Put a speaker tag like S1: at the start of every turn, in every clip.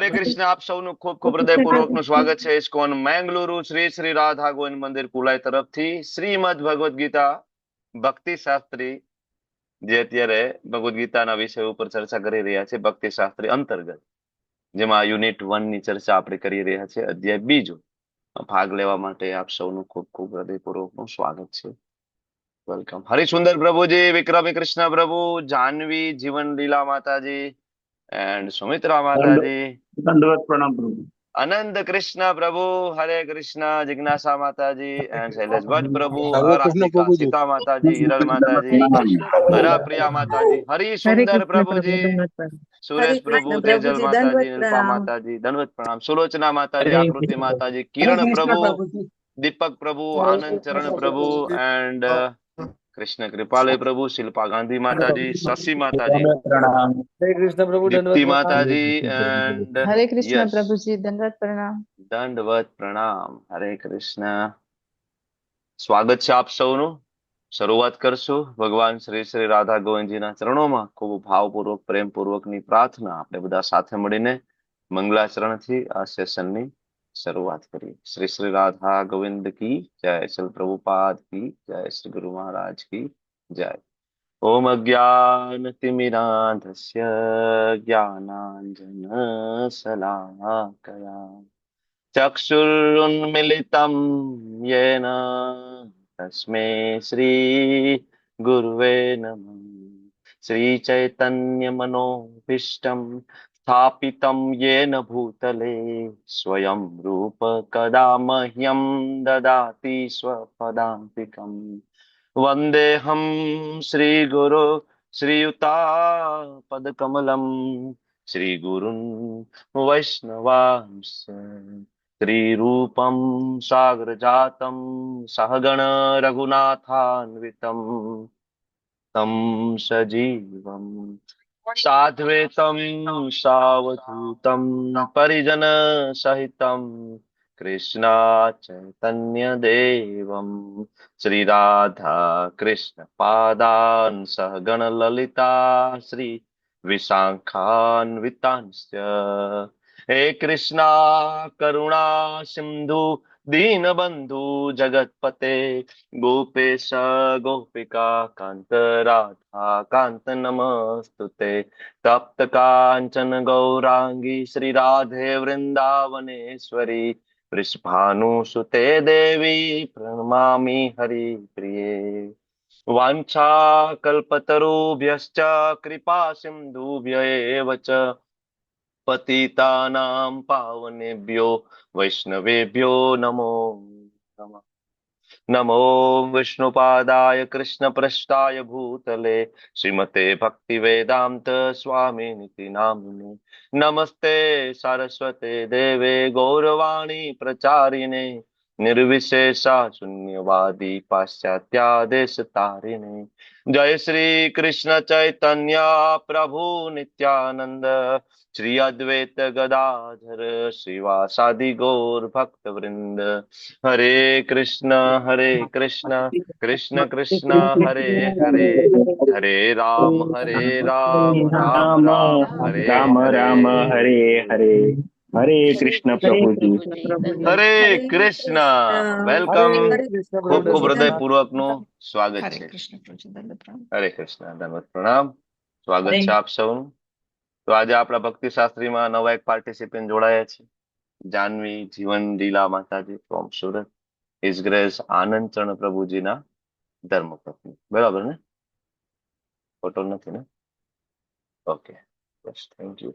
S1: હરે કૃષ્ણ. આપ સૌનું ખૂબ ખૂબ હૃદયપૂર્વકનું સ્વાગત છે ઇસ્કોન મેંગલુરુ શ્રી શ્રી રાધા ગોવિંદ મંદિર કુલાઈ તરફથી શ્રીમદ ભગવદ્ ગીતા ભક્તિ શાસ્ત્રી, જે અત્યારે ભગવદ્ ગીતાના વિષય ઉપર ચર્ચા કરી રહ્યા છે, ભક્તિ શાસ્ત્રી અંતર્ગત, જેમાં યુનિટ 1 ની ચર્ચા આપણે કરી રહ્યા છે, અધ્યાય 2 ભાગ લેવા માટે આપ સૌનું ખૂબ ખૂબ હૃદયપૂર્વકનું સ્વાગત છે. વેલકમ. હરિસુંદર પ્રભુજી, વિક્રમી કૃષ્ણ પ્રભુ, જાહ્નવી જીવન લીલા માતાજી એન્ડ સુમિત્રા માતાજી,
S2: दंडवत प्रणाम प्रभु.
S1: અનંત કૃષ્ણ પ્રભુ, હરે કૃષ્ણ જિજ્ઞાસા માતાજી એન્ડ શૈલેષ ભટ્ટ પ્રભુ,
S3: હરે કૃષ્ણ
S1: રાધિકા
S3: પ્રભુજી.
S1: સીતા માતાજી, હિરલ માતાજી,
S4: હરે કૃષ્ણ
S1: હરા
S4: પ્રભુ.
S1: પ્રિયા માતાજી, હરિ
S5: હરે
S1: સુંદર
S5: કૃષ્ણ પ્રભુ,
S1: પ્રભુજી,
S5: દંડવત પ્રણામ.
S1: સુરેશ પ્રભુ,
S4: કૃષ્ણ
S1: તેજલ
S4: પ્રભુજી,
S1: માતાજી,
S4: દંડવત
S1: અલ્પા
S4: પ્રણામ.
S1: માતાજી, દંડવત પ્રણામ, સુલોચના માતાજી,
S2: हरे
S1: આકૃતિ
S2: कृष्ण
S1: માતાજી,
S2: हरे
S1: કિરણ
S2: कृष्ण
S1: પ્રભુ,
S2: प्रभु जी.
S1: દીપક પ્રભુ,
S4: હરે
S1: આનંદ
S4: કૃષ્ણ
S1: ચરણ પ્રભુ
S4: પ્રભુજી.
S1: એન્ડ કૃષ્ણ કૃપાલય પ્રભુ, શિલ્પા ગાંધી માતાજી, શશી માતાજી,
S2: प्रणाम.
S3: हरे कृष्ण प्रभु
S1: દીપ્તિ
S3: दंडवत प्रणाम।
S1: માતાજી એન્ડ
S5: હરે કૃષ્ણ
S1: યસ,
S5: પ્રભુજી, દંડવત પ્રણામ.
S1: દંડવત પ્રણામ. હરે કૃષ્ણ. સ્વાગત છે આપ સૌનું. શરૂઆત કરશું ભગવાન શ્રી શ્રી રાધા ગોવિંદજીના ચરણોમાં ખૂબ ભાવપૂર્વક પ્રેમપૂર્વકની પ્રાર્થના આપણે બધા સાથે મળીને મંગલાચરણથી આ સેશનની શરૂઆત કરીએ. શ્રી શ્રી રાધા ગોવિંદ કી જય, શ્રી પ્રભુપાદ કી જય, શ્રી ગુરુ મહારાજ કી જય. ઓમ અજ્ઞાનતિમિરાંધસ્ય જ્ઞાનાંજન શલાકયા ચક્ષુરુન્મિલિतं येन तस्मै श्री गुरुवे नमः. श्री चैतन्य मनोभीष्टं स्थापितं येन भूतले स्वयं रूप कदा मह्यं ददाति स्वपदान्तिकम्. वन्देऽहं श्रीगुरो श्रीयुतापदकमलं श्रीगुरुन् वैष्णवांश्च श्रीरूपं साग्रजातं सहगण रघुनाथान्वितं तं सजीवं साद्वैतं सावधूतं परिजनसहितं कृष्णा चैतन्यदेवं श्रीराधा कृष्णपादान् सहगण ललिता श्री विशाखान्वितांश्च. हे कृष्णा करुणा सिंधु दीनबंधु जगतपते गोपेश गोपिका कांत राधा कांत नमस्तुते. तप्त कांचन गौरांगी श्री राधे वृंदावनेश्वरी वृषभानुसुते देवी प्रणमामि हरिप्रिये. वाञ्छाकल्पतरुभ्यश्च कृपा सिन्धुभ्य एव च पतितानां पावनेभ्यो वैष्णवेभ्यो नमो नमः. नमो विष्णुपादाय कृष्णपृष्ठाय भूतले श्रीमते भक्तिवेदांत स्वामिनिति नामिने. नमस्ते सरस्वते देवे गौरवाणी प्रचारिणे निर्विशेषा शून्यवादी पाश्चात्यादेश तारिणे. जय श्री कृष्ण चैतन्य प्रभु नित्यानंद श्री अद्वैत गदाधर श्रीवासादि गौर भक्त वृंद. हरे कृष्ण कृष्ण कृष्ण हरे हरे, हरे राम राम राम हरे
S2: राम राम
S1: हरे.
S2: हरे हरे. हरे कृष्ण प्रभु जी.
S1: હરે કૃષ્ણ. વેલકમ.
S3: हरे कृष्ण प्रभु
S1: ખૂબ ખૂબ
S3: दंडवत प्रणाम।
S1: હૃદયપૂર્વકનું સ્વાગત
S5: હરે
S1: છે.
S5: કૃષ્ણ પ્રભુજી, દંડવત પ્રણામ.
S1: હરે કૃષ્ણ, દંડવત પ્રણામ. સ્વાગત છે આપ સૌનું. તો આજે આપણા ભક્તિ શાસ્ત્રીમાં નવા એક પાર્ટિસિપન્ટ જોડાયા છે, જાહ્નવી જીવન લીલા માતાજી ફ્રોમ સુરત. હિઝ ગ્રેસ આનંદ ચરણ પ્રભુજીના ધર્મપત્ની. બરાબર ને? ફોટો નથી ને? Okay, bus, thank you.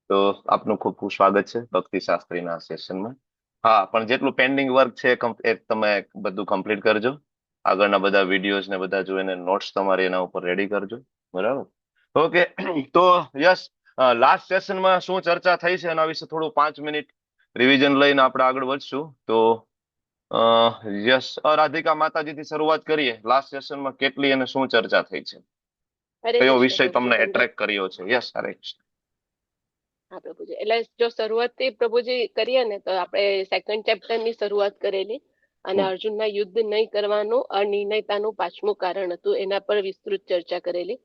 S1: તો આપનું ખૂબ ખૂબ સ્વાગત છે ભક્તિ શાસ્ત્રીના સેશનમાં. હા, પણ જેટલું પેન્ડિંગ વર્ક છે એ તમે બધું કમ્પ્લીટ કરજો. આગળના બધા વિડીયોઝ ને બધા જોઈને નોટ્સ તમારી એના ઉપર રેડી કરજો. બરાબર? ઓકે. તો યસ, લાસ્ટ સેશનમાં શું ચર્ચા થઈ છે એના વિશે થોડું 5 મિનિટ રિવિઝન લઈને આપણે આગળ વધશું. તો યસ, રાધિકા માતાજીથી શરૂઆત કરીએ. લાસ્ટ સેશનમાં કેટલી અને શું ચર્ચા થઈ છે,
S4: હરે
S1: કયો
S4: કૃષ્ણ
S1: વિષય
S4: પ્રભુજી,
S1: તમને
S4: દંડવત.
S1: એટ્રેક્ટ કર્યો છે? યસ, હરે કૃષ્ણ.
S4: હા પ્રભુજી, એટલે જો શરૂઆતથી પ્રભુજી કરીએ ને તો આપણે સેકન્ડ ચેપ્ટર ની શરૂઆત કરેલી અને અર્જુનના યુદ્ધ નહીં કરવાનું અનિર્ણયતાનું 5મું કારણ હતું, એના પર વિસ્તૃત ચર્ચા કરેલી.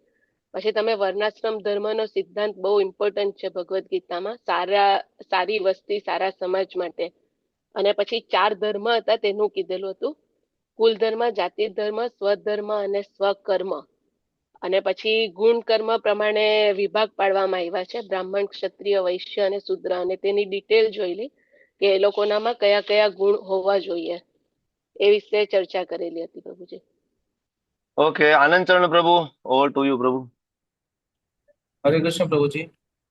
S4: પછી તમે વર્ણાશ્રમ ધર્મનો સિદ્ધાંત બહુ ઇમ્પોર્ટન્ટ છે ભગવદ્ ગીતામાં, સારી વસ્તી સારા સમાજ માટે. અને પછી 4 ધર્મ હતા તેનું કીધેલું હતું, કુલ ધર્મ, જાતિ ધર્મ, સ્વધર્મ અને સ્વકર્મ. અને પછી ગુણ કર્મ પ્રમાણે વિભાગ પાડવામાં આવ્યા છે, બ્રાહ્મણ, ક્ષત્રિય, વૈશ્ય અને શૂદ્ર. અને તેની ડિટેલ જોઈ લી કે એ લોકોનામાં કયા કયા ગુણ હોવા જોઈએ, એ વિશે ચર્ચા કરેલી હતી પ્રભુજી.
S1: ઓકે, આનંદ ચરણ પ્રભુ, ઓવર ટુ યુ પ્રભુ.
S3: હરે કૃષ્ણ પ્રભુજી.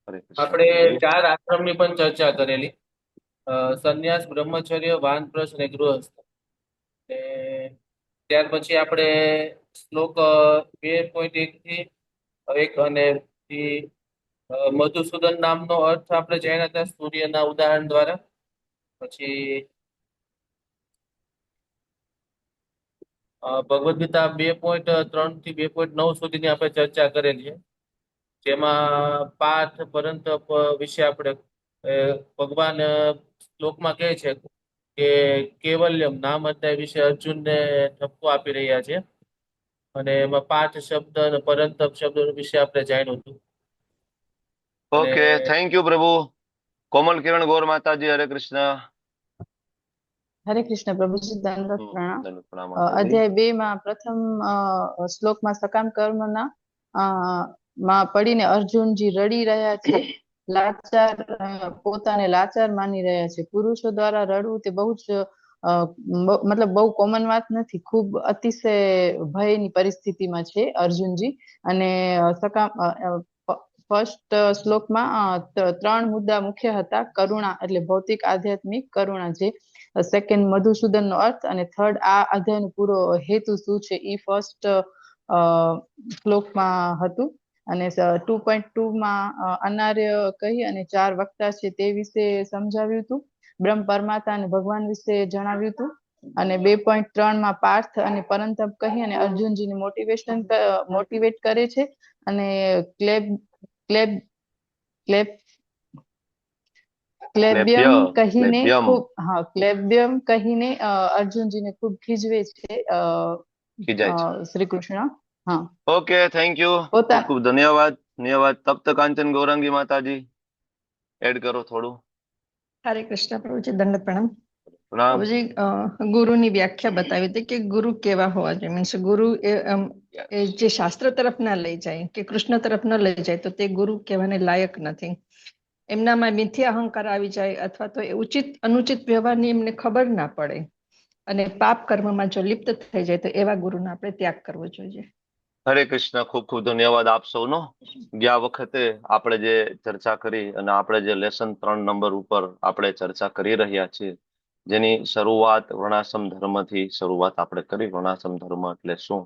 S1: હરે કૃષ્ણ
S3: આપણે
S1: પ્રભુજી.
S3: 4 આશ્રમની પણ ચર્ચા કરેલી, સંન્યાસ, બ્રહ્મચર્ય, વાનપ્રસ્થ અને ગૃહસ્થ. ને ત્યાર પછી આપણે શ્લોક 2.1 થી 1 અને મધુસૂદન નામનો અર્થ આપણે જાણ્યા હતા સૂર્યના ઉદાહરણ દ્વારા. પછી ભગવદ્ ગીતા 2.3 થી 2.9 સુધીની આપણે ચર્ચા કરેલી છે, જેમાં પાર્થ પરંતપ વિશે આપણે ભગવાન શ્લોકમાં કહે છે કે કેવલ્યમ નામ અધ્યાય વિશે અર્જુનને ઠપકો આપી રહ્યા છે, અને એમાં પાર્થ શબ્દ અને પરંતપ શબ્દ વિશે આપણે જાણ્યું હતું.
S1: ઓકે, થેન્ક યુ પ્રભુ. કોમલ કિરણ ગોર માતાજી, હરે કૃષ્ણ.
S5: હરે કૃષ્ણ પ્રભુજી, દંડવત પ્રણામ.
S1: ધન્યવાદ પ્રણામ માતાજી.
S5: અધ્યાય 2 માં પ્રથમ શ્લોકમાં સકામ કર્મના માં પડીને અર્જુનજી રડી રહ્યા છે. લાચાર, પોતાને લાચાર માની રહ્યા છે. પુરુષો દ્વારા રડવું તે બહુ જ મતલબ બહુ કોમન વાત નથી. ખૂબ અતિશય ભયની પરિસ્થિતિમાં છે અર્જુનજી. અને ફર્સ્ટ શ્લોકમાં 3 મુદ્દા મુખ્ય હતા. કરુણા એટલે ભૌતિક આધ્યાત્મિક કરુણા, જે સેકન્ડ મધુસૂદનનો અર્થ, અને થર્ડ આ અધ્યાયનો પૂરો હેતુ શું છે એ ફર્સ્ટ શ્લોકમાં હતું. અને 2.2 માં અનાર્ય કહી અને 4 વક્તા છે તે વિશે સમજાવ્યું હતું. બ્રહ્મ પરમાત્મા અને ભગવાન વિશે જણાવ્યું હતું. અને 2.3 માં પાર્થ અને પરંતપ કહી અને અર્જુનજીને મોટિવેટ કરે છે. અને ક્લેબ્યમ કહીને
S1: ક્લેબ્યમ.
S5: ખૂબ ક્લેબ્યમ કહીને અર્જુનજીને ખૂબ ખીજવે છે
S1: ખીજાય છે.
S5: શ્રી કૃષ્ણ. હા,
S1: ઓકે, થેન્ક યુ, ખૂબ
S5: પોતા
S1: ખૂબ ધન્યવાદ. તપ્ત કાંચન ગૌરાંગી માતાજી, એડ કરો થોડું.
S6: હરે કૃષ્ણ પ્રભુજી, દંડ પ્રણામ.
S1: પ્રણામ.
S6: પ્રભુજી, ગુરુની વ્યાખ્યા બતાવી હતી કે ગુરુ કેવા હોવા જોઈએ. મીન્સ ગુરુ એ જે શાસ્ત્ર તરફ ના લઈ જાય કે કૃષ્ણ તરફ ન લઈ જાય તો તે ગુરુ કહેવાને લાયક નથી. એમનામાં મિથ્યા અહંકાર આવી જાય, અથવા તો એ ઉચિત અનુચિત વ્યવહારની એમને ખબર ના પડે, અને પાપ કર્મમાં જો લિપ્ત થઈ જાય તો એવા ગુરુનો આપણે ત્યાગ કરવો જોઈએ.
S1: હરે કૃષ્ણ, ખૂબ ખૂબ ધન્યવાદ આપ સૌનો. ગયા વખતે આપણે જે ચર્ચા કરી અને આપણે જે લેસન 3 નંબર ઉપર આપણે ચર્ચા કરી રહ્યા છીએ, જેની શરૂઆત વર્ણાશ્રમ ધર્મથી શરૂઆત આપણે કરી. વર્ણાશ્રમ ધર્મ એટલે શું,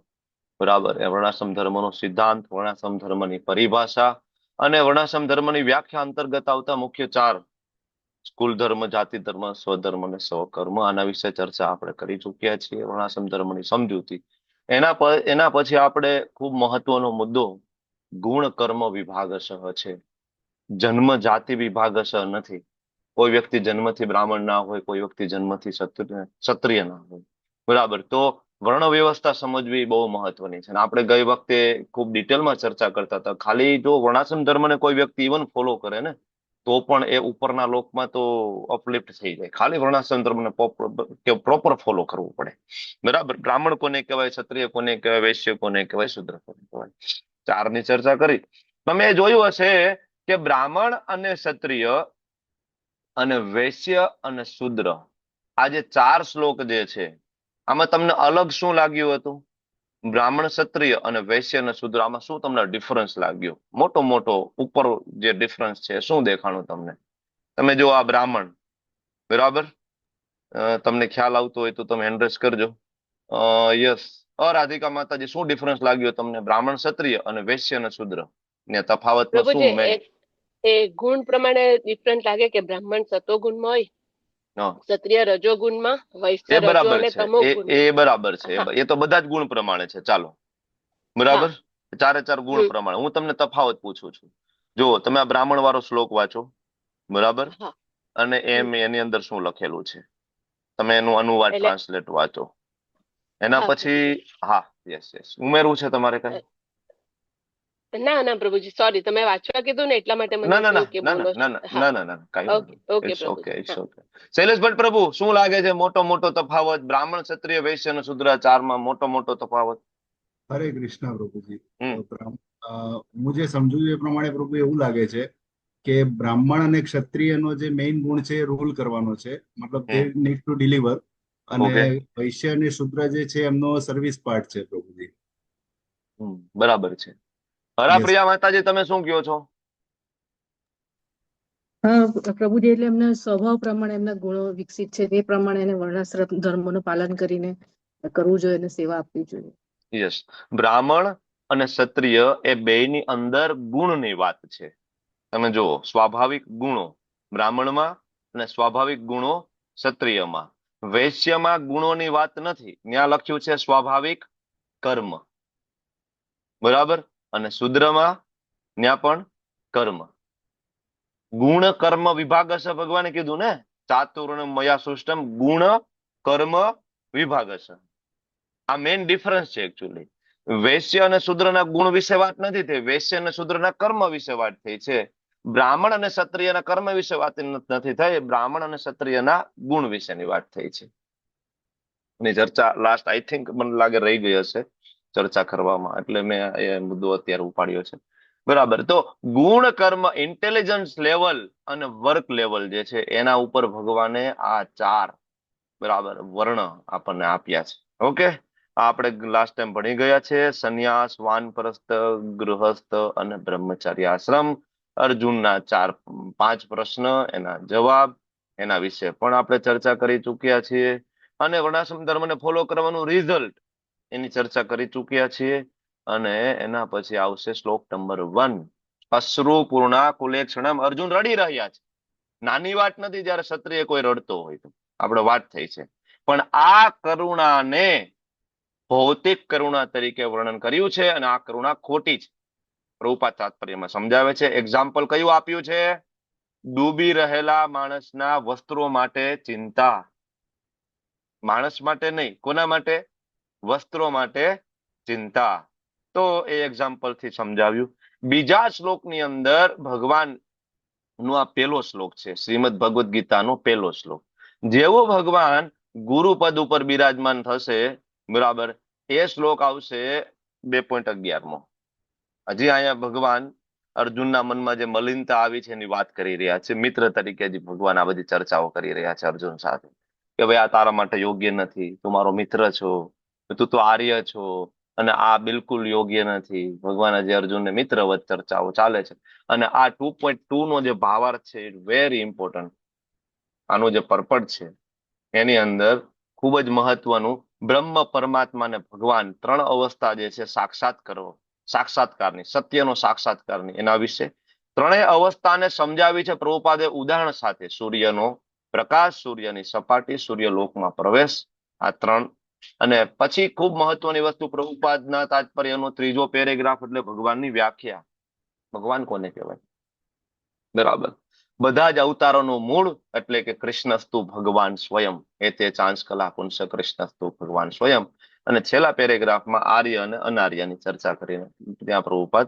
S1: બરાબર, એ વર્ણાશ્રમ ધર્મનો સિદ્ધાંત, વર્ણાશ્રમ ધર્મની પરિભાષા અને વર્ણાશ્રમ ધર્મની વ્યાખ્યા અંતર્ગત આવતા મુખ્ય 4 કુલ ધર્મ, જાતિ ધર્મ, સ્વધર્મ અને સ્વકર્મ, આના વિશે ચર્ચા આપણે કરી ચૂક્યા છીએ. વર્ણાશ્રમ ધર્મની સમજૂતી. એના પછી આપણે ખૂબ મહત્વનો મુદ્દો ગુણ કર્મ વિભાગશ છે. જન્મ જાતિ વિભાગશ નથી. કોઈ વ્યક્તિ જન્મથી બ્રાહ્મણ ના હોય, કોઈ વ્યક્તિ જન્મથી ક્ષત્રિય ના હોય, બરાબર. તો વર્ણ વ્યવસ્થા સમજવી બહુ મહત્વની છે. અને આપણે ગઈ વખતે ખૂબ ડિટેલમાં ચર્ચા કરતા હતા, ખાલી જો વર્ણાશ્રમ ધર્મને કોઈ વ્યક્તિ ઇવન ફોલો કરે ને તો પણ એ ઉપરના લોકમાં તો અપલિફ્ટ થઈ જાય. ખાલી વર્ણાશ્રમ ધર્મને પ્રોપર ફોલો કરવું પડે, બરાબર. બ્રાહ્મણ કોને કહેવાય, ક્ષત્રિય કોને કહેવાય, વૈશ્ય કોને કહેવાય, શૂદ્ર કોને કહેવાય, 4ની ચર્ચા કરી. તમે જોયું હશે કે બ્રાહ્મણ અને ક્ષત્રિય અને વૈશ્ય અને શૂદ્ર, આ જે 4 શ્લોક જે છે, આમાં તમને અલગ શું લાગ્યું હતું? બ્રાહ્મણ, ક્ષત્રિય અને વૈશ્ય અને શૂદ્ર, આમાં શું તમને ડિફરન્સ લાગ્યો? મોટો મોટો ઉપર જે ડિફરન્સ છે શું દેખાણું તમને? તમે જો આ બ્રાહ્મણ, બરાબર, તમને ખ્યાલ આવતો હોય તો તમે હેન્ડ રેઝ કરજો. યસ, રાધિકા માતાજી, શું ડિફરન્સ લાગ્યો તમને બ્રાહ્મણ, ક્ષત્રિય અને વૈશ્ય અને શૂદ્ર ને તફાવતમાં શું
S4: પ્રભુજી,
S1: મેન?
S4: એ ગુણ પ્રમાણે ડિફરન્ટ લાગે કે બ્રાહ્મણ સતોગુણમાં હોય, ક્ષત્રિય રજોગુણમાં, વૈશ્ય
S1: એ
S4: રજો
S1: બરાબર
S4: અને
S1: છે,
S4: તમો ગુણમાં.
S1: એ બરાબર છે.
S4: હા,
S1: એ તો બધા જ ગુણ પ્રમાણે છે. ચાલો, બરાબર, 4 ગુણ પ્રમાણે. હું તમને તફાવત પૂછું છું. જો તમે આ બ્રાહ્મણ વાળો શ્લોક વાંચો, બરાબર,
S4: હા.
S1: અને એની અંદર શું લખેલું છે, તમે એનું અનુવાદ
S4: એટલે
S1: ટ્રાન્સલેટ વાંચો. એના
S4: હા
S1: પછી
S4: પ્રભુજી.
S1: હા, યસ યસ, ઉમેરવું છે તમારે કઈ?
S4: ના ના પ્રભુજી, સોરી, તમે વાંચવા કીધું ને એટલા માટે મને
S1: ના ના ના
S4: થયું કે
S1: ના
S4: બોલો
S1: ના
S4: છો.
S1: ના
S4: હા,
S1: ના ના ના ના કઈ વાંધો
S4: ઓકે
S1: નહીં.
S4: ઓકે
S1: ઇટ્સ ઓકે,
S4: પ્રભુજી.
S1: ઇટ્સ
S4: હા.
S1: ઓકે. શૈલેષ ભટ્ટ પ્રભુ, શું લાગે છે મોટો મોટો તફાવત બ્રાહ્મણ ક્ષત્રિય વૈશ્ય અને શૂદ્ર ચારમાં મોટો તફાવત?
S7: હરે કૃષ્ણ પ્રભુજી.
S1: હમ
S7: હું જે સમજુ છું એ પ્રમાણે પ્રભુ એવું લાગે છે કે બ્રાહ્મણ અને ક્ષત્રિયનો જે મેઇન ગુણ છે એ રૂલ કરવાનો છે, મતલબ દે
S1: હમ
S7: નીડ ટુ ડિલિવર. અને
S1: ઓકે.
S7: વૈશ્ય અને શૂદ્ર જે છે એમનો સર્વિસ પાર્ટ છે પ્રભુજી.
S1: બરાબર છે. હરા
S7: યસ.
S1: પ્રિયા માતાજી, તમે શું કહો છો?
S8: હા પ્રભુજી, એટલે એમના સ્વભાવ પ્રમાણે એમના ગુણો વિકસિત છે, તે પ્રમાણે એને વર્ણાશ્રમ ધર્મોનું પાલન કરીને કરવું જોઈએ અને સેવા આપવી જોઈએ.
S1: યસ. બ્રાહ્મણ અને ક્ષત્રિય એ બેયની અંદર ગુણની વાત છે. તમે જુઓ, સ્વાભાવિક ગુણો બ્રાહ્મણમાં અને સ્વાભાવિક ગુણો ક્ષત્રિયમાં. વૈશ્યમાં ગુણોની વાત નથી, ત્યાં લખ્યું છે સ્વાભાવિક કર્મ. બરાબર. અને શૂદ્રમાં ત્યાં પણ કર્મ. ગુણ કર્મ વિભાગ હશે, ભગવાને કીધું ને, ચાતુર્ણ મયા સૃષ્ટમ ગુણ કર્મ વિભાગ હશે. આ મેઇન ડિફરન્સ છે એકચ્યુઅલી. વૈશ્ય અને શૂદ્રના ગુણ વિશે વાત નથી થઈ, વૈશ્ય અને શૂદ્રના કર્મ વિશે વાત થઈ છે. બ્રાહ્મણ અને ક્ષત્રિયના કર્મ વિશે વાત નથી થઈ, બ્રાહ્મણ અને ક્ષત્રિયના ગુણ વિશેની વાત થઈ છે. ની ચર્ચા લાસ્ટ આઈ થિંક મને લાગે રહી ગઈ હશે ચર્ચા કરવામાં, એટલે મેં એ મુદ્દો અત્યારે ઉપાડ્યો છે. બરાબર. તો ગુણ કર્મ, ઇન્ટેલિજન્સ લેવલ અને વર્ક લેવલ જે છે એના ઉપર ભગવાને આ 4 બરાબર વર્ણ આપણને આપ્યા છે. ઓકે. આપણે લાસ્ટ ટાઈમ ભણી ગયા છે સંન્યાસ, વાનપ્રસ્થ, ગૃહસ્થ અને બ્રહ્મચર્ય આશ્રમ. અર્જુનના 5 પ્રશ્ન, એના જવાબ, એના વિશે પણ આપણે ચર્ચા કરી ચૂક્યા છીએ. અને વર્ણાશ્રમ ધર્મને ફોલો કરવાનું રિઝલ્ટ, એની ચર્ચા કરી ચૂક્યા છીએ. અને એના પછી આવશે શ્લોક નંબર 1. અશ્રુ પૂર્ણા કુલેક્ષણમ. અર્જુન રડી રહ્યા છે. નાની વાત નથી જયારે ક્ષત્રિય કોઈ રડતો હોય તો, આપણે વાત થઈ છે. પણ આ કરુણાને ભૌતિક કરુણા તરીકે વર્ણન કર્યું છે, અને આ કરુણા ખોટી છે. પ્રભુપાદ તાત્પર્યમાં સમજાવે છે. એક્ઝામ્પલ કયું આપ્યું છે? ડૂબી રહેલા માણસના વસ્ત્રો માટે ચિંતા. માણસ માટે નહીં, કોના માટે? વસ્ત્રો માટે ચિંતા. તો એ એક્ઝામ્પલ થી સમજાવ્યું. બીજા શ્લોકની અંદર ભગવાન નો આ પહેલો શ્લોક છે, શ્રીમદ ભગવદ્ ગીતાનો પહેલો શ્લોક. જેવો ભગવાન ગુરુપદ ઉપર બિરાજમાન થશે, બરાબર, એ શ્લોક આવશે 2.11. હજી અહીંયા ભગવાન અર્જુનના મનમાં જે મલિનતા આવી છે એની વાત કરી રહ્યા છે. મિત્ર તરીકે જ ભગવાન આ બધી ચર્ચાઓ કરી રહ્યા છે અર્જુન સાથે, કે ભાઈ આ તારા માટે યોગ્ય નથી, તું મારો મિત્ર છો, તું તો આર્ય છો, અને આ બિલકુલ યોગ્ય નથી. ભગવાન આજે અર્જુનને મિત્રવત ચર્ચાઓ ચાલે છે. અને આ 2.2 નો જે ભાવાર્થ છે, વેરી ઇમ્પોર્ટન્ટ. આનું જે પર્પટ છે એની અંદર ખૂબ જ મહત્વનું, બ્રહ્મ પરમાત્માને ભગવાન 3 અવસ્થા જે છે સાક્ષાત્કારની, સત્યનો સાક્ષાત્કારની, એના વિશે 3 અવસ્થાને સમજાવી છે પ્રભુપાદે ઉદાહરણ સાથે. સૂર્યનો પ્રકાશ, સૂર્યની સપાટી, સૂર્યલોકમાં પ્રવેશ, આ 3. અને પછી ખૂબ મહત્વની વસ્તુ, પ્રભુપાદના તાત્પર્યનો 3જો પેરેગ્રાફ, એટલે ભગવાનની વ્યાખ્યા. ભગવાન કોને કહેવાય? બરાબર. બધા જ અવતારોનું મૂળ એટલે કે કૃષ્ણસ્તુ ભગવાન સ્વયં. એ તે ચાંસ કલા પુંસ કૃષ્ણસ્તુ ભગવાન સ્વયં. અને છેલ્લા પેરેગ્રાફમાં આર્ય અને અનાર્યની ચર્ચા કરીને ત્યાં પ્રભુપાદ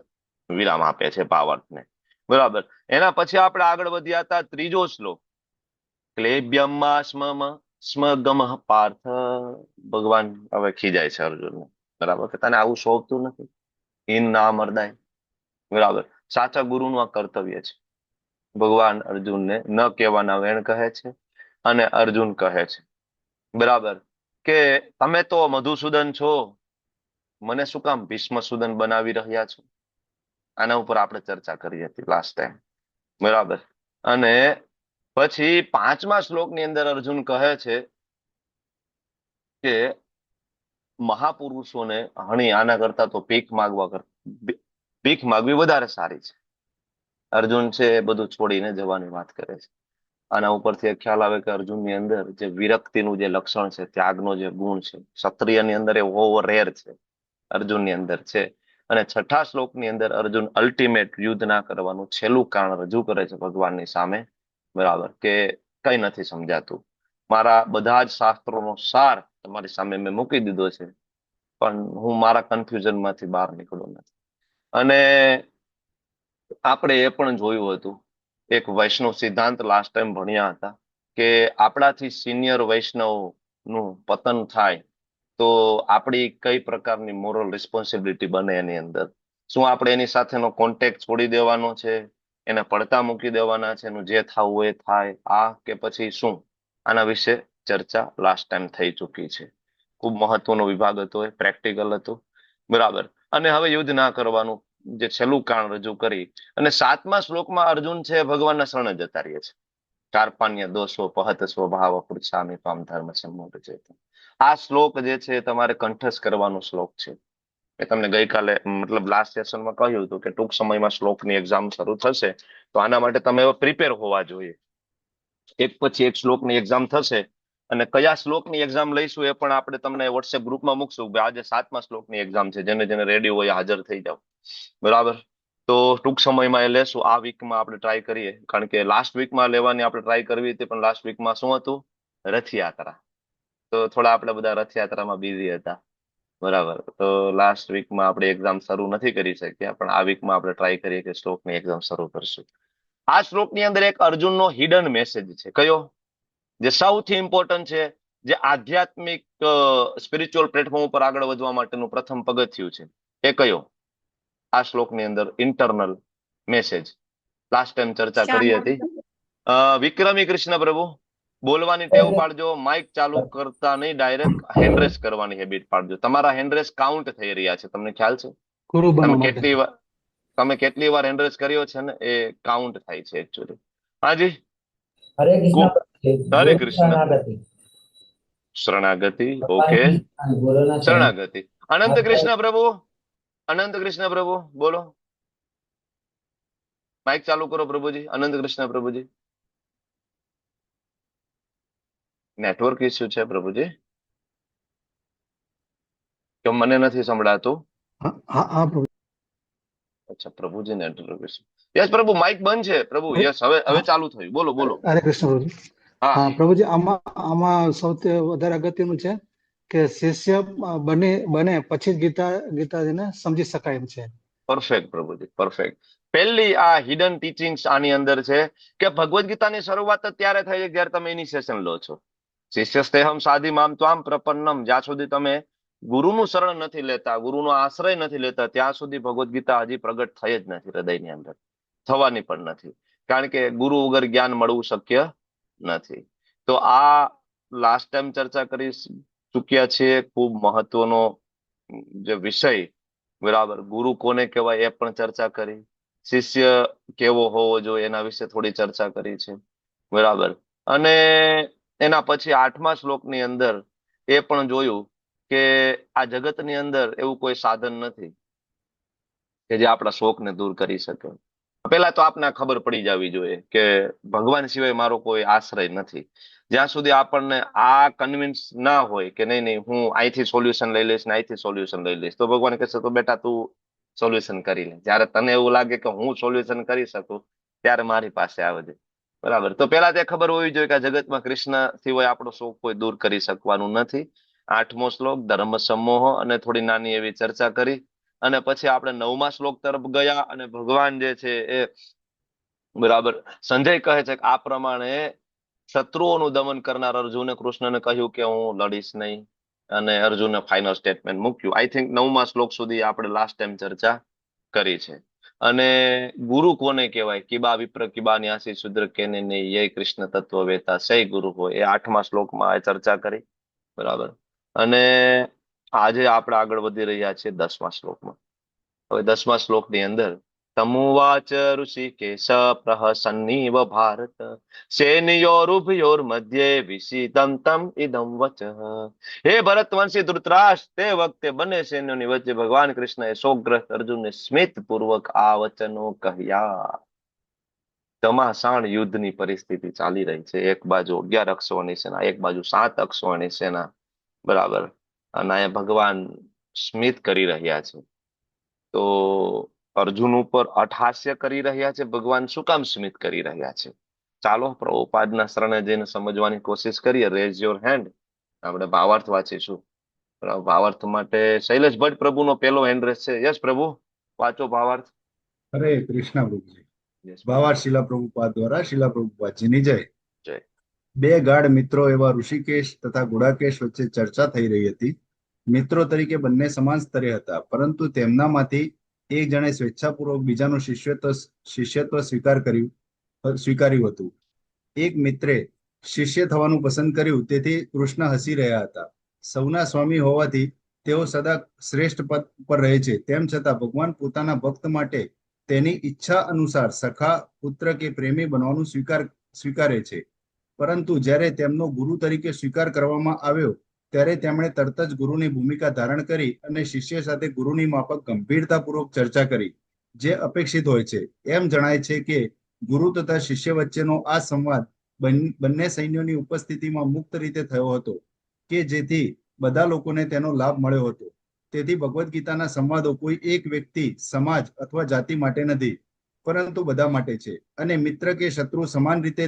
S1: વિરામ આપે છે ભાવાર્થને. બરાબર. એના પછી આપણે આગળ વધ્યા હતા 3જો શ્લોક. ક્લેબ્યમ સ્મ ગમ પાર્થ. ભગવાન હવે ખીજાય છે અર્જુનને. બરાબર, કે તને આવું શોભતું નથી, હિન ના મરદાય. બરાબર. સાચા ગુરુનું આ કર્તવ્ય છે. ભગવાન અર્જુનને ન કહેવાના વેણ કહે છે, અને અર્જુન કહે છે, બરાબર, કે તમે તો મધુસૂદન છો, મને શું કામ ભીષ્મસૂદન બનાવી રહ્યા છો? આના ઉપર આપણે ચર્ચા કરી હતી લાસ્ટ ટાઈમ. બરાબર. અને પછી 5મા શ્લોકની અંદર અર્જુન કહે છે કે મહાપુરુષોને હણી આના કરતા તો ભીખ માગવી વધારે સારી છે. અર્જુન છે એ બધું છોડીને જવાની વાત કરે છે. આના ઉપરથી એક ખ્યાલ આવે કે અર્જુનની અંદર જે વિરક્તિનું જે લક્ષણ છે, ત્યાગનો જે ગુણ છે, ક્ષત્રિયની અંદર એ ઓવર રેર છે, અર્જુનની અંદર છે. અને 6થા શ્લોકની અંદર અર્જુન અલ્ટિમેટ યુદ્ધ ના કરવાનું છેલ્લું કારણ રજૂ કરે છે ભગવાનની સામે. બરાબર, કે કઈ નથી સમજાતું, મારા બધા જ શાસ્ત્રોનો સાર તમારી સામે મેં મૂકી દીધો છે, પણ હું મારા કન્ફ્યુઝનમાંથી બહાર નીકળું નથી. અને આપણે એ પણ જોયું હતું, એક વૈષ્ણવ સિદ્ધાંત લાસ્ટ ટાઈમ ભણ્યા હતા કે આપણાથી સિનિયર વૈષ્ણવનું પતન થાય તો આપણી કઈ પ્રકારની મોરલ રિસ્પોન્સિબિલિટી બને એની અંદર. શું આપણે એની સાથેનો કોન્ટેક્ટ છોડી દેવાનો છે, એને પડતા મૂકી દેવાના છે, એનું જે થવું હોય એ થાય, આ કે પછી શું? આના વિશે ચર્ચા લાસ્ટ ટાઈમ થઈ ચૂકી છે. ખૂબ મહત્વનો વિભાગ હતો, એ પ્રેક્ટિકલ હતો, બરાબર. અને હવે યુદ્ધ ના કરવાનું જે છેલ્લું કારણ રજૂ કરી અને 7મા શ્લોકમાં અર્જુન છે ભગવાનના શરણે જતા રહે છે. કાર્પાન્ય દોષો પહત સ્વભાવ પૃચ્છામિ ત્વામ ધર્મ સંમોઢ છે. આ શ્લોક જે છે તમારે કંઠસ્થ કરવાનો શ્લોક છે. મેં તમને ગઈકાલે મતલબ લાસ્ટ સેશનમાં કહ્યું હતું કે ટૂંક સમયમાં શ્લોકની એક્ઝામ શરૂ થશે, તો આના માટે તમે પ્રિપેર હોવા જોઈએ. એક પછી એક શ્લોકની એક્ઝામ થશે અને કયા શ્લોકની એક્ઝામ લઈશું એ પણ આપણે તમને વોટ્સએપ ગ્રુપમાં મૂકશું. આજે 7મા શ્લોકની એક્ઝામ છે, જેને જેને રેડી હોય હાજર થઈ જાવ, બરાબર. તો ટૂંક સમયમાં એ લેશું. આ વીકમાં આપણે ટ્રાય કરીએ, કારણ કે લાસ્ટ વીકમાં લેવાની આપણે ટ્રાય કરવી હતી, પણ લાસ્ટ વીકમાં શું હતું? રથયાત્રા. તો થોડા આપણે બધા રથયાત્રામાં બિઝી હતા, બરાબર. તો લાસ્ટ વીકમાં આપણે એક્ઝામ શરૂ નથી કરી શક્યા, પણ આ વીકમાં આપણે ટ્રાય કરીએ કે શ્લોકની એક્ઝામ શરૂ કરશું. આ શ્લોકની અંદર એક અર્જુનનો હિડન મેસેજ છે. કયો? જે સૌથી ઇમ્પોર્ટન્ટ છે, જે આધ્યાત્મિક સ્પિરિચ્યુઅલ પ્લેટફોર્મ ઉપર આગળ વધવા માટેનું પ્રથમ પગથિયું છે. એ કયો? આ શ્લોકની અંદર ઇન્ટરનલ મેસેજ લાસ્ટ ટાઈમ ચર્ચા કરી હતી. વિક્રમી કૃષ્ણ પ્રભુ, બોલવાની ટેવ પાડજો. માઇક ચાલુ કરતા નહીં, ડાયરેક્ટ હેન્ડરેસ કરવાની હેબિટ પાડજો. તમારા હેન્ડરેસ કાઉન્ટ થઈ રહ્યા છે, તમને ખ્યાલ છે? તમે કેટલી વાર હેન્ડરેસ કર્યો છે ને એ કાઉન્ટ થાય છે એકચ્યુઅલી. હાજી,
S9: હરે કૃષ્ણ.
S1: હરે કૃષ્ણ. શરણાગતિ. ઓકે, શરણાગતિ. અનંત કૃષ્ણ પ્રભુ, અનંત કૃષ્ણ પ્રભુ બોલો. માઇક ચાલુ કરો પ્રભુજી. અનંત કૃષ્ણ પ્રભુજી. નેટવર્ક ઇસ્યુ છે પ્રભુજી, કે મને નથી સંભળાતું? અચ્છા, પ્રભુજી નેટવર્ક ઇસ્યુ. યસ પ્રભુ, માઇક બંધ છે પ્રભુ. યસ, હવે ચાલુ થયું. બોલો બોલો.
S10: હરે કૃષ્ણ પ્રભુજી. હા પ્રભુજી, આમાં સૌથી વધારે અગત્યનું છે કે શિષ્ય બને પછી જ ગીતાજીને સમજી શકાય એમ છે.
S1: પરફેક્ટ પ્રભુજી, પરફેક્ટ. પહેલી આ હિડન ટીચિંગ્સ આની અંદર છે કે ભગવદ્ ગીતાની શરૂઆત જ ત્યારે થાય છે જ્યારે તમે ઇનિશિયેશન લો છો. શિષ્યસ્તેહમ સાધિ મામ ત્વામ પ્રપન્નમ. જ્યાં સુધી તમે ગુરુનું શરણ નથી લેતા, ગુરુનો આશ્રય નથી લેતા, ત્યાં સુધી ભગવદ્ ગીતા હજી પ્રગટ થઈ જ નથી હૃદયની અંદર, થવાની પણ નથી. કારણ કે ગુરુ વગર જ્ઞાન મળવું શક્ય નથી. તો આ લાસ્ટ ટાઈમ ચર્ચા કરી ચૂક્યા છીએ, ખૂબ મહત્વનો જે વિષય, બરાબર. ગુરુ કોને કહેવાય એ પણ ચર્ચા કરી. શિષ્ય કેવો હોવો જોઈએ એના વિશે થોડી ચર્ચા કરી છે, બરાબર. અને એના પછી 8મા શ્લોકની અંદર એ પણ જોયું કે આ જગતની અંદર એવું કોઈ સાધન નથી કે જે આપણા શોકને દૂર કરી શકે. પેલા તો આપને ખબર પડી જવી જોઈએ કે ભગવાન સિવાય મારો કોઈ આશ્રય નથી. જ્યાં સુધી આપણને આ કન્વિન્સ ના હોય કે નહીં હું અહીંથી સોલ્યુશન લઈ લઈશ ને અહીંથી સોલ્યુશન લઈ લઈશ, તો ભગવાન કહેશે તો બેટા તું સોલ્યુશન કરી લે. જયારે તને એવું લાગે કે હું સોલ્યુશન કરી શકું ત્યારે મારી પાસે આવજે, બરાબર. તો પેલા તે ખબર હોવી જોઈએ કે આ જગતમાં કૃષ્ણ સિવાય આપણો શોક કોઈ દૂર કરી શકવાનું નથી. 8મો શ્લોક ધર્મ સમૂહ અને થોડી નાની એવી ચર્ચા કરી. અને પછી આપણે 9મા શ્લોક તરફ ગયા અને ભગવાન જે છે એ, બરાબર, સંજય કહે છે કે આ પ્રમાણે શત્રુઓનું દમન કરનાર અર્જુને કૃષ્ણને કહ્યું કે હું લડીશ નહીં, અને અર્જુને ફાઇનલ સ્ટેટમેન્ટ મૂક્યું. આઈ થિંક 9મા શ્લોક સુધી આપણે લાસ્ટ ટાઈમ ચર્ચા કરી છે. અને ગુરુ કોને કહેવાય? કિબા વિપ્ર કિબા ન્યાસી શુદ્ર કેને નહીં યે કૃષ્ણ તત્વ વેતા સે ગુરુ હોય, એ 8મા શ્લોકમાં આ ચર્ચા કરી, બરાબર. અને આજે આપણે આગળ વધી રહ્યા છીએ 10મા શ્લોકમાં. હવે 10મા શ્લોકની અંદર તમુવાચ ઋષિકેશ પ્રહસન્નીવ ભારત સેનયોરુભયોર મધ્યે વિષિતમ તમ ઇદમ વચઃ. હે ભરતવંશી ધૃતરાષ્ટ્ર, તે વખતે બંને સૈન્યોની વચ્ચે ભગવાન કૃષ્ણએ શોકગ્રસ્ત અર્જુનને સ્મિત પૂર્વક આ વચનો કહ્યા. ઘમાસાણ યુદ્ધની પરિસ્થિતિ ચાલી રહી છે. એક બાજુ 11 અક્ષોની સેના, એક બાજુ 7 અક્ષોની સેના, બરાબર. અને અહીંયા ભગવાન સ્મિત કરી રહ્યા છે. તો અર્જુન ઉપર અટહાસ્ય કરી રહ્યા છે ભગવાન. શું કામ સ્મિત કરી રહ્યા છે? ચાલો પ્રભુપાદના શરણે જઈને સમજવાની કોશિશ કરીએ. Rays your hand. આપણે ભાવાર્થ વાંચીશું. ભાવાર્થ માટે શૈલેષ ભટ્ટ પ્રભુનો પહેલો હેન્ડ રેસ છે. યસ પ્રભુ, વાંચો ભાવાર્થ.
S7: હરે કૃષ્ણ પ્રભુજી.
S1: Yes.
S7: ભાવાર્થ શિલા પ્રભુપાદ દ્વારા શિલા પ્રભુપાદજીની જય.
S1: જય.
S7: બે ગાઢ મિત્રો એવા ઋષિકેશ તથા ગુડાકેશ વચ્ચે ચર્ચા થઈ રહી હતી. મિત્રો તરીકે બંને સમાન સ્તરે હતા, પરંતુ તેમનામાંથી એક જણે સ્વેચ્છાપૂર્વક બીજાનું શિષ્યત્વ સ્વીકાર્યું હતું. એક મિત્રે શિષ્ય થવાનું પસંદ કર્યું, તેથી કૃષ્ણ હસી રહ્યા હતા. સૌના સ્વામી હોવાથી તેઓ સદા શ્રેષ્ઠ પદ પર રહે છે. તેમ છતાં ભગવાન પોતાના ભક્ત માટે તેની ઈચ્છા અનુસાર સખા, પુત્ર કે પ્રેમી બનવાનું સ્વીકારે છે. પરંતુ જ્યારે તેમનો ગુરુ તરીકે સ્વીકાર કરવામાં આવ્યો, ત્યારે તેમણે તરત જ ગુરુની ભૂમિકા ધારણ કરી અને શિષ્ય સાથે ગુરુની માફક ગંભીરતાપૂર્વક ચર્ચા કરી, જે અપેક્ષિત હોય છે. એમ જણાય છે કે ગુરુ તથા શિષ્ય વચ્ચેનો આ સંવાદ બંને સૈન્યોની ઉપસ્થિતિમાં મુક્ત રીતે થયો હતો, કે જેથી બધા લોકોને તેનો લાભ મળ્યો હતો. તેથી ભગવદ્ ગીતાના સંવાદો કોઈ એક વ્યક્તિ, સમાજ અથવા જાતિ માટે નથી, પરંતુ બધા માટે છે. અને મિત્ર કે શત્રુ સમાન રીતે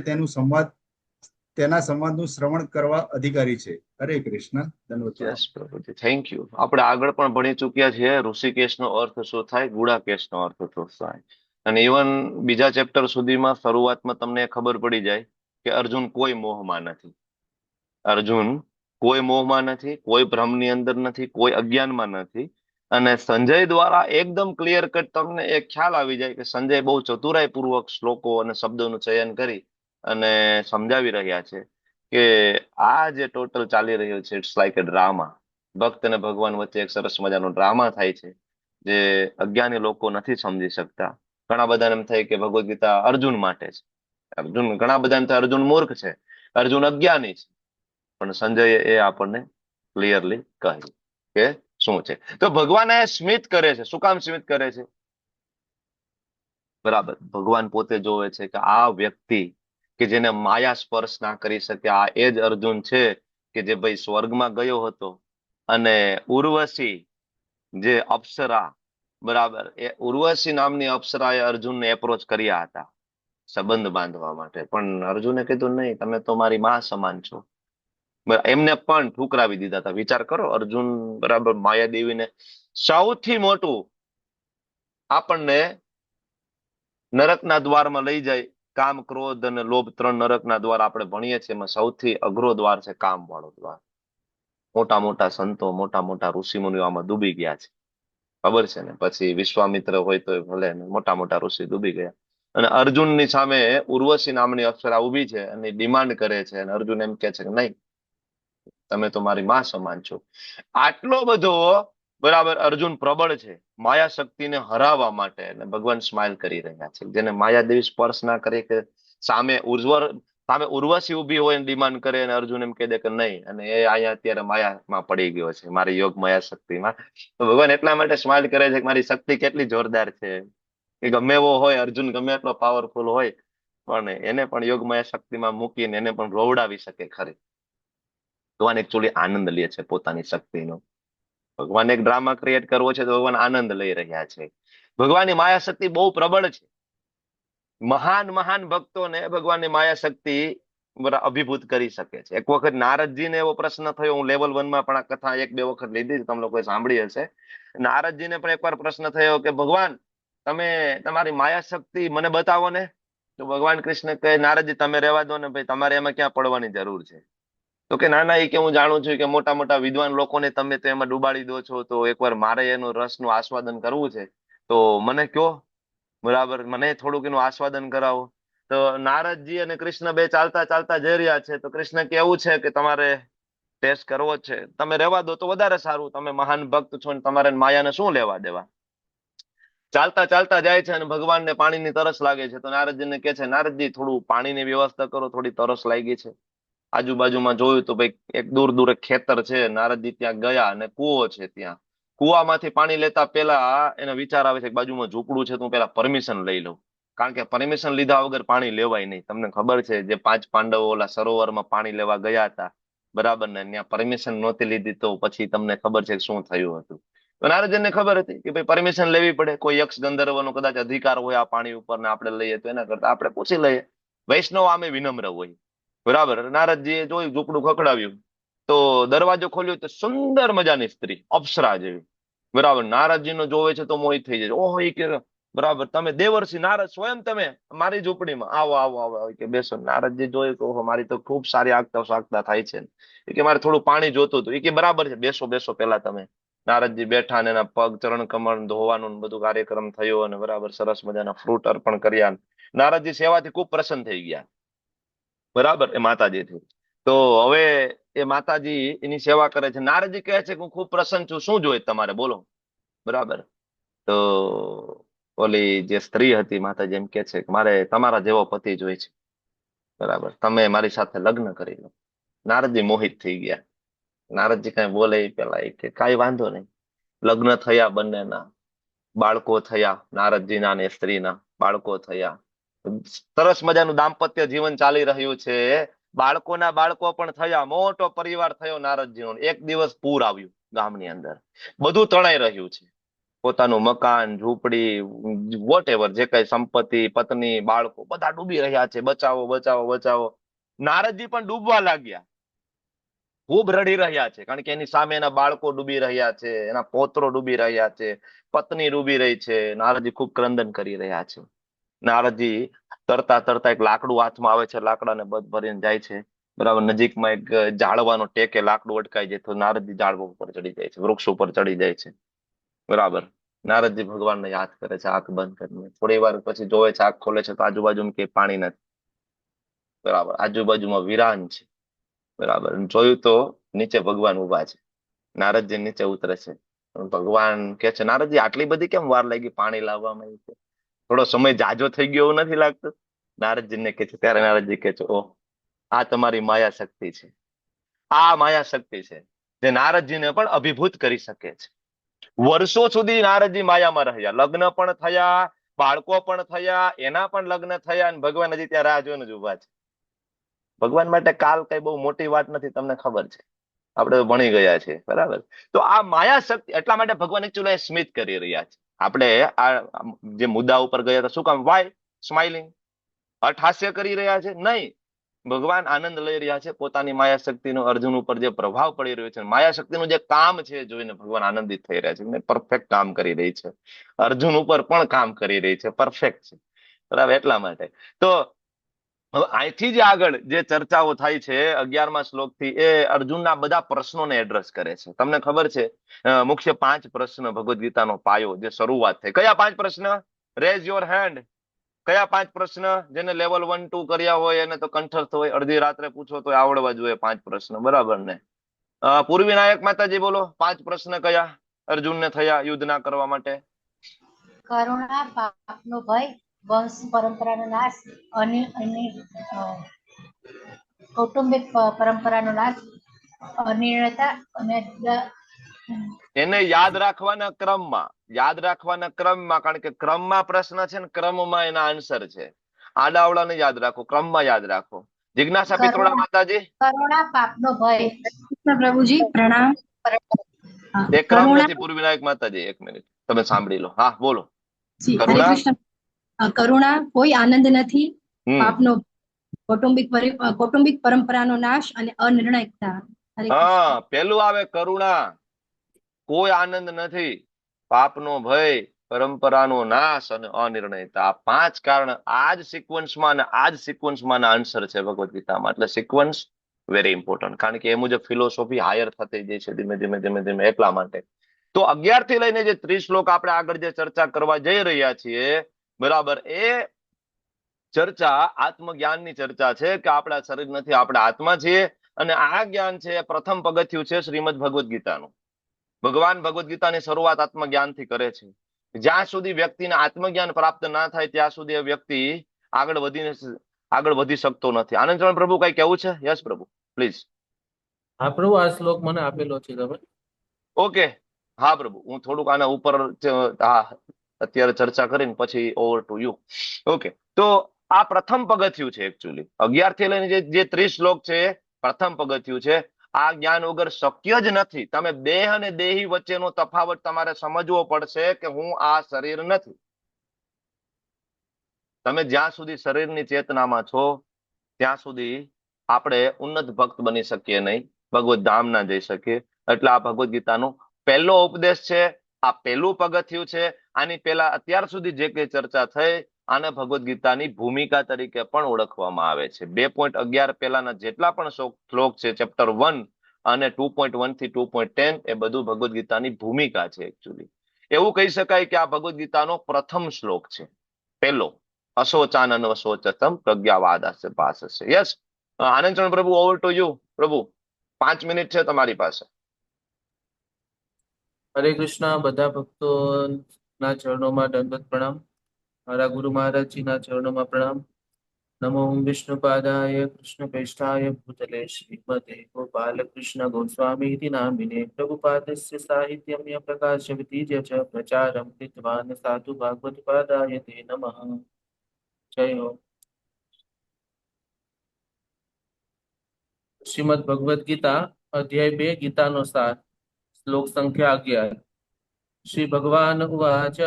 S7: તેના સંવાદનું શ્રવણ કરવા અધિકારી છે. હરે કૃષ્ણ. ધન્યવાદ.
S1: યસ પ્રભુજી, થેન્ક યુ. આપણે આગળ પણ ભણી ચુક્યા છીએ ઋષિકેશનો અર્થ શું થાય, ગુડાકેશનો અર્થ શું થાય. અને ઇવન બીજા ચેપ્ટર સુધીમાં શરૂઆતમાં તમને ખબર પડી જાય કે અર્જુન કોઈ મોહમાં નથી. અર્જુન કોઈ મોહમાં નથી, કોઈ ભ્રમની અંદર નથી, કોઈ અજ્ઞાનમાં નથી. અને સંજય દ્વારા એકદમ ક્લિયર કટ તમને એક ખ્યાલ આવી જાય કે સંજય બહુ ચતુરાઈપૂર્વક શ્લોકો અને શબ્દોનું ચયન કરી અને સમજાવી રહ્યા છે કે આ જે ટોટલ ચાલી રહ્યું છે, ઇટ્સ લાઈક અ ડ્રામા. ભક્ત અને ભગવાન વચ્ચે એક સરસ મજાનો ડ્રામા થાય છે, જે અજ્ઞાની લોકો નથી સમજી શકતા. ઘણા બધાને એમ થાય કે ભગવદ્ ગીતા અર્જુન માટે છે. ઘણા બધા એમ થાય અર્જુન મૂર્ખ છે, અર્જુન અજ્ઞાની છે. પણ સંજયે એ આપણને ક્લિયરલી કહ્યું કે શું છે. તો ભગવાન એ સ્મિત કરે છે. શું કામ સ્મિત કરે છે? બરાબર, ભગવાન પોતે જોવે છે કે આ વ્યક્તિ કે જેને માયા સ્પર્શ ના કરી શકે, આ એ જ અર્જુન છે કે જે ભાઈ સ્વર્ગમાં ગયો હતો અને ઉર્વશી જે અપ્સરા, બરાબર, એ ઉર્વશી નામની અપ્સરાએ અર્જુનને એપ્રોચ કર્યા હતા સંબંધ બાંધવા માટે. પણ અર્જુને કીધું નહીં, તમે તો મારી માં સમાન છો. એમને પણ ઠુકરાવી દીધા હતા. વિચાર કરો, અર્જુન બરાબર માયાદેવીને સૌથી મોટું આપણને નરકના દ્વારમાં લઈ જાય. કામ, ક્રોધ અને લોભ, 3 નરકના દ્વાર આપણે ભણીએ છીએ. એમાં સૌથી અઘરો દ્વાર છે કામ વાળો દ્વાર. મોટા મોટા સંતો, મોટા મોટા ઋષિમુનિઓ આમાં ડૂબી ગયા છે, ખબર છે ને. પછી વિશ્વામિત્ર હોય તો ભલે, મોટા મોટા ઋષિ ડૂબી ગયા. અને અર્જુનની સામે ઉર્વશી નામની અપ્સરા ઉભી છે અને ડિમાન્ડ કરે છે. અને અર્જુન એમ કે છે કે નહીં, તમે તો મારી માં સમાન છો. આટલો બધો બરાબર અર્જુન પ્રબળ છે માયા શક્તિને હરાવવા માટે. અને ભગવાન સ્માઇલ કરી રહ્યા છે. જેને માયાદેવી સ્પર્શ ના કરે, કે સામે ઉર્વશી ઉભી હોય ને ડિમાન્ડ કરે, અને અર્જુન એમ કહી દે કે નહીં, અને એ અહીંયા અત્યારે માયામાં પડી ગયો છે, મારી યોગ માયા શક્તિમાં. તો ભગવાન એટલા માટે સ્માઇલ કરે છે કે મારી શક્તિ કેટલી જોરદાર છે, કે ગમે એવો હોય અર્જુન, ગમે એટલો પાવરફુલ હોય, પણ એને પણ યોગ માયા શક્તિમાં મૂકીને એને પણ રોવડાવી શકે ખરી. ભગવાન એકચ્યુઅલી આનંદ લે છે પોતાની શક્તિનો. ભગવાન એક ડ્રામા ક્રિએટ કરવો છે તો ભગવાન આનંદ લઈ રહ્યા છે. ભગવાનની માયા શક્તિ બહુ પ્રબળ છે. મહાન મહાન ભક્તોને ભગવાનની માયા શક્તિ અભિભૂત કરી શકે છે. એક વખત નારદજીને એવો પ્રશ્ન થયો, હું લેવલ 1 માં પણ આ કથા 1-2 વખત લીધી, તમે લોકોએ સાંભળી હશે. નારદજીને પણ એકવાર પ્રશ્ન થયો કે ભગવાન, તમે તમારી માયા શક્તિ મને બતાવો ને. તો ભગવાન કૃષ્ણ કહે, નારદજી તમે રહેવા દો ને ભાઈ, તમારે એમાં ક્યાં પડવાની જરૂર છે. તો કે ના ના, એ કે હું જાણું છું કે મોટા મોટા વિદ્વાન લોકોને તમે તો એમાં ડુબાડી દો છો, તો એકવાર મારે એનું રસનું આસ્વાદન કરવું છે, તો મને કયો, બરાબર, મને થોડુંક એનું આસ્વાદન કરાવો. તો નારદજી અને કૃષ્ણ બે ચાલતા ચાલતા જઈ રહ્યા છે. તો કૃષ્ણ કે એવું છે કે તમારે ટેસ્ટ કરવો છે, તમે રહેવા દો તો વધારે સારું, તમે મહાન ભક્ત છો ને તમારે માયાને શું લેવા દેવા. ચાલતા ચાલતા જાય છે અને ભગવાનને પાણીની તરસ લાગે છે. તો નારદજીને કે છે, નારદજી થોડું પાણીની વ્યવસ્થા કરો, થોડી તરસ લાગી છે. આજુબાજુમાં જોયું તો ભાઈ એક દૂર દૂર એક ખેતર છે. નારદજી ત્યાં ગયા અને કૂવો છે. ત્યાં કૂવામાંથી પાણી લેતા પેલા એને વિચાર આવે છે કે બાજુમાં ઝૂંપડું છે, તો હું પેલા પરમિશન લઈ લઉં. કારણ કે પરમિશન લીધા વગર પાણી લેવાય નહીં. તમને ખબર છે, જે 5 પાંડવો ઓલા સરોવરમાં પાણી લેવા ગયા હતા, બરાબર ને, ત્યાં પરમિશન નહોતી લીધી, તો પછી તમને ખબર છે શું થયું હતું. તો નારદજીને ખબર હતી કે ભાઈ પરમિશન લેવી પડે. કોઈ યક્ષ ગંધર્વનો કદાચ અધિકાર હોય આ પાણી ઉપર ને આપણે લઈએ, તો એના કરતા આપણે પૂછી લઈએ. વૈષ્ણવ આમે વિનમ્ર હોય, બરાબર. નારદજીએ જોયું, ઝૂંપડું ખખડાવ્યું, તો દરવાજો ખોલ્યો તો સુંદર મજાની સ્ત્રી, અપ્સરા જેવી, બરાબર. નારદજીનો જોવે છે તો મોહિત થઈ જાય. ઓહો, એ કે બરાબર, તમે દેવર્ષિ નારદ સ્વયં તમે મારી ઝૂંપડીમાં આવો આવો આવો આવો કે બેસો. નારદજી જોયે કે ઓહો, મારી તો ખૂબ સારી આગતા સાગતા થાય છે. એ કે મારે થોડું પાણી જોતું હતું. એ કે બરાબર છે, બેસો બેસો પેલા તમે. નારદજી બેઠા ને એના પગ ચરણ કમળ ધોવાનું ને બધું કાર્યક્રમ થયો અને બરાબર સરસ મજાના ફ્રૂટ અર્પણ કર્યા. નારદજી સેવાથી ખૂબ પ્રસન્ન થઈ ગયા, બરાબર, એ માતાજીથી. તો હવે એ માતાજી એની સેવા કરે છે. નારદજી કહે છે કે હું ખૂબ પ્રસન્ન છું, શું જોઈએ તમારે, બોલો. બરાબર. તો ઓલી જે સ્ત્રી હતી, માતાજી એમ કે છે કે મારે તમારા જેવો પતિ જોઈએ છે. બરાબર, તમે મારી સાથે લગ્ન કરી લો. નારદજી મોહિત થઈ ગયા. નારદજી કઈ બોલે એ પેલા એ કે કઈ વાંધો નહીં. લગ્ન થયા બંનેના, બાળકો થયા, નારદજીના અને સ્ત્રીના બાળકો થયા. સરસ મજાનું દાંપત્ય જીવન ચાલી રહ્યું છે. બાળકોના બાળકો પણ થયા, મોટો પરિવાર થયો નારદજીનો. એક દિવસ પૂર આવ્યું ગામની અંદર, બધું તણાઈ રહ્યું છે. પોતાનું મકાન, ઝૂંપડી, વોટ એવર, જે કઈ સંપત્તિ, પત્ની, બાળકો બધા ડૂબી રહ્યા છે. બચાવો બચાવો બચાવો. નારદજી પણ ડૂબવા લાગ્યા, ખૂબ રડી રહ્યા છે, કારણ કે એની સામે એના બાળકો ડૂબી રહ્યા છે, એના પૌત્રો ડૂબી રહ્યા છે, પત્ની ડૂબી રહી છે. નારદજી ખૂબ ક્રંદન કરી રહ્યા છે. નારદજી તરતા તરતા એક લાકડું હાથમાં આવે છે, લાકડાને બધ ભરીને જાય છે. બરાબર, નજીકમાં એક ઝાડવાનો ટેકે લાકડું અટકાઈ જાય તો નારદજી ઝાડવા ઉપર ચડી જાય છે, વૃક્ષ ઉપર ચડી જાય છે. બરાબર. નારદજી ભગવાનને યાદ કરે છે આંખ બંધ કરીને. થોડી વાર પછી જોવે છે, આંખ ખોલે છે તો આજુબાજુમાં કે પાણી નથી. બરાબર, આજુબાજુમાં વિરાન છે. બરાબર, જોયું તો નીચે ભગવાન ઉભા છે. નારદજી નીચે ઉતરે છે. ભગવાન કે છે, નારદજી આટલી બધી કેમ વાર લાગી પાણી લાવવામાં? થોડો સમય જાજો થઈ ગયો એવું નથી લાગતું? નારદજીને કે છે, ત્યારે નારદજી કે છે, ઓહ, આ તમારી માયા શક્તિ છે. આ માયા શક્તિ છે જે નારદજીને પણ અભિભૂત કરી શકે છે. વર્ષો સુધી નારદજી માયામાં રહ્યા, લગ્ન પણ થયા, બાળકો પણ થયા, એના પણ લગ્ન થયા, અને ભગવાન હજી ત્યાં રાહ જોઈને જ ઉભા છે. ભગવાન માટે કાલ કઈ બહુ મોટી વાત નથી, તમને ખબર છે, આપણે ભણી ગયા છે. બરાબર. તો આ માયા શક્તિ, એટલા માટે ભગવાન એકચ્યુઅલી સ્મિત કરી રહ્યા છે. આપણે આ જે મુદ્દા ઉપર ગયા હતા, શું કામ, વાય સ્માઇલિંગ, અટ્ટહાસ્ય કરી રહ્યા છે? નહીં, ભગવાન આનંદ લઈ રહ્યા છે પોતાની માયા શક્તિનો અર્જુન ઉપર જે પ્રભાવ પડી રહ્યો છે, માયા શક્તિનું જે કામ છે જોઈને ભગવાન આનંદિત થઈ રહ્યા છે. પરફેક્ટ કામ કરી રહી છે, અર્જુન ઉપર પણ કામ કરી રહી છે, પરફેક્ટ છે. બરાબર, એટલા માટે. તો હવે અહીંથી જ આગળ જે ચર્ચાઓ થાય છે 11મા શ્લોકથી, એ અર્જુનના બધા પ્રશ્નોને એડ્રેસ કરે છે. તમને ખબર છે, મુખ્ય 5 પ્રશ્ન ભગવદ ગીતાનો પાયો જે શરૂઆત થઈ. કયા 5 પ્રશ્ન? Rays your hand. કયા 5 પ્રશ્ન? જેને લેવલ 1 2 કર્યા હોય એને તો કંઠસ્થ હોય, અડધી રાત્રે પૂછો તો આવડવા જોઈએ 5 પ્રશ્ન. બરાબર ને? પૂર્વી નાયક માતાજી બોલો, 5 પ્રશ્ન કયા અર્જુનને થયા યુદ્ધ ના કરવા માટે?
S9: કરુણા, પાપનો ભય, વંશ પરંપરાનો નાશ અને કૌટુંબિક પરંપરાનો નાશ, અનિર્ણયતા અને
S1: એને યાદ રાખવાના ક્રમમાં, કારણ કે ક્રમમાં પ્રશ્ન છે ને ક્રમમાં એના આન્સર છે. આડાવડાને યાદ રાખો, ક્રમમાં યાદ રાખો. જિજ્ઞાસા પિત્રોડા માતાજી.
S9: કરુણા, પાપનો ભય. પ્રભુજી પ્રણામ.
S1: એ ક્રમ નથી પૂર્વ વિનાયક માતાજી, એક મિનિટ તમે સાંભળી લો. હા, બોલો.
S9: કરુણા, કોઈ આનંદ નથી. પાપનો, કૌટુંબિક પરંપરાનો નાશ અને અનિર્ણયતા.
S1: હા, પેલું આવે કરુણા, કોઈ આનંદ નથી, પાપનો ભય, પરંપરાનો નાશ અને અનિર્ણયતા. આ 5 કારણ આ જ સિક્વન્સમાં અને આ જ સિક્વન્સમાં આન્સર છે ભગવદ ગીતામાં. એટલે સિક્વન્સ વેરી ઇમ્પોર્ટન્ટ, કારણ કે એ મુજબ ફિલોસોફી હાયર થતી જાય છે ધીમે ધીમે ધીમે ધીમે. એટલા માટે તો 11 થી લઈને જે 30 શ્લોક આપણે આગળ જે ચર્ચા કરવા જઈ રહ્યા છીએ, બરાબર, એ ચર્ચા આત્મજ્ઞાનની ચર્ચા છે કે આપણા શરીર નથી, આપણે આત્મા છીએ. અને આ જ્ઞાન છે પ્રથમ પગથિયું છે શ્રીમદ ભગવદ ગીતાનું. ભગવાન ભગવદ ગીતાની શરૂઆત આત્મજ્ઞાનથી કરે છે. જ્યાં સુધી વ્યક્તિને આત્મજ્ઞાન પ્રાપ્ત ના થાય ત્યાં સુધી એ વ્યક્તિ આગળ વધી શકતો નથી. આનંદ પ્રભુ કઈ કેવું છે? યસ પ્રભુ, પ્લીઝ.
S3: હા પ્રભુ, આ શ્લોક મને આપેલો છે તમે.
S1: ઓકે, હા પ્રભુ, હું થોડુંક આના ઉપર અત્યારે ચર્ચા કરીને પછી ઓવર ટુ યુ. ઓકે, તો આ પ્રથમ પગથિયું છે એકચ્યુઅલી. 11 થી લઈને જે 30 શ્લોક છે પ્રથમ પગથિયું છે. આ જ્ઞાન વગર શક્ય જ નથી. તમે દેહ અને દેહી વચ્ચેનો તફાવત તમારે સમજવો પડશે કે હું આ શરીર નથી. તમે જ્યાં સુધી શરીરની ચેતનામાં છો ત્યાં સુધી આપણે ઉન્નત ભક્ત બની શકીએ નહીં, ભગવત ધામ ના જઈ શકીએ. એટલે આ ભગવદ ગીતાનો પહેલો ઉપદેશ છે આ પહેલું પગથિયું છે. આની પહેલા અત્યાર સુધી જે કઈ ચર્ચા થઈ આને ભગવદ્ ગીતાની ભૂમિકા તરીકે પણ ઓળખવામાં આવે છે. 2.11 પહેલાના જેટલા પણ શ્લોક છે ચેપ્ટર 1 અને 2.1 થી 2.10 એ બધું ભગવદ્ ગીતાની ભૂમિકા છે. એકચ્યુઅલી એવું કહી શકાય કે આ ભગવદ્ ગીતાનો પ્રથમ શ્લોક છે, પહેલો. અશોચાનન અશોચતમ પ્રજ્ઞાવાદાસ્ય ભાષસ્ય. યસ, આનંદચરણ પ્રભુ, ઓવર ટુ યુ. પ્રભુ 5 મિનિટ છે તમારી પાસે.
S3: હરે કૃષ્ણ. બધા ભક્તોના ચરણોમાં દંડવત પ્રણામ. મારા ગુરુ મહારાજજીના ચરણોમાં પ્રણામ. નમો વિષ્ણુપાદાય કૃષ્ણપ્રેષ્ઠાય ભૂતલે શ્રીમતે ગોપાલકૃષ્ણ ગોસ્વામી નામિને પ્રભુપાદસ્ય સાહિત્યમ પ્રકાશ્ય વિતીર્ય ચ પ્રચારમ કૃત્વાન સાધુ ભાગવત પાદાય તે નમઃ. જય હો. શ્રીમદ ભગવદ ગીતા અધ્યાય 2 ગીતાનો સાર, શ્લોક સંખ્યા 11. શ્રી ભગવાન ઉવાચ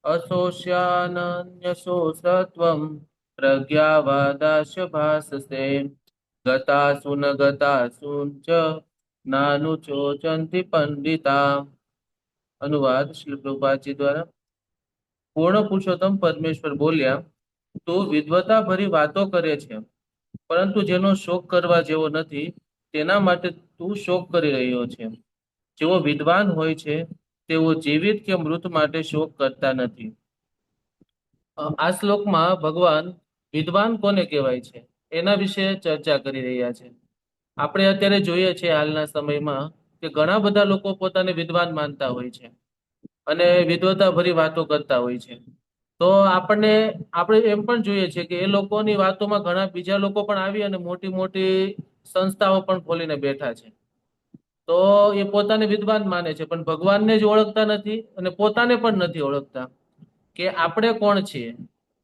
S3: અશોષ્યાનન્યશોષત્વં પ્રજ્ઞાવાદાસ્ય ભાસસે ગતાસુ ન ગતાસુ ચ નાનુચોચંતિ પંડિતા. અનુવાદ શ્રી પ્રભુપાદજી દ્વારા. પૂર્ણ પુરુષોત્તમ પરમેશ્વર બોલ્યા, તું વિદ્વતા ભરી વાતો કરે છે, પરંતુ જેનો શોક કરવા જેવો નથી તેના માટે તું શોક કરી રહ્યો છે. જેઓ વિદ્વાન હોય છે તેઓ જીવિત કે મૃત માટે શોક કરતા નથી. આ શ્લોકમાં ભગવાન વિદ્વાન કોને કહેવાય છે એના વિશે ચર્ચા કરી રહ્યા છે. આપણે અત્યારે જોઈએ છીએ હાલના સમયમાં કે ઘણા બધા લોકો પોતાને વિદ્વાન માનતા હોય છે અને વિદ્વતા ભરી વાતો કરતા હોય છે. તો આપણે એમ પણ જોઈએ છે કે એ લોકોની વાતોમાં ઘણા બીજા લોકો પણ આવી અને મોટી મોટી સંસ્થાઓ પણ ખોલીને બેઠા છે. તો એ પોતાને વિદ્વાન માને છે, પણ ભગવાનને જ ઓળખતા નથી અને પોતાને પણ નથી ઓળખતા કે આપણે કોણ છીએ.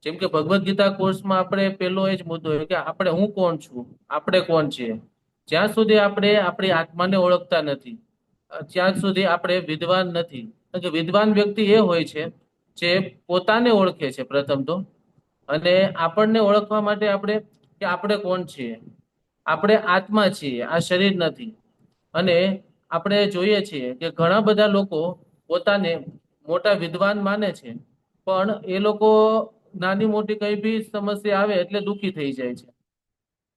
S3: જેમ કે ભગવદ્ ગીતા કોર્સમાં આપણે પેલો એ જ મુદ્દો કે આપણે હું કોણ છું, આપણે કોણ છીએ. જ્યાં સુધી આપણે આપણી આત્માને ઓળખતા નથી ત્યાં સુધી આપણે વિદ્વાન નથી. વિદ્વાન વ્યક્તિ એ હોય છે જે પોતાને ઓળખે છે પ્રથમ તો, અને આપણને ઓળખવા માટે આપણે કોણ છીએ. આપણે આત્મા છીએ, આ શરીર નથી. અને આપણે જોઈએ છીએ કે ઘણા બધા લોકો પોતાને મોટા વિદ્વાન માને છે, પણ એ લોકો નાની મોટી કઈ બી સમસ્યા આવે એટલે દુઃખી થઈ જાય છે.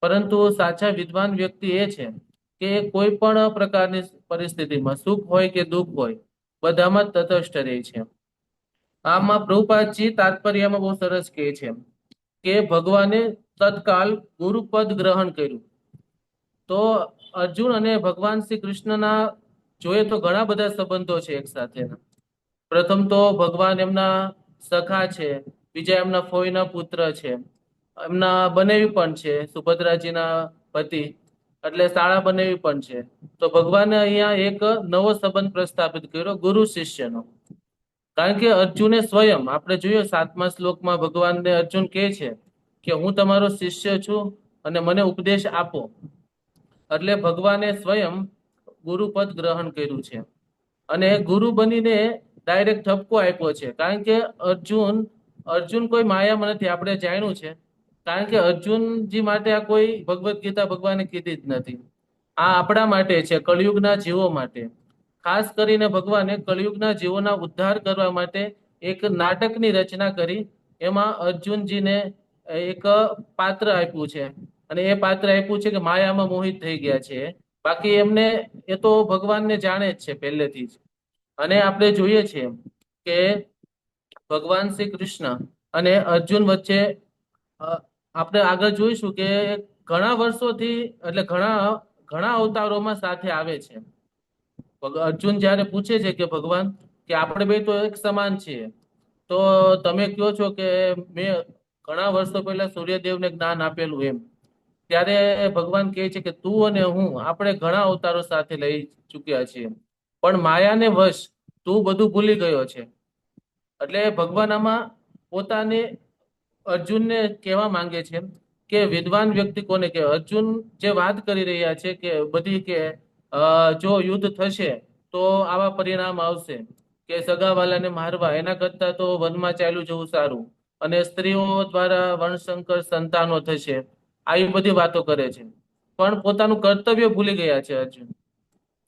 S3: પરંતુ સાચા વિદ્વાન વ્યક્તિ એ છે કે કોઈ પણ પ્રકારની પરિસ્થિતિમાં સુખ હોય કે દુઃખ હોય બધામાં તટસ્થ રહે છે. આમાં પ્રભુપાદજી તાત્પર્યમાં બહુ સરસ કહે છે કે ભગવાને તત્કાલ ગુરુપદ ગ્રહણ કર્યું. તો અર્જુન અને ભગવાન શ્રી કૃષ્ણના જોઈએ તો ઘણા બધા સંબંધો છે એક સાથેના. પ્રથમ તો ભગવાન એમના સખા છે, બીજા એમના ફોઈના પુત્ર છે, એમના બનેવી પણ છે, સુભદ્રાજીના પતિ, એટલે શાળા બનેવી પણ છે. તો ભગવાને અહીંયા એક નવો સંબંધ પ્રસ્થાપિત કર્યો ગુરુ શિષ્યનો. કારણ કે અર્જુને સ્વયં, આપણે જોઈએ 7મા શ્લોકમાં ભગવાનને અર્જુન કહે છે કે હું તમારો શિષ્ય છું અને મને ઉપદેશ આપો. એટલે ભગવાને સ્વયં ગુરુપદ ગ્રહણ કર્યું છે અને ગુરુ બનીને ડાયરેક્ટ ઠપકો આપ્યો છે. કારણ કે અર્જુન કોઈ માયામાં નથી, આપણે જાણ્યું છે. કારણ કે અર્જુનજી માટે આ કોઈ ભગવદ્ ગીતા ભગવાને કીધી જ નથી. આ આપણા માટે છે, કળિયુગના જીવો માટે. ખાસ કરીને ભગવાને કળિયુગના જીવોના ઉદ્ધાર કરવા માટે એક નાટકની રચના કરી. એમાં અર્જુનજીને એક પાત્ર આપ્યું છે અને એ પાત્ર આપ્યું છે કે માયામાં મોહિત થઈ ગયા છે. બાકી એમને એ તો ભગવાનને જાણે જ છે પહેલેથી જ. અને આપણે જોઈએ છીએ કે ભગવાન શ્રી કૃષ્ણ અને અર્જુન વચ્ચે આપણે આગળ જોઈશું કે ઘણા વર્ષોથી, એટલે ઘણા અવતારોમાં સાથે આવે છે. અર્જુન જયારે પૂછે છે કે ભગવાન કે આપણે બે તો એક સમાન છીએ, તો તમે કહો છો કે મેં ઘણા વર્ષો પહેલા સૂર્યદેવને જ્ઞાન આપેલું એમ. ત્યારે ભગવાન કહે છે કે તું અને હું આપણે ઘણા અવતારો સાથે લઈ ચૂક્યા છીએ, પણ માયાને વશ તું બધું ભૂલી ગયો છે. એટલે ભગવાન આમાં પોતાને અર્જુનને કહેવા માંગે છે કે વિદ્વાન વ્યક્તિ કોને કહેવાય. અર્જુન જે વાત કરી રહ્યા છે કે બધી કે જો યુદ્ધ થશે તો આવા પરિણામ આવશે કે સગાવાલાને મારવા, એના કરતા તો વનમાં ચાલ્યું જવું સારું, અને સ્ત્રીઓ દ્વારા વર્ણશંકર સંતાનો થશે, આવી બધી વાતો કરે છે. પણ પોતાનું કર્તવ્ય ભૂલી ગયા છે અર્જુન.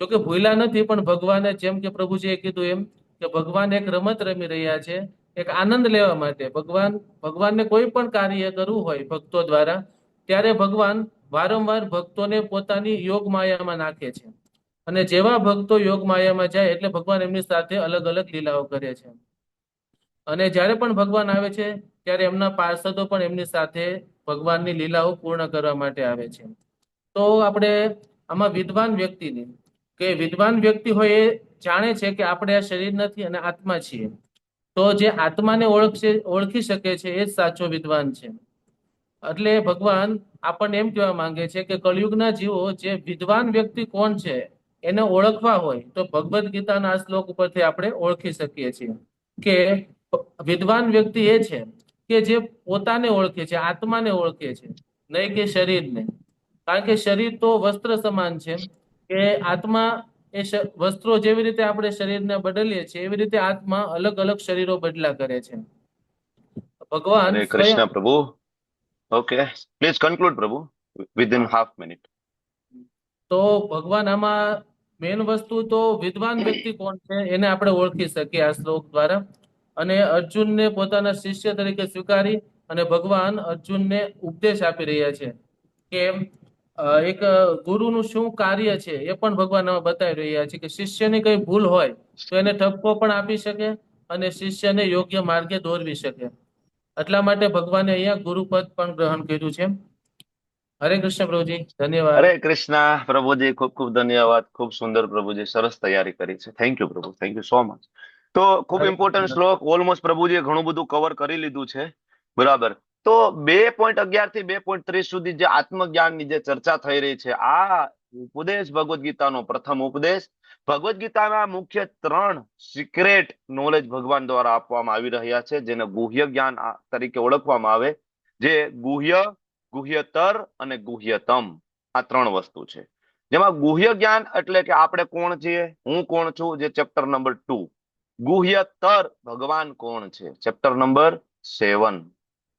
S3: જો કે ભૂલ્યા નથી, પણ ભગવાને જેમ કે પ્રભુજીએ કીધું એમ કે ભગવાન એક રમત રમી રહ્યા છે, એક આનંદ લેવા માટે. ભગવાનને કોઈ પણ કાર્ય કરવું હોય ભક્તો દ્વારા, ત્યારે ભગવાન વારંવાર ભક્તોને પોતાની યોગ માયામાં નાખે છે. અને જેવા ભક્તો યોગ માયામાં જાય એટલે ભગવાન એમની સાથે અલગ અલગ લીલાઓ કરે છે. અને જ્યારે પણ ભગવાન આવે છે ત્યારે એમના પાર્ષદો પણ એમની સાથે ભગવાનની લીલાઓ પૂર્ણ કરવા માટે આવે છે. તો આપણે આમાં વિદ્વાન વ્યક્તિની કે વિદ્વાન વ્યક્તિ હોય એ જાણે છે કે આપણે આ શરીર નથી અને આત્મા છીએ. તો જે આત્માને ઓળખી શકે છે એ જ સાચો વિદ્વાન છે. એટલે ભગવાન આપણને એમ કહેવા માંગે છે કે કળિયુગના જીવો જે વિદ્વાન વ્યક્તિ કોણ છે એને ઓળખવા હોય તો ભગવદ્ ગીતાના આ શ્લોક ઉપરથી આપણે ઓળખી શકીએ છીએ કે વિદ્વાન વ્યક્તિ એ છે કે જે પોતાને ઓળખે છે, આત્માને ઓળખે છે, નહીં કે શરીરને. કારણ કે શરીર તો વસ્ત્ર સમાન છે, કે આત્મા એ વસ્ત્રો જેવી રીતે આપણે શરીરને બદલીએ છીએ એવી રીતે આત્મા અલગ અલગ શરીરો બદલા કરે છે. ભગવાન
S1: હરે
S3: સ્વયં
S1: કૃષ્ણ પ્રભુ. ઓકે, પ્લીઝ કન્ક્લુડ પ્રભુ વિધિન હાફ મિનિટ.
S3: તો ભગવાન આમાં મેન વસ્તુ તો વિદ્વાન વ્યક્તિ કોણ છે એને આપણે ઓળખી શકીએ આ શ્લોક દ્વારા. અને અર્જુનને પોતાના શિષ્ય તરીકે સ્વીકારી અને ભગવાન અર્જુનને ઉપદેશ આપી રહ્યા છે કે એક ગુરુનું શું કાર્ય છે એ પણ ભગવાન આમાં બતાવી રહ્યા છે કે શિષ્યની કઈ ભૂલ હોય તો એને ઠપકો પણ આપી શકે અને શિષ્યને યોગ્ય માર્ગે દોરવી શકે. એટલા માટે ભગવાને અહીંયા ગુરુપદ પણ ગ્રહણ કર્યું છે. હરે કૃષ્ણ પ્રભુજી, ધન્યવાદ.
S1: હરે કૃષ્ણ પ્રભુજી, ખૂબ ખૂબ ધન્યવાદ. ખૂબ સુંદર પ્રભુજી, સરસ તૈયારી કરી છે. થેન્ક યુ પ્રભુ, થેન્ક યુ સો મચ. તો ખૂબ
S3: હરે
S1: ઇમ્પોર્ટન્ટ
S3: કૃષ્ણ.
S1: શ્લોક, ઓલમોસ્ટ પ્રભુજીએ ઘણું બધું કવર કરી લીધું છે. બરાબર. તો 2.11 થી 2.30 સુધી જે આત્મજ્ઞાનની જે ચર્ચા થઈ રહી છે, આ ઉપદેશ ભગવદ્ ગીતાનો પ્રથમ ઉપદેશ. ભગવદ્ ગીતાના મુખ્ય 3 સિક્રેટ નોલેજ ભગવાન દ્વારા આપવામાં આવી રહ્યા છે, જેને ગુહ્ય જ્ઞાન તરીકે ઓળખવામાં આવે. જે ગુહ્ય, ગુહ્યતર અને ગુહ્યતમ, આ 3 વસ્તુ છે. જેમાં ગુહ્ય જ્ઞાન એટલે કે આપણે કોણ છીએ, હું કોણ છું, જે ચેપ્ટર નંબર 2. ગુહ્યતર, ભગવાન કોણ છે, ચેપ્ટર નંબર 7.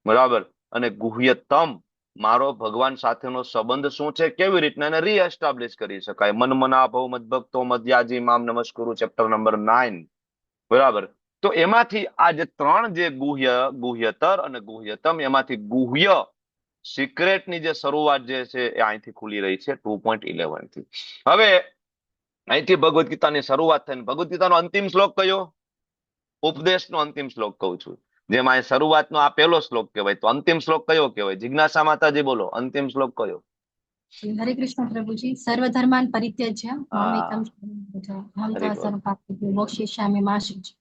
S1: બરાબર. અને ગુહ્યતમ, મારો ભગવાન સાથેનો સંબંધ શું છે, કેવી રીતના એને રીએસ્ટાબ્લિશ કરી શકાય. મન મના ભવ મદભક્તો મધ્યાજી મામ નમસ્કુરુ, ચેપ્ટર નંબર 9. બરાબર. તો એમાંથી આ જે 3 જે ગુહ્ય, ગુહ્યતર અને ગુહ્યતમ, એમાંથી ગુહ્ય સિક્રેટની જે શરૂઆત જે છે એ અહીંથી ખુલી રહી છે 2.11 થી. હવે અહીંથી ભગવદ્ ગીતાની શરૂઆત થઈને ભગવદ્ ગીતાનો અંતિમ શ્લોક કયો? ઉપદેશનો અંતિમ શ્લોક કહું છું. જેમાં શરૂઆતનો આ પહેલો શ્લોક કહેવાય, તો અંતિમ શ્લોક કયો કહેવાય? જિજ્ઞાસા માતાજી બોલો, અંતિમ શ્લોક કયો?
S9: હરે કૃષ્ણ પ્રભુજી. સર્વધર્માન પરિત્યજ્ય મામેકં અહં
S1: હરિ
S9: ત્વા
S1: બોલ.
S9: સર્વપાપેભ્યો મોક્ષયિષ્યામિ મા શુચિ.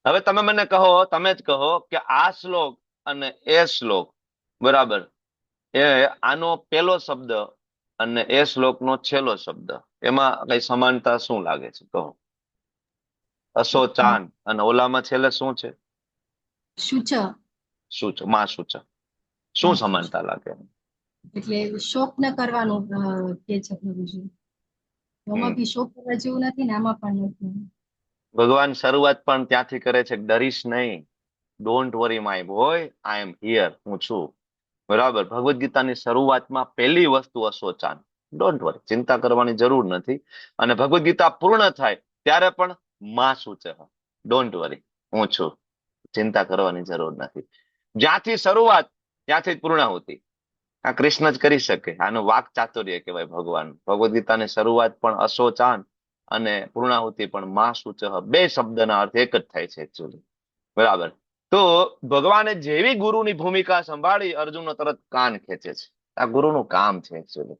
S1: હવે તમે મને કહો, તમે જ કહો કે આ શ્લોક અને એ શ્લોક, બરાબર, એ આનો પહેલો શબ્દ અને એ શ્લોકનો છેલ્લો શબ્દ, એમાં કઈ સમાનતા શું લાગે છે? કહો. અશોચાન અને ઓલામાં છેલ્લે શું છે?
S9: શુચ.
S1: સૂચ, માં સૂચ. શું સમાનતા લાગે?
S9: એટલે શોક ન કરવાનું કે છે પ્રભુજી. આમાં બી શોક કરવા જેવું નથી ને આમાં પણ નથી.
S1: ભગવાન શરૂઆત પણ ત્યાંથી કરે છે, ડરીશ નહીં, don't worry my boy, I am here, હું છું. બરાબર. ભગવદ્ ગીતાની શરૂઆતમાં પહેલી વસ્તુ અશોચાન, ડોન્ટ વરી, ચિંતા કરવાની જરૂર નથી. અને ભગવદ્ ગીતા પૂર્ણ થાય ત્યારે પણ માં સૂચ, ડોન્ટ વરી, હું છું, ચિંતા કરવાની જરૂર નથી. જ્યાંથી શરૂઆત ત્યાંથી જ પૂર્ણાહુતિ. આ કૃષ્ણ જ કરી શકે. આનું વાક ચાતુર્ય કહેવાય ભગવાન. ભગવદ્ ગીતાની શરૂઆત પણ અશોચાન અને પૂર્ણાહુતિ પણ માં સૂચ, 2 શબ્દના અર્થ એક જ થાય છે એકચ્યુઅલી. બરાબર. તો ભગવાને જેવી ગુરુની ભૂમિકા સંભાળી, અર્જુનનો તરત કાન ખેંચે છે. આ ગુરુનું કામ છે એકચ્યુઅલી.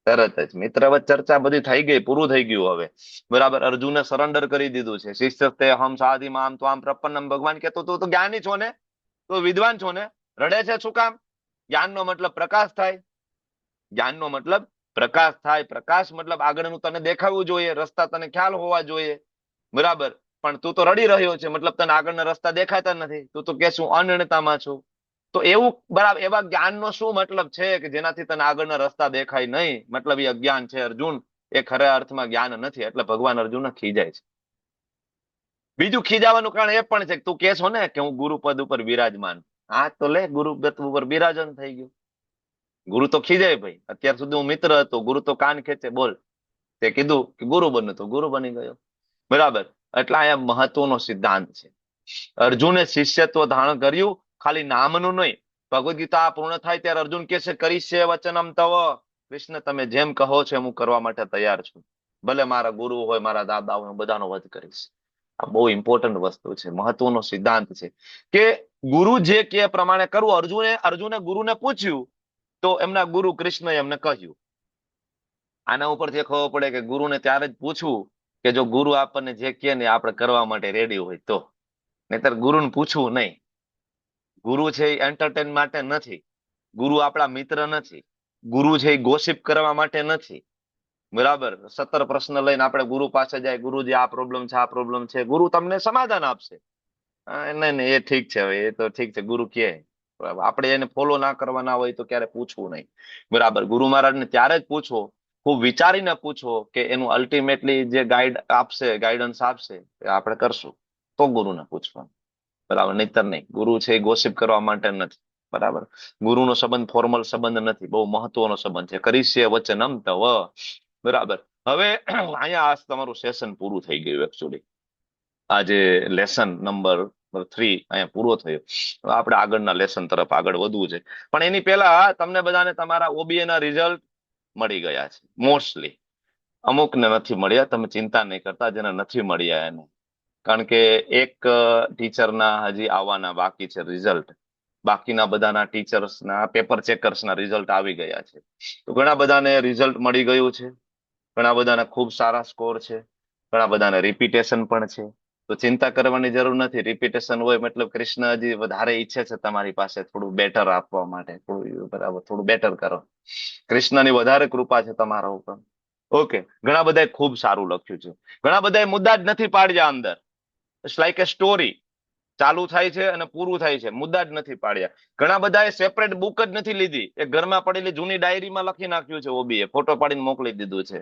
S1: તરત જ મિત્રવત ચર્ચા બધી થઈ ગઈ, પૂરું થઈ ગયું હવે. બરાબર. અર્જુને સરેન્ડર કરી દીધું છે. શિષ્યસ્તે હમ સાધિ મામ ત્વામ પ્રપન્નમ. ભગવાન કહેતો તું તો જ્ઞાની છો ને, તો વિદ્વાન છો ને, રડે છે શું કામ? જ્ઞાનનો મતલબ પ્રકાશ થાય. જ્ઞાનનો મતલબ પ્રકાશ થાય. પ્રકાશ મતલબ આગળનું તને દેખાવું જોઈએ, રસ્તા તને ખ્યાલ હોવા જોઈએ. બરાબર. પણ તું તો રડી રહ્યો છે, મતલબ તને આગળના રસ્તા દેખાતા નથી. તું તો કે શું અનણતામાં છું. તો એવું બરાબર, એવા જ્ઞાનનો શું મતલબ છે કે જેનાથી તને આગળના રસ્તા દેખાય નહીં, મતલબ એ અજ્ઞાન છે અર્જુન. એ ખરા અર્થમાં જ્ઞાન નથી. એટલે ભગવાન અર્જુન ખીજાય છે. બીજું ખીજાવાનું કારણ એ પણ છે કે તું કે છો ને કે હું ગુરુપદ ઉપર બિરાજમાન. હા તો લે, ગુરુપદ ઉપર બિરાજન થઈ ગયું. ગુરુ તો ખીજાય ભાઈ. અત્યાર સુધી હું મિત્ર હતો, ગુરુ તો કાન ખેંચે. બોલ, તે કીધું કે ગુરુ બને તો ગુરુ બની ગયો. બરાબર. એટલે અહીંયા મહત્વનો સિદ્ધાંત છે. અર્જુને શિષ્યત્વ ધારણ કર્યું, ખાલી નામનું નહીં. ભગવદ ગીતા પૂર્ણ થાય ત્યારે અર્જુન કહે છે કરીશ્યે વચનમ તવ, કૃષ્ણ તમે જેમ કહો છો હું કરવા માટે તૈયાર છું. ભલે મારા ગુરુ હોય, મારા દાદા હોય, હું બધાનો વધ કરીશ. આ બહુ ઇમ્પોર્ટન્ટ વસ્તુ છે, મહત્વનો સિદ્ધાંત છે કે ગુરુ જે કે પ્રમાણે કરવું. અર્જુને ગુરુને પૂછ્યું તો એમના ગુરુ કૃષ્ણએ એમને કહ્યું. આના ઉપરથી ખબર પડે કે ગુરુને ત્યારે જ પૂછવું કે જો ગુરુ આપણને જે કહે ને આપણે કરવા માટે રેડી હોય તો, નહીતર ગુરુને પૂછવું નહીં. ગુરુ છે એ એન્ટરટેન માટે નથી, ગુરુ આપણા મિત્ર નથી, ગુરુ છે એ ગોસિપ કરવા માટે નથી. બરાબર. 17 પ્રશ્ન લઈને આપણે ગુરુ પાસે જાય, ગુરુજી આ પ્રોબ્લેમ છે, આ પ્રોબ્લેમ છે, ગુરુ તમને સમાધાન આપશે. નહીં એ ઠીક છે, હવે એ તો ઠીક છે, ગુરુ કહે. બરાબર. આપણે એને ફોલો ના કરવાના હોય તો ક્યારે પૂછવું નહીં. બરાબર. ગુરુ મહારાજને ત્યારે જ પૂછો, ખૂબ વિચારીને પૂછો કે એનું અલ્ટિમેટલી જે ગાઈડન્સ આપશે એ આપણે કરશું તો ગુરુને પૂછવાનું. બરાબર. નહીતર નહીં. ગુરુ છે એ ગોસિપ કરવા માટે નથી. બરાબર. ગુરુનો સંબંધ ફોર્મલ સંબંધ નથી, બહુ મહત્વનો સંબંધ છે. કરીશ્યે વચનમ તવ. બરાબર. હવે અહીંયા આ તમારું સેશન પૂરું થઈ ગયું. એકચ્યુઅલી આજે લેસન નંબર 3 અહીંયા પૂરો થયો. આપણે આગળના લેસન તરફ આગળ વધવું છે, પણ એની પહેલા તમને બધાને તમારા OBA ના રિઝલ્ટ મળી ગયા છે. મોસ્ટલી અમુકને નથી મળ્યા, તમે ચિંતા નહીં કરતા જેને નથી મળ્યા એને, કારણ કે એક ટીચરના હજી આવવાના બાકી છે રિઝલ્ટ. બાકીના બધાના ટીચર્સના પેપર ચેકર્સના રિઝલ્ટ આવી ગયા છે. તો ઘણા બધાને રિઝલ્ટ મળી ગયું છે, ઘણા બધાને ખૂબ સારા સ્કોર છે, ઘણા બધાને રિપીટેશન પણ છે. તો ચિંતા કરવાની જરૂર નથી. રિપીટેશન હોય મતલબ કૃષ્ણ હજી વધારે ઈચ્છે છે તમારી પાસે થોડું બેટર આપવા માટે. બરાબર. થોડું બેટર કરો. કૃષ્ણની વધારે કૃપા છે તમારા ઉપર. ઓકે. ઘણા બધાએ ખૂબ સારું લખ્યું છે. ઘણા બધાએ મુદ્દા જ નથી પાડ્યા અંદર. ઇટ્સ લાઈક એ સ્ટોરી, ચાલુ થાય છે અને પૂરું થાય છે, મુદ્દા જ નથી પાડ્યા. ઘણા બધાએ સેપરેટ બુક જ નથી લીધી, એક ઘરમાં પડેલી જૂની ડાયરીમાં લખી નાખ્યું છે. OBA ફોટો પાડીને મોકલી દીધું છે.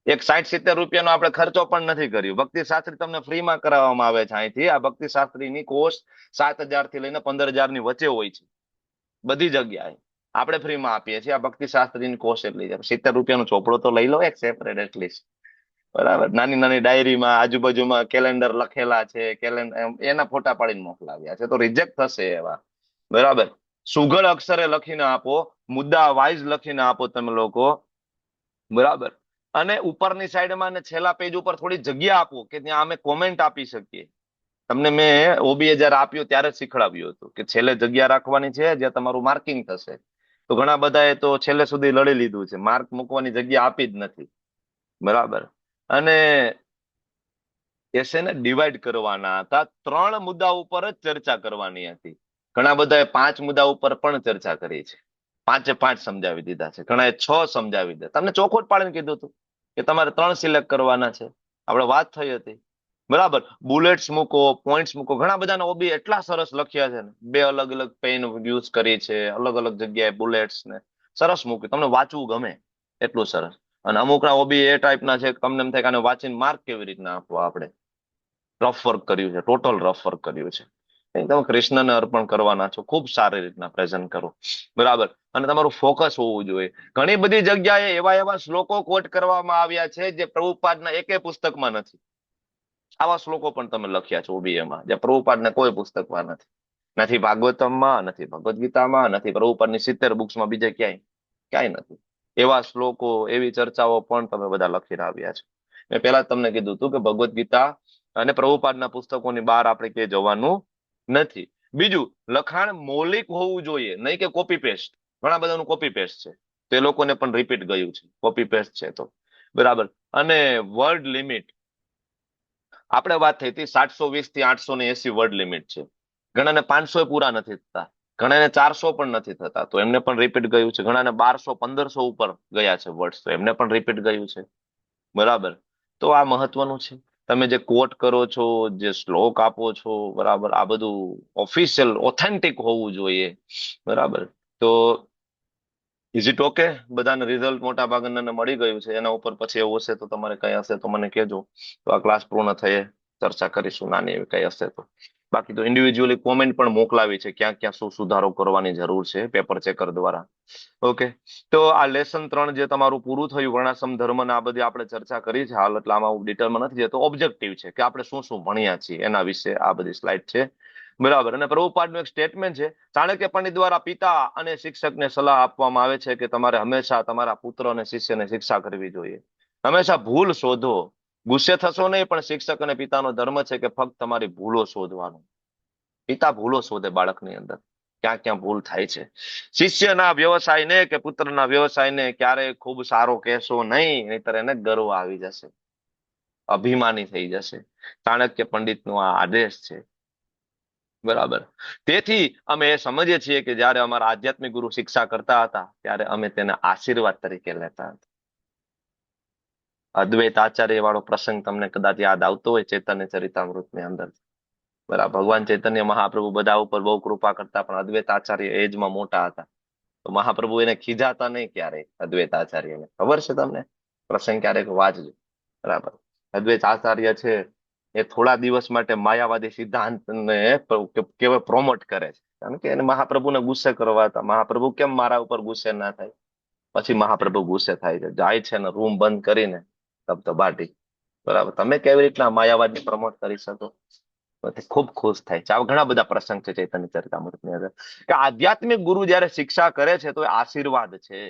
S1: એક 60-70 રૂપિયાનો આપણે ખર્ચો પણ નથી કર્યો. ભક્તિ શાસ્ત્રી તમને ફ્રીમાં કરાવવામાં આવે છે અહીંથી. આ ભક્તિ શાસ્ત્રીની કોર્સ 7,000 થી લઈને 15,000 ની વચ્ચે હોય છે બધી જગ્યાએ. આપણે ફ્રીમાં આપીએ છીએ. આ ભક્તિ શાસ્ત્રીની કોર્સ એટલી છે. 70 રૂપિયાનો ચોપડો તો લઈ લો એક સેપરેટ એટલીસ્ટ. બરાબર. નાની નાની ડાયરીમાં આજુબાજુમાં કેલેન્ડર લખેલા છે, એના ફોટા પાડીને મોકલાવ્યા છે, તો રિજેક્ટ થશે એવા. બરાબર. સુઘડ અક્ષરે લખીને આપો, મુદ્દા વાઇઝ લખીને આપો તમે લોકો. બરાબર. અને ઉપરની સાઈડમાં અને છેલ્લા પેજ ઉપર થોડી જગ્યા આપો કે ત્યાં અમે કોમેન્ટ આપી શકીએ. તમને મેં OBA જયારે આપ્યો ત્યારે શીખડાવ્યું હતું કે છેલ્લે જગ્યા રાખવાની છે જ્યાં તમારું માર્કિંગ થશે. તો ઘણા બધાએ તો છેલ્લે સુધી લડી લીધું છે, માર્ક મૂકવાની જગ્યા આપી જ નથી. બરાબર. અને એસેને ડિવાઈડ કરવાના હતા. 3 મુદ્દા ઉપર જ ચર્ચા કરવાની હતી. ઘણા બધાએ 5 મુદ્દા ઉપર પણ ચર્ચા કરી છે. 5 સમજાવી દીધા છે, ઘણાએ 6 સમજાવી દીધા. તમને ચોખવટ પાડીને કીધું હતું કે તમારે 3 સિલેક્ટ કરવાના છે. આપણે વાત થઈ હતી. બરાબર. બુલેટ્સ મૂકો, પોઈન્ટ્સ મૂકો. ઘણા બધાના OBA એટલા સરસ લખ્યા છે ને, 2 અલગ અલગ પેન યુઝ કરી છે, અલગ અલગ જગ્યાએ બુલેટ્સ ને સરસ મૂક્યું. તમને વાંચવું ગમે એટલું સરસ. અને અમુકના OBA એ ટાઈપના છે કે તમને એમ થાય કે આને વાંચીને માર્ક કેવી રીતના આપવા. આપણે રફ વર્ક કર્યું છે, ટોટલ રફ વર્ક કર્યું છે. તમે કૃષ્ણને અર્પણ કરવાના છો, ખૂબ સારી રીતના પ્રેઝન્ટ કરો. બરાબર. અને તમારું ફોકસ હોવું જોઈએ. ઘણી બધી જગ્યાએ એવા શ્લોકો કોટ કરવામાં આવ્યા છે જે પ્રભુપાદના એકે પુસ્તકમાં નથી. આવા શ્લોકો પણ તમે લખ્યા છે OBAમાં જે પ્રભુપાદના કોઈ પુસ્તકમાં નથી. નથી ભાગવતમમાં, નથી ભગવદ ગીતામાં, નથી પ્રભુપાદની 70 બુક્સમાં, બીજે ક્યાંય નથી. એવા શ્લોકો, એવી ચર્ચાઓ પણ તમે બધા લખીને આવ્યા છે. મેં પહેલા તમને કીધું હતું કે ભગવદ ગીતા અને પ્રભુપાદના પુસ્તકોની બહાર આપણે ક્યાંય જવાનું નથી. બીજું, લખાણ મૌલિક હોવું જોઈએ, નહીં કે કોપી પેસ્ટ. ઘણા બધાનું કોપી પેસ્ટ છે, તો એ લોકોને પણ રિપીટ ગયું છે. કોપી પેસ્ટ છે તો બરાબર. અને વર્ડ લિમિટ આપણે વાત થઈ હતી 720 થી 880 વર્ડ લિમિટ છે. ઘણાને 500 પૂરા નથી થતા, ઘણાને 400 પણ નથી થતા, તો એમને પણ રિપીટ ગયું છે. ઘણાને 1200-1500 ઉપર ગયા છે વર્ડ્સ, તો એમને પણ રિપીટ ગયું છે. બરાબર. તો આ મહત્વનું છે. તમે જે કોટ કરો છો, જે શ્લોક આપો છો, બરાબર, આ બધું ઓફિશિયલ ઓથેન્ટિક હોવું જોઈએ. બરાબર. તો ઇઝ ઇટ ઓકે? બધાને રિઝલ્ટ મોટા ભાગના મળી ગયું છે. એના ઉપર પછી એવું હશે તો તમારે કઈ હશે તો મને કહેજો, તો આ ક્લાસ પૂર્ણ થયે ચર્ચા કરીશું નાની એવી કઈ હશે તો. બાકી તો ઇન્ડિવિજ્યુઅલી કોમેન્ટ પણ મોકલાવી છે ક્યાં ક્યાં શું સુધારો કરવાની જરૂર છે પેપર ચેકર દ્વારા. ઓકે, તો આ લેસન 3 જે તમારું પૂરું થયું વર્ણાશ્રમ ધર્મ ને આ બધી આપણે ચર્ચા કરી છે હાલ, એટલે આમાં ડિટેલમાં નથી જતો. ઓબ્જેક્ટિવ છે કે આપણે શું શું ભણ્યા છીએ એના વિશે આ બધી સ્લાઇડ છે, બરાબર. અને પ્રભુપાદનું એક સ્ટેટમેન્ટ છે, ચાણક્ય પંડિત દ્વારા પિતા અને શિક્ષકને સલાહ આપવામાં આવે છે કે તમારે હંમેશા તમારા પુત્ર અને શિષ્યને શિક્ષા કરવી જોઈએ. હંમેશા ભૂલ શોધો, ગુસ્સે થશો નહીં, પણ શિક્ષક અને પિતાનો ધર્મ છે કે ફક્ત તમારી ભૂલો શોધવાનો. પિતા ભૂલો શોધે બાળકની અંદર, ક્યાં ક્યાં ભૂલ થાય છે. શિષ્યના વ્યવસાયને કે પુત્રના વ્યવસાયને ક્યારેય ખૂબ સારો કહેશો નહીં, નહીતર એને ગર્વ આવી જશે, અભિમાની થઈ જશે. ચાણક્ય પંડિતનો આ આદેશ છે, બરાબર. તેથી અમે એ સમજીએ છીએ કે જયારે અમારા આધ્યાત્મિક ગુરુ શિક્ષા કરતા હતા ત્યારે અમે તેને આશીર્વાદ તરીકે લેતા હતા. અદ્વૈત આચાર્ય વાળો પ્રસંગ તમને કદાચ યાદ આવતો હોય ચૈતન્ય ચરિતામૃતની અંદર, બરાબર. ભગવાન ચૈતન્ય મહાપ્રભુ બધા ઉપર બહુ કૃપા કરતા, પણ અદ્વૈત આચાર્ય એજમાં મોટા હતા, તો મહાપ્રભુ એને ખીજાતા નહીં ક્યારેય. અદ્વૈત આચાર્યને ખબર છે તમને, પ્રસંગ ક્યારેક વાંચજો, બરાબર. અદ્વૈત આચાર્ય છે એ થોડા દિવસ માટે માયાવાદી સિદ્ધાંતને કેવાય પ્રોમોટ કરે છે, કારણ કે એને મહાપ્રભુને ગુસ્સે કરવા હતા. મહાપ્રભુ કેમ મારા ઉપર ગુસ્સે ના થાય? પછી મહાપ્રભુ ગુસ્સે થાય છે, જાય છે ને રૂમ બંધ કરીને ધબધબાટી, બરાબર. તમે કેવી રીતના માયાવાદી પ્રમોટ કરી શકો? ખૂબ ખુશ થાય છે. આવા ઘણા બધા પ્રસંગ છે ચૈતન્ય ચરિતામૃતની અંદર કે આધ્યાત્મિક ગુરુ જયારે શિક્ષા કરે છે તો એ આશીર્વાદ છે,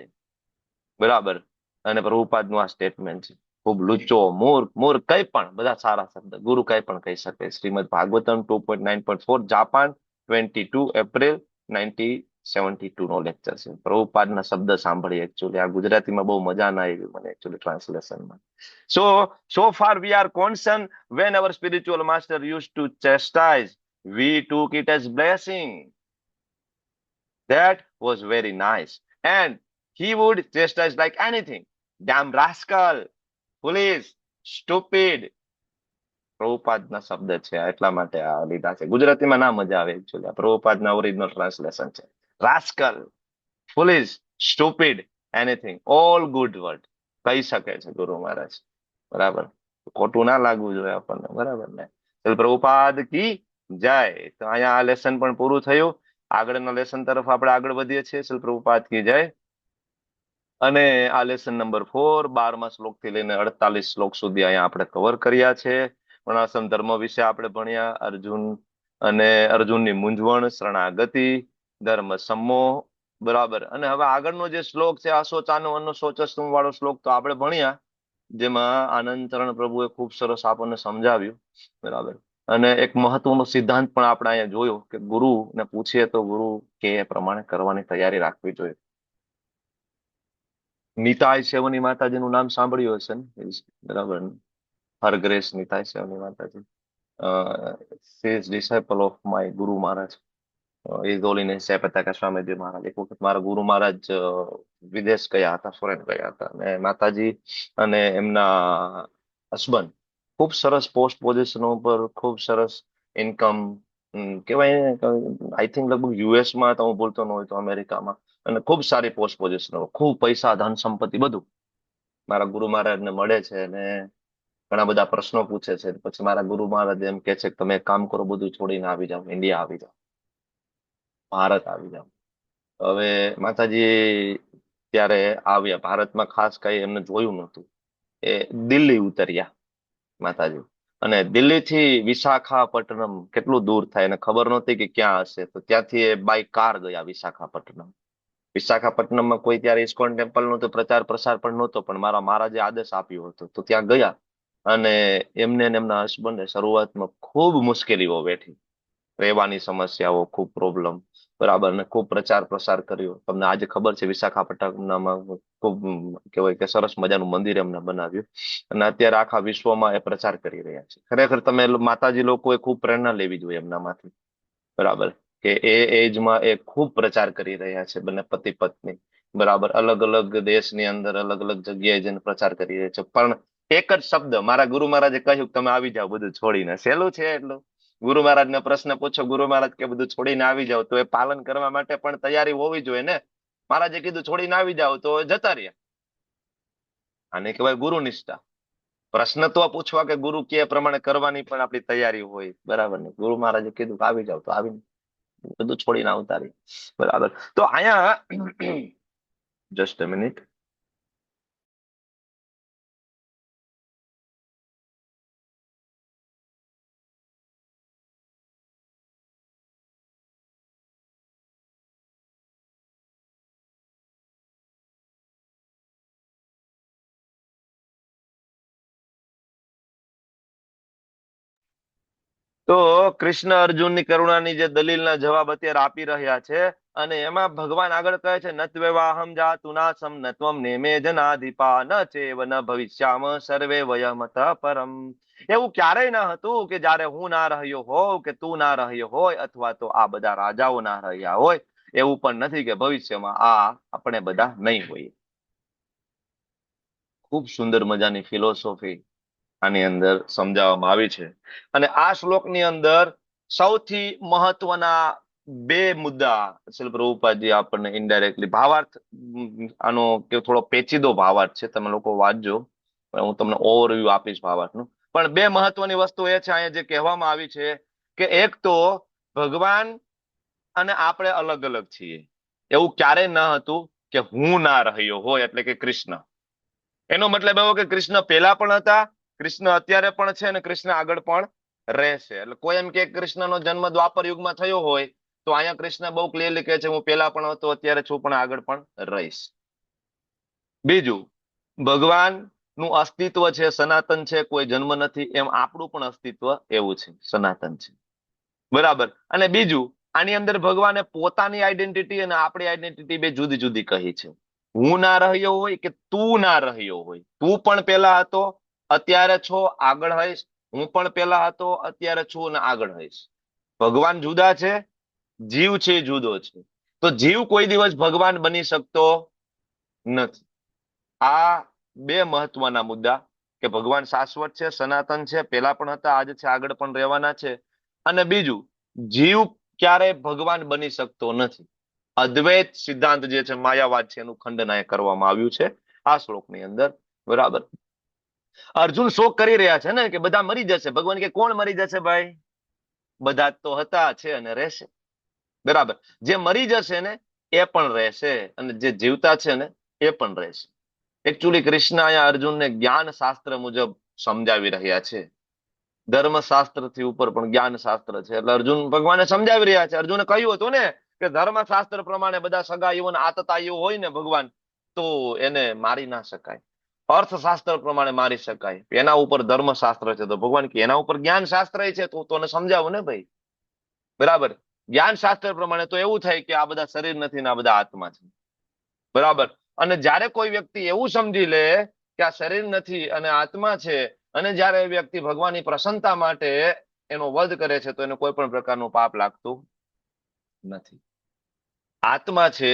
S1: બરાબર. અને પ્રભુપાદનું આ સ્ટેટમેન્ટ છે, ખૂબ લુચ્ચો, મૂર્ખ કઈ પણ, બધા સારા શબ્દ, ગુરુ કઈ પણ કહી શકે. શ્રીમદ ભાગવતમ 2.9.4 જાપાન 22 એપ્રિલ 1972 નો લેક્ચર છે. પ્રભુપાદના શબ્દ સાંભળી. એકચ્યુઅલી આ ગુજરાતીમાં બહુ મજા ના આવી મને actually ટ્રાન્સલેશનમાં. So far we are concerned when our spiritual master used to chastise, we took it as blessing. That was very nice. And he would chastise like anything. Damn rascal, foolish, stupid. પ્રભુપાદના શબ્દ છે, એટલા માટે આ લીધા છે. ગુજરાતીમાં ના મજા આવે એકચ્યુઅલી. પ્રભુપાદના ઓરિજિનલ ટ્રાન્સલેશન છે. Rascal, ફુલિશ, stupid, anything, all good word કહી શકે છે ગુરુ મહારાજ, બરાબર. ખોટું ના લાગવું જોઈએ આપણને, બરાબર ને. પ્રભુપાદ કી જય. તો અહીંયા આ લેસન પણ પૂરું થયું. આગળના લેસન તરફ આપણે આગળ વધીએ છીએ. શ્રી પ્રભુપાદ કી જય. અને આ લેસન નંબર 4 12મા શ્લોક થી લઈને 48 શ્લોક સુધી અહીંયા આપણે કવર કર્યા છે. વર્ણાશ્રમ ધર્મ વિશે આપણે ભણ્યા, અર્જુનની મૂંઝવણ, શરણાગતિ, ધર્મ સમોહ, બરાબર. અને હવે આગળનો જે શ્લોક છે અશોચાનો અનુશોચસ્તુમ વાળો શ્લોક તો આપણે ભણ્યા, જેમાં આનંદ ચરણ પ્રભુએ ખૂબ સરસ આપણને સમજાવ્યું, બરાબર. અને એક મહત્વનો સિદ્ધાંત પણ આપણે અહીંયા જોયો કે ગુરુને પૂછીએ તો ગુરુ કે એ પ્રમાણે કરવાની તૈયારી રાખવી જોઈએ. નીતાય સેવની માતાજીનું નામ સાંભળ્યું હશે ને, બરાબર. હર ગ્રેસ નીતાય સેવની માતાજી, she is disciple of my ગુરુ મહારાજ. His Holiness જયપ્રતાકા સ્વામીજી મહારાજ. એક વખત મારા ગુરુ મહારાજ વિદેશ ગયા હતા, ફોરેન ગયા હતા, અને માતાજી અને એમના હસબન્ડ ખૂબ સરસ પોસ્ટ પોઝિશનો ઉપર, ખૂબ સરસ ઇન્કમ, કેવાય આઈ થિંક લગભગ યુએસમાં તો હું બોલતો ન હોય તો અમેરિકામાં, અને ખૂબ સારી પોસ્ટ પોઝિશનો, ખૂબ પૈસા, ધન સંપત્તિ બધું. મારા ગુરુ મહારાજને મળે છે અને ઘણા બધા પ્રશ્નો પૂછે છે. પછી મારા ગુરુ મહારાજ એમ કે છે કે તમે એક કામ કરો, બધું છોડીને આવી જાઓ, ઇન્ડિયા આવી જાઓ, ભારત આવી જાઓ. હવે માતાજી ત્યારે આવ્યા ભારતમાં, ખાસ કઈ એમને જોયું નહોતું. એ દિલ્હી ઉતર્યા માતાજી, અને દિલ્હીથી વિશાખાપટ્ટનમ કેટલું દૂર થાય એને ખબર નહોતી કે ક્યાં હશે, તો ત્યાંથી એ બાય કાર ગયા વિશાખાપટ્ટનમ. વિશાખાપટ્ટનમમાં કોઈ ત્યારે ઇસ્કોન ટેમ્પલ નહોતું, પ્રચાર પ્રસાર પણ નહોતો, પણ મારા મહારાજે આદેશ આપ્યો હતો, તો ત્યાં ગયા. અને એમને એમના હસબન્ડે શરૂઆતમાં ખૂબ મુશ્કેલીઓ વેઠી, રહેવાની સમસ્યાઓ, ખૂબ પ્રોબ્લેમ, બરાબર. ને ખૂબ પ્રચાર પ્રસાર કર્યો. તમને આજે ખબર છે વિશાખાપટ્ટનમમાં ખૂબ કહેવાય કે સરસ મજાનું મંદિર એમને બનાવ્યું, અને અત્યારે આખા વિશ્વમાં એ પ્રચાર કરી રહ્યા છે. ખરેખર તમે માતાજી લોકોએ ખૂબ પ્રેરણા લેવી જોઈએ એમનામાંથી, બરાબર. કે એ એજમાં એ ખૂબ પ્રચાર કરી રહ્યા છે, બંને પતિ પત્ની, બરાબર. અલગ અલગ દેશની અંદર અલગ અલગ જગ્યાએ જઈને પ્રચાર કરી રહ્યા છે. પણ એક જ શબ્દ મારા ગુરુ મહારાજે કહ્યું, તમે આવી જાઓ બધું છોડીને. સહેલું છે એટલું. ગુરુ મહારાજને પ્રશ્ન પૂછો, ગુરુ મહારાજ કે બધું છોડીને આવી જાવ, તો એ પાલન કરવા માટે પણ તૈયારી હોવી જોઈએ ને. મહારાજે કીધું છોડીને આવી જાવ તો જતા રહ્યા. આને કહેવાય ગુરુ નિષ્ઠા. પ્રશ્ન તો પૂછવા કે ગુરુ કે પ્રમાણે કરવાની પણ આપણી તૈયારી હોય, બરાબર ને? ગુરુ મહારાજે કીધું કે આવી જાવ તો આવી, બધું છોડીને આવતા રહી, બરાબર. તો અહીંયા જસ્ટ અ મિનિટ. તો કૃષ્ણ અર્જુનની કરુણાની જે દલીલના જવાબ અત્યારે આપી રહ્યા છે, અને એમાં ભગવાન આગળ કહે છે નત્વેવાહમ જાતુ નાસમ નત્વમ નેમે જનાધિપા ન ચેવ ન ભવિષ્યામ સર્વે વયમત પરમ. એવું ક્યારેય ન હતું કે જ્યારે હું ના રહ્યો હોઉં કે તું ના રહ્યો હોય અથવા તો આ બધા રાજાઓ ના રહ્યા હોય, એવું પણ નથી કે ભવિષ્યમાં આપણે બધા નહીં હોઈએ. ખૂબ સુંદર મજાની ફિલોસોફી આની અંદર સમજાવવામાં આવી છે. અને આ શ્લોકની અંદર સૌથી મહત્વના બે મુદ્દા શ્રીલ પ્રભુપાદજી આપણને ઇનડાયરેક્ટલી ભાવાર્થ, આનો કે થોડો પેચીદો ભાવાર્થ છે, તમે લોકો વાંચજો, હું તમને ઓવરવ્યુ આપીશ ભાવાર્થનું. પણ બે મહત્વની વસ્તુ એ છે અહીંયા જે કહેવામાં આવી છે કે એક તો ભગવાન અને આપણે અલગ અલગ છીએ. એવું ક્યારેય ન હતું કે હું ના રહ્યો હોય, એટલે કે કૃષ્ણ. એનો મતલબ એવો કે કૃષ્ણ પહેલા પણ હતા, કૃષ્ણ અત્યારે પણ છે, અને કૃષ્ણ આગળ પણ રહેશે. એટલે કોઈ એમ કે કૃષ્ણનો જન્મ દ્વાપર યુગમાં થયો હોય, તો અહીંયા કૃષ્ણ બહુ ક્લિયરલી કહે છે હું પહેલા પણ હતો, અત્યારે છું, પણ આગળ પણ રહીશ. બીજું, ભગવાનનું અસ્તિત્વ છે, સનાતન છે, કોઈ જન્મ નથી, એમ આપણું પણ અસ્તિત્વ એવું છે, સનાતન છે, બરાબર. અને બીજું, આની અંદર ભગવાને પોતાની આઈડેન્ટિટી અને આપણી આઈડેન્ટિટી બે જુદી જુદી કહી છે. હું ના રહ્યો હોય કે તું ના રહ્યો હોય, તું પણ પેલા હતો, અત્યારે છો, આગળ હઈશ. હું પણ પેલા હતો, અત્યારે છું અને આગળ હઈશ. ભગવાન જુદા છે, જીવ છે જુદો છે. તો જીવ કોઈ દિવસ ભગવાન બની શકતો નથી. આ બે મહત્વના મુદ્દા, કે ભગવાન શાશ્વત છે, સનાતન છે, પેલા પણ હતા, આજે છે, આગળ પણ રહેવાના છે. અને બીજું, જીવ ક્યારે ભગવાન બની શકતો નથી. અદ્વૈત સિદ્ધાંત જે છે, માયાવાદ છે, એનું ખંડન અહીંયા કરવામાં આવ્યું છે આ શ્લોકની અંદર, બરાબર. અર્જુન શોક કરી રહ્યા છે ને કે બધા મરી જશે. ભગવાન કે કોણ મરી જશે ભાઈ? બધા તો હતા, છે અને રહેશે, બરાબર. જે મરી જશે ને એ પણ રહેશે, અને જે જીવતા છે ને એ પણ રહેશે. એકચ્યુઅલી કૃષ્ણ અહીંયા અર્જુનને જ્ઞાન શાસ્ત્ર મુજબ સમજાવી રહ્યા છે. ધર્મશાસ્ત્ર થી ઉપર પણ જ્ઞાન શાસ્ત્ર છે, એટલે અર્જુન ભગવાને સમજાવી રહ્યા છે. અર્જુને કહ્યું હતું ને કે ધર્મશાસ્ત્ર પ્રમાણે બધા સગાઈઓ અને આતતાઈઓ હોય ને ભગવાન, તો એને મારી ના શકાય. અર્થશાસ્ત્ર પ્રમાણે મારી શકાય, એના ઉપર ધર્મશાસ્ત્ર છે. તો ભગવાન કે એના ઉપર જ્ઞાન શાસ્ત્ર છે, તો તને સમજાવું ને ભાઈ, બરાબર. જ્ઞાન શાસ્ત્ર પ્રમાણે તો એવું થાય કે આ બધા શરીર નથી ને આ બધા આત્મા છે, બરાબર. અને જ્યારે કોઈ વ્યક્તિ એવું સમજી લે કે આ શરીર નથી અને આત્મા છે, અને જ્યારે એ વ્યક્તિ ભગવાનની પ્રસન્નતા માટે એનો વધ કરે છે, તો એને કોઈ પણ પ્રકારનું પાપ લાગતું નથી. આત્મા છે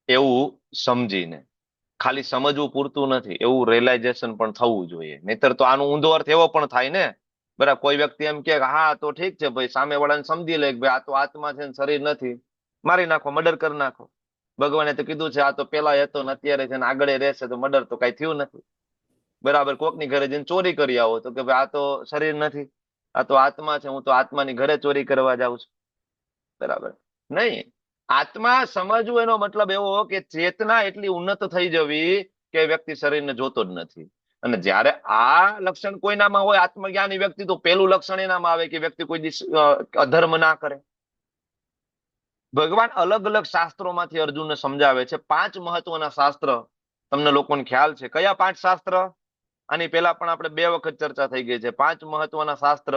S1: એવું સમજીને, ખાલી સમજવું પૂરતું નથી, એવું રિયલાઇઝેશન પણ થવું જોઈએ. નહીતર તો આનો ઊંધો અર્થ એવો પણ થાય ને, બરાબર. કોઈ વ્યક્તિ એમ કે હા તો ઠીક છે ભાઈ, સામે વાળાને સમજી લે કે ભાઈ આ તો આત્મા છે ને શરીર નથી, મારી નાખો, મર્ડર કરી નાખો. ભગવાને તો કીધું છે આ તો પેલા હતો ને અત્યારે છે ને આગળ રહેશે, તો મર્ડર તો કઈ થયું નથી, બરાબર. કોકની ઘરે જઈને ચોરી કરી આવો તો કે ભાઈ આ તો શરીર નથી, આ તો આત્મા છે, હું તો આત્માની ઘરે ચોરી કરવા જાઉં છું, બરાબર. નહીં, આત્મા સમજવું એનો મતલબ એવો કે ચેતના એટલી ઉન્નત થઈ જવી કે વ્યક્તિ શરીરને જોતો જ નથી. અને જ્યારે આ લક્ષણ કોઈનામાં હોય, આત્મજ્ઞાની વ્યક્તિ, તો પેલું લક્ષણ એનામાં આવે કે વ્યક્તિ કોઈ દિવસ અધર્મ ના કરે. ભગવાન અલગ અલગ શાસ્ત્રોમાંથી અર્જુનને સમજાવે છે. 5 મહત્વના શાસ્ત્ર તમને લોકોને ખ્યાલ છે. કયા 5 શાસ્ત્ર? આની પહેલા પણ આપણે 2 વખત ચર્ચા થઈ ગઈ છે. 5 મહત્વના શાસ્ત્ર,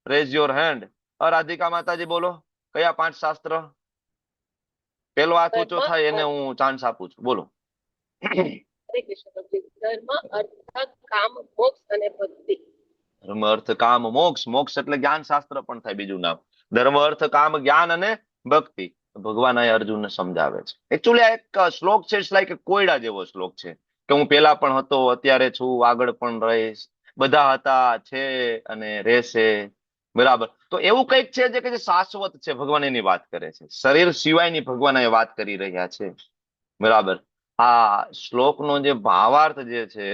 S1: રેઝ યોર હેન્ડ. રાધિકા માતાજી બોલો, કયા 5 શાસ્ત્ર? પેલો હાથ ઊંચો થાય એને હું ચાન્સ આપું છું, બોલો.
S4: ધર્મ, અર્થ, કામ, મોક્ષ અને ભક્તિ.
S1: ધર્મ, અર્થ, કામ, મોક્ષ. મોક્ષ એટલે જ્ઞાન શાસ્ત્ર પણ થાય, બીજું નામ. ધર્મ, અર્થ, કામ, જ્ઞાન અને ભક્તિ. ભગવાન આ અર્જુનને સમજાવે છે. એકચ્યુઅલી આ એક શ્લોક છે, ઇટ્સ લાઈક કોયડા જેવો શ્લોક છે, કે હું પેલા પણ હતો, અત્યારે છું, આગળ પણ રહીશ, બધા હતા, છે અને રહેશે, બરાબર. તો એવું કંઈક છે જે કે શાશ્વત છે, ભગવાન એની વાત કરે છે. શરીર સિવાયની ભગવાન એ વાત કરી રહ્યા છે, બરાબર. આ શ્લોકનો જે ભાવાર્થ જે છે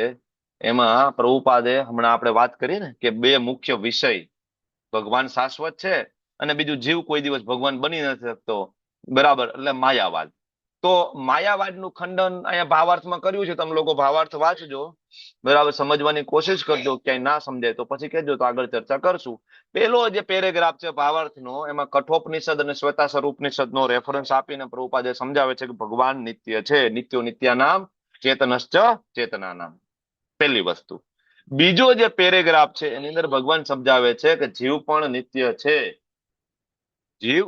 S1: એમાં પ્રભુપાદે હમણાં આપણે વાત કરી ને કે બે મુખ્ય વિષય, ભગવાન શાશ્વત છે અને બીજું જીવ કોઈ દિવસ ભગવાન બની નથી શકતો, બરાબર, એટલે માયાવાદ. તો માયાવાદનું ખંડન અહીંયા ભાવાર્થમાં કર્યું છે. તમે લોકો ભાવાર્થ વાંચજો, બરાબર, સમજવાની કોશિશ કરજો. ક્યાંય ના સમજાય તો પછી કહેજો, તો આગળ ચર્ચા કરશું. પેલો જે પેરેગ્રાફ છે ભાવાર્થનો, એમાં કઠોપનિષદ અને શ્વેતાસર ઉપનિષદનો રેફરન્સ આપીને પ્રભુપાદે સમજાવે છે કે ભગવાન નિત્ય છે, નિત્યો નિત્યાનામ ચેતનશ્ચ ચેતનાનામ. પહેલી વસ્તુ. બીજો જે પેરેગ્રાફ છે એની અંદર ભગવાન સમજાવે છે કે જીવ પણ નિત્ય છે, જીવ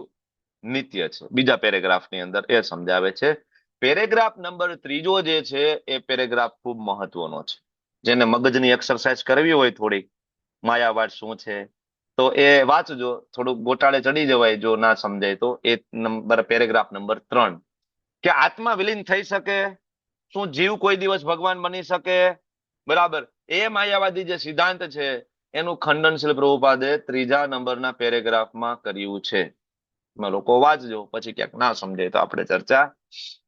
S1: નિત્ય છે. બીજા પેરેગ્રાફની અંદર એ સમજાવે છે. પેરેગ્રાફ નંબર 3 જે છે એ પેરેગ્રાફ ખૂબ મહત્વનો છે. જેને મગજની એક્સરસાઇઝ કરવી હોય થોડી, માયાવાદ શું છે, તો એ વાંચજો. થોડુંક ગોટાળે ચડી જવાય જો ના સમજાય તો. એ પેરેગ્રાફ નંબર 3, કે આત્મા વિલીન થઈ શકે, શું જીવ કોઈ દિવસ ભગવાન બની શકે, બરાબર, એ માયાવાદી જે સિદ્ધાંત છે એનું ખંડન શ્રીલ પ્રભુપાદે 3 નંબરના પેરેગ્રાફમાં કર્યું છે. લોકો વાંચજો, પછી ક્યાંક ના સમજાય તો આપણે ચર્ચા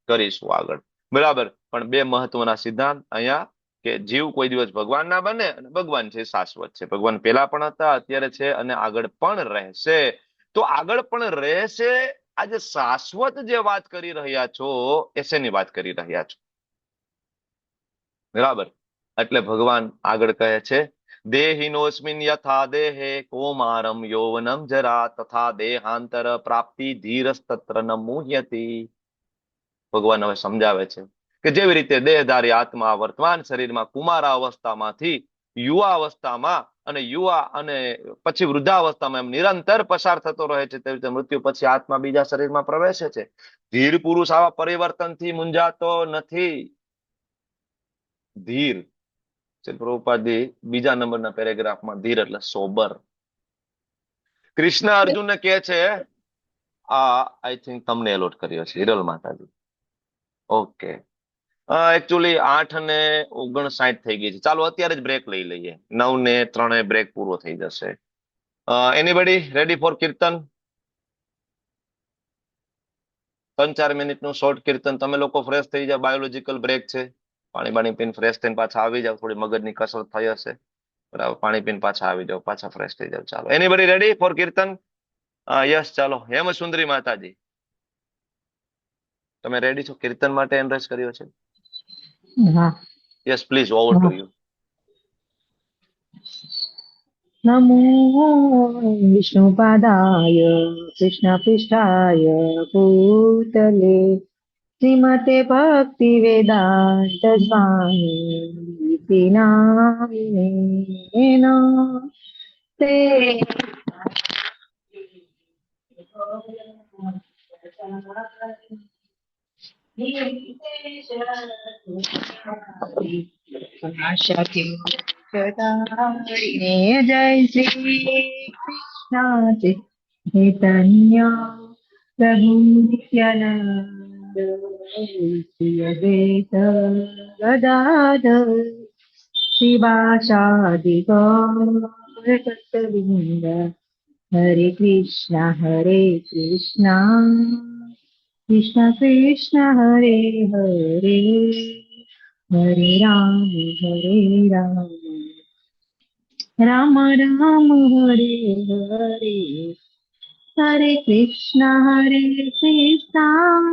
S1: કરીશું આગળ, બરાબર. પણ બે મહત્વના સિદ્ધાંત અહીંયા, કે જીવ કોઈ દિવસ ભગવાન ના બને અને ભગવાન છે શાશ્વત છે. ભગવાન પેલા પણ હતા, અત્યારે છે અને આગળ પણ રહેશે. તો આગળ પણ રહેશે. આજે શાશ્વત જે વાત કરી રહ્યા છો એ શેની વાત કરી રહ્યા છો, બરાબર. એટલે ભગવાન આગળ કહે છે, દેહિનોસ્મિન યથા દેહે કૌમારમ યૌવનમ જરા તથા દેહાંતર પ્રાપ્તિ ધીરસ્તત્ર ન મુહ્યતિ. ભગવાન હવે સમજાવે છે કે જેવી રીતે દેહધારી આત્મા વર્તમાન શરીરમાં કુમારા અવસ્થામાંથી યુવા અવસ્થામાં અને પછી વૃદ્ધાવસ્થામાં એમ નિરંતર પસાર થતો રહે છે, તેવી રીતે મૃત્યુ પછી આત્મા બીજા શરીરમાં પ્રવેશે છે. ધીર પુરુષ આવા પરિવર્તનથી મૂંઝાતો નથી. ધીર, પ્રભુપાદી બીજા નંબરના પેરેગ્રાફમાં ધીર એટલે સોબર. કૃષ્ણ અર્જુનને કહે છે, આ આઈ થિંક તમને એલોટ કર્યો છે હિરલ માતાજી. ઓકે, એકચ્યુઅલી 8:59 થઈ ગઈ છે. ચાલો અત્યારે જ બ્રેક લઈ લઈએ. 9:03 બ્રેક પૂરો થઈ જશે. એનીબડી રેડી ફોર કીર્તન? 3-4 મિનિટનું શોર્ટ કીર્તન. તમે લોકો ફ્રેશ થઈ જાવ, બાયોલોજીકલ બ્રેક છે. પાણી બાણી પીને ફ્રેશ થઈને પાછા આવી જાવ. થોડી મગજની કસરત થઈ હશે, બરાબર. પાણી પીને પાછા આવી જાવ, પાછા ફ્રેશ થઈ જાવ. ચાલો, anybody ready for Kirtan? Yes, ચાલો. હેમ સુંદરી માતાજી, તમે રેડી છો કીર્તન માટે? એનરેજ કર્યો છે? Yes please, over to you.
S11: નમો વિષ્ણુપાદાય કૃષ્ણપૃષ્ઠાય ભૂતલે શ્રીમતે ભક્તિ વેદાંત સ્વામી નામિને તે જય શ્રી કૃષ્ણ ચૈતન્ય પ્રભુ નિત્યાનંદ શ્રી અદ્વૈત ગદાધર શિવાસાદિ ગૌરભક્તવૃંદ. હરે કૃષ્ણ કૃષ્ણ કૃષ્ણ હરે હરે, હરે રામ રામ રામ હરે હરે, હરે કૃષ્ણ કૃષ્ણ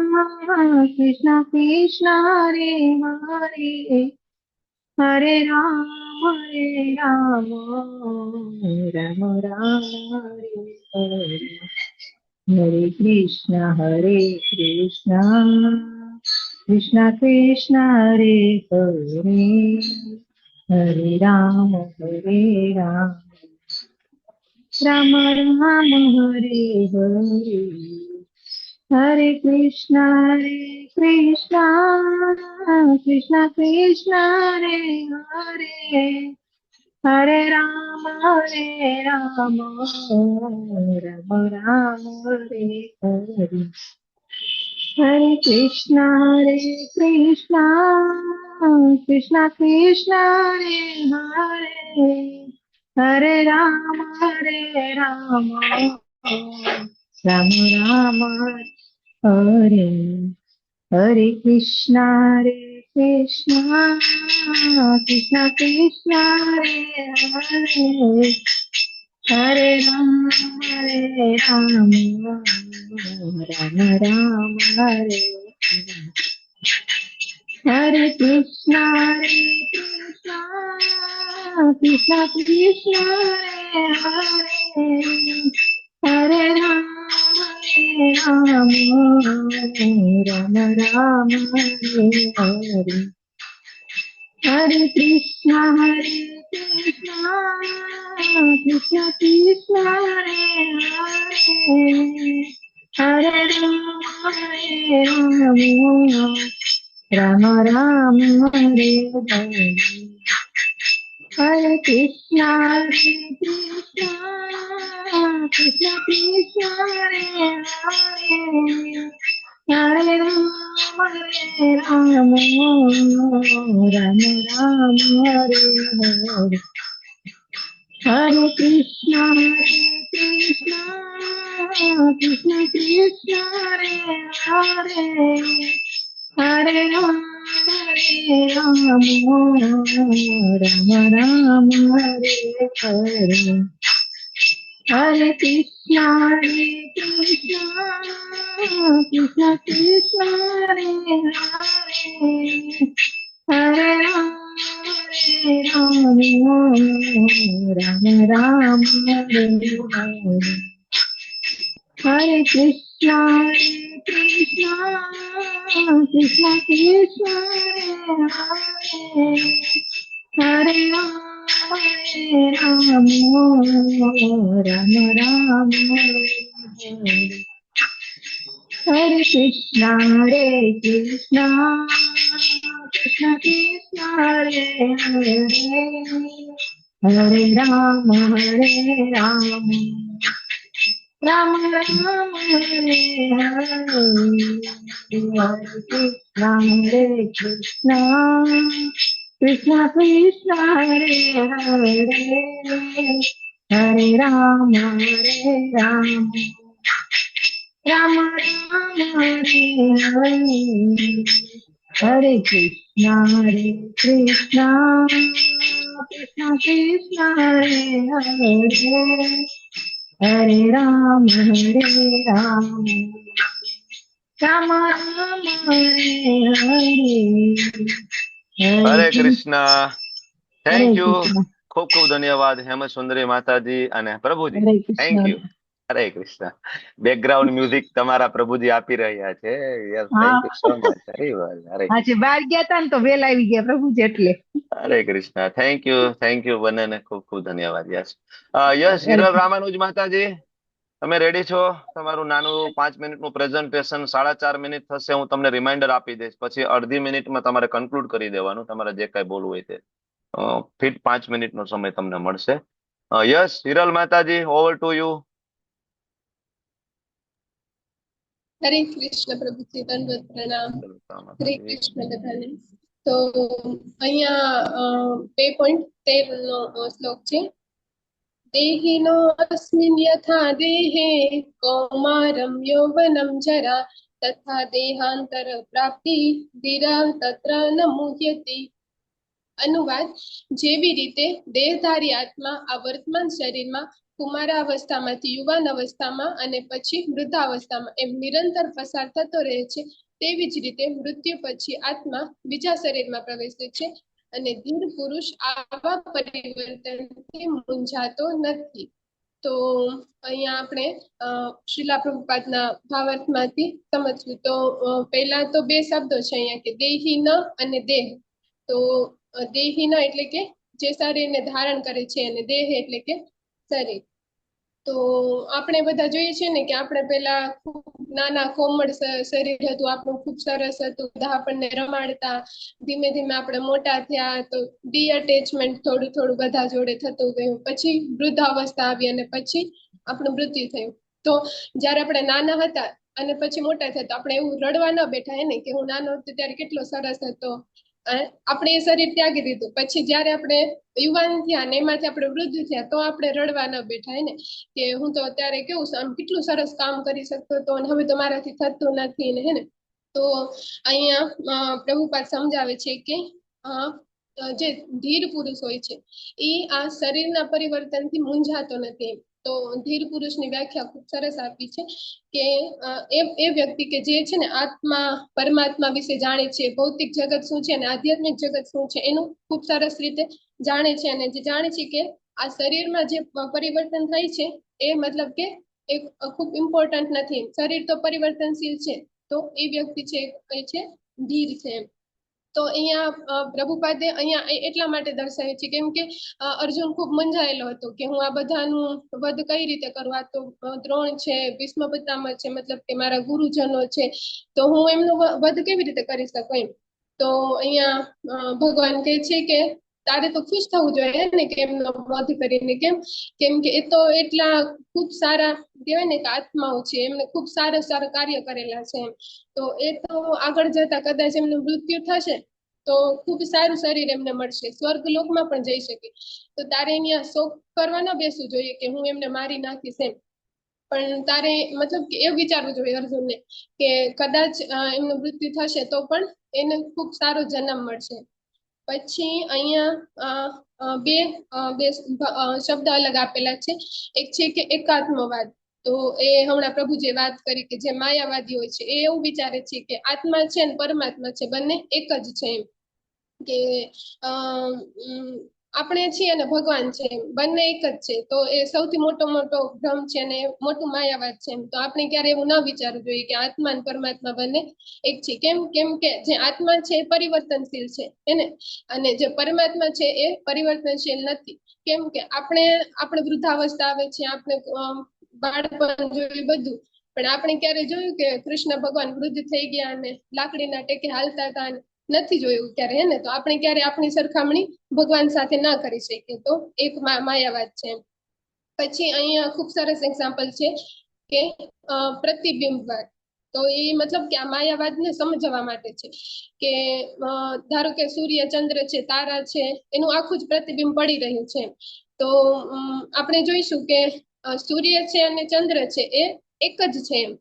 S11: કૃષ્ણ હરે હરે, હરે રામ રામ રામ હરે હરે. હરે કૃષ્ણ કૃષ્ણ કૃષ્ણ હરે હરે, હરે રામ રામ રામ હરે હરે. હરે કૃષ્ણ કૃષ્ણ કૃષ્ણ હરે હરે, હરે રામ રામ રામ હરે હરે. હરે કૃષ્ણ કૃષ્ણ કૃષ્ણ હરે હરે, હરે રામ રામ રામ હરે. હરે Krishna Krishna Krishna Hare Hare Hare Rama Rama Rama Hare Hare Krishna Krishna Krishna Hare Hare Rama Rama Rama Hare Hare Krishna Krishna Krishna Hare Hare Hare Rama Rama Hare Hare Hare Krishna Krishna Krishna Hare Hare Hare Rama Rama Hare Hare Hare Krishna Krishna Krishna Hare Hare Hare Rama Rama Rama Hare Hare Hare Krishna Krishna Krishna Hare Hare Hare Rama Rama Rama Hare Hare Hare Krishna Krishna Krishna Hare Hare Rama Rama Rama Hare Hare Hare Krishna Krishna Krishna Hare Hare Hare Rama Rama Rama Hare Hare Hare Krishna Krishna Krishna Hare Hare Hare Rama Rama Rama Hare Hare Hare Krishna Krishna Krishna Hare Hare Hare Rama Rama Rama Hare Hare
S1: Hare Krishna. Thank you.
S11: Krishna
S1: ખૂબ ખૂબ ધન્યવાદ હેમસુંદરી માતાજી અને પ્રભુજી.
S11: Hare
S1: thank
S11: Krishna
S1: you. Hare Krishna. Background music તમારા પ્રભુજી આપી રહ્યા છે. Yes, thank you so much. હરે
S11: આજે બહાર ગયા તા ને તો વેલા આવી ગયા પ્રભુજી એટલે
S1: હરે કૃષ્ણ. થેન્ક યુ બંનેને ખૂબ ખૂબ ધન્યવાદ. યસ યસ હિરલ રામાનુજ માતાજી, તમે રેડી છો? તમારું નાનું 5 મિનિટનું પ્રેઝન્ટેશન 4.5 મિનિટ થશે. હું તમને રિમાઇન્ડર આપી દઈશ, પછી અડધી મિનિટમાં તમારે કન્ક્લુડ કરી દેવાનું. તમારે જે કઈ બોલવું હોય તે ફિટ 5 મિનિટનો સમય તમને મળશે. યસ હિરલ માતાજી, ઓવર ટુ યુ.
S12: હરે કૃષ્ણ પ્રભુજી, દંડવત પ્રણામ. હરે કૃષ્ણ બધાને. તો અહીંયા 2.13 નો શ્લોક છે. દેહિનો અસ્મિન યથા દેહે કૌમારમ યૌવનમ જરા તથા દેહાંતર પ્રાપ્તિ ધીરા તત્ર ન મુહ્યતિ. અનુવાદ: જેવી રીતે દેહધારી આત્મા આ વર્તમાન શરીરમાં કુમારાવસ્થામાંથી યુવાન અવસ્થામાં અને પછી વૃદ્ધાવસ્થામાં એમ નિરંતર પસાર થતો રહે છે, તેવી જ રીતે મૃત્યુ પછી આત્મા બીજા શરીરમાં પ્રવેશે છે અને ધીર પુરુષ આવા પરિવર્તનથી મૂંઝાતો નથી. તો અહીંયા આપણે શ્રીલા પ્રભુપાદના ભાવાર્થમાંથી સમજવું તો પહેલા તો 2 શબ્દો છે અહીંયા કે દેહી ન અને દેહ. તો દેહી ન એટલે કે જે શરીરને ધારણ કરે છે અને દેહ એટલે કે શરીર. તો આપણે બધા જોઈએ છે ને કે આપણે પેલા ખૂબ નાના કોમળ શરીર હતું, આપણું ખૂબ સરસ હતું, બધા આપણને રમાડતા. ધીમે ધીમે આપણે મોટા થયા તો ડી અટેચમેન્ટ થોડું થોડું બધા જોડે થતું ગયું. પછી વૃદ્ધાવસ્થા આવી અને પછી આપણું મૃત્યુ થયું. તો જયારે આપણે નાના હતા અને પછી મોટા થયા તો આપણે એવું રડવા ન બેઠા હે ને કે હું નાનો હતો ત્યારે કેટલો સરસ હતો. આપણે એ શરીર ત્યાગી દીધું. પછી જયારે આપણે યુવાન થયા ને એમાંથી આપણે વૃદ્ધ થયા તો આપણે રડવા ન બેઠા હે ને કે હું તો અત્યારે કેવું આમ કેટલું સરસ કામ કરી શકતો હતો અને હવે તો મારાથી થતું નથી ને હે ને. તો અહીંયા પ્રભુપાદ સમજાવે છે કે જે ધીર પુરુષ હોય છે એ આ શરીરના પરિવર્તનથી મૂંઝાતો નથી. તો ધીર પુરુષની વ્યાખ્યા ખૂબ સરસ આપી છે કે એ વ્યક્તિ કે જે છે ને આત્મા પરમાત્મા વિશે જાણે છે, ભૌતિક જગત શું છે અને આધ્યાત્મિક જગત શું છે એનું ખૂબ સરસ રીતે જાણે છે, અને જે જાણે છે કે આ શરીરમાં જે પરિવર્તન થાય છે એ મતલબ કે એક ખૂબ ઇમ્પોર્ટન્ટ નથી. શરીર તો પરિવર્તનશીલ છે, તો એ વ્યક્તિ છે એ છે ધીર છે. તો અહીંયા પ્રભુપાદે અહીંયા એટલા માટે દર્શાવે છે કેમ કે અર્જુન ખૂબ મૂંઝાયેલો હતો કે હું આ બધાનું વધ કઈ રીતે કરું. આ તો દ્રોણ છે, ભીષ્મ પિતામહ છે, મતલબ કે મારા ગુરુજનો છે, તો હું એમનું વધ કેવી રીતે કરી શકું એમ. તો અહીંયા ભગવાન કહે છે કે તારે તો ખુશ થવું જોઈએ ને કે એમનો વધ કરીને. કેમ કે એ તો એટલા ખૂબ સારા કહેવાય ને કે આત્માઓ છે, એમને ખૂબ સારા કાર્ય કરેલા છે એમ. તો એ તો આગળ જતા કદાચ એમનું મૃત્યુ થશે તો ખૂબ સારું શરીર એમને મળશે, સ્વર્ગ લોકમાં પણ જઈ શકે. તો તારે અહીંયા શોક કરવા ન બેસવું જોઈએ કે હું એમને મારી નાખીશ એમ, પણ તારે મતલબ કે એવું વિચારવું જોઈએ અર્જુનને કે કદાચ એમનું મૃત્યુ થશે તો પણ એને ખૂબ સારો જન્મ મળશે. પછી અહીંયા બે શબ્દ અલગ આપેલા છે. એક છે કે એકાત્મવાદ. તો એ હમણાં પ્રભુ જે વાત કરી કે જે માયાવાદી હોય છે એ એવું વિચારે છે કે આત્મા છે ને પરમાત્મા છે બંને એક જ છે એમ, કે આપણે છીએ અને ભગવાન છે બંને એક જ છે. તો એ સૌથી મોટો ભ્રમ છે અને મોટું માયાવાદ છે એમ. તો આપણે ક્યારે એવું ના વિચારવું જોઈએ કે આત્મા અને પરમાત્મા બંને એક છે. કેમ કે જે આત્મા છે એ પરિવર્તનશીલ છે એને, અને જે પરમાત્મા છે એ પરિવર્તનશીલ નથી. કેમ કે આપણે વૃદ્ધાવસ્થા આવે છે, આપણે બાળપણ જોયું બધું, પણ આપણે ક્યારે જોયું કે કૃષ્ણ ભગવાન વૃદ્ધ થઈ ગયા અને લાકડીના ટેકે હાલતા હતા? નથી જોયું ક્યારે, હે ને. તો આપણે ક્યારે આપણી સરખામણી ભગવાન સાથે ના કરી શકીએ, તો એક માયાવાદ છે. પછી અહીંયા ખૂબ સરસ એક્ઝામ્પલ છે કે પ્રતિબિંબવાદ. તો એ મતલબ કે આ માયાવાદને સમજવા માટે છે કે ધારો કે સૂર્ય, ચંદ્ર છે, તારા છે, એનું આખું જ પ્રતિબિંબ પડી રહ્યું છે. તો આપણે જોઈશું કે સૂર્ય છે અને ચંદ્ર છે એ એક જ છે એમ,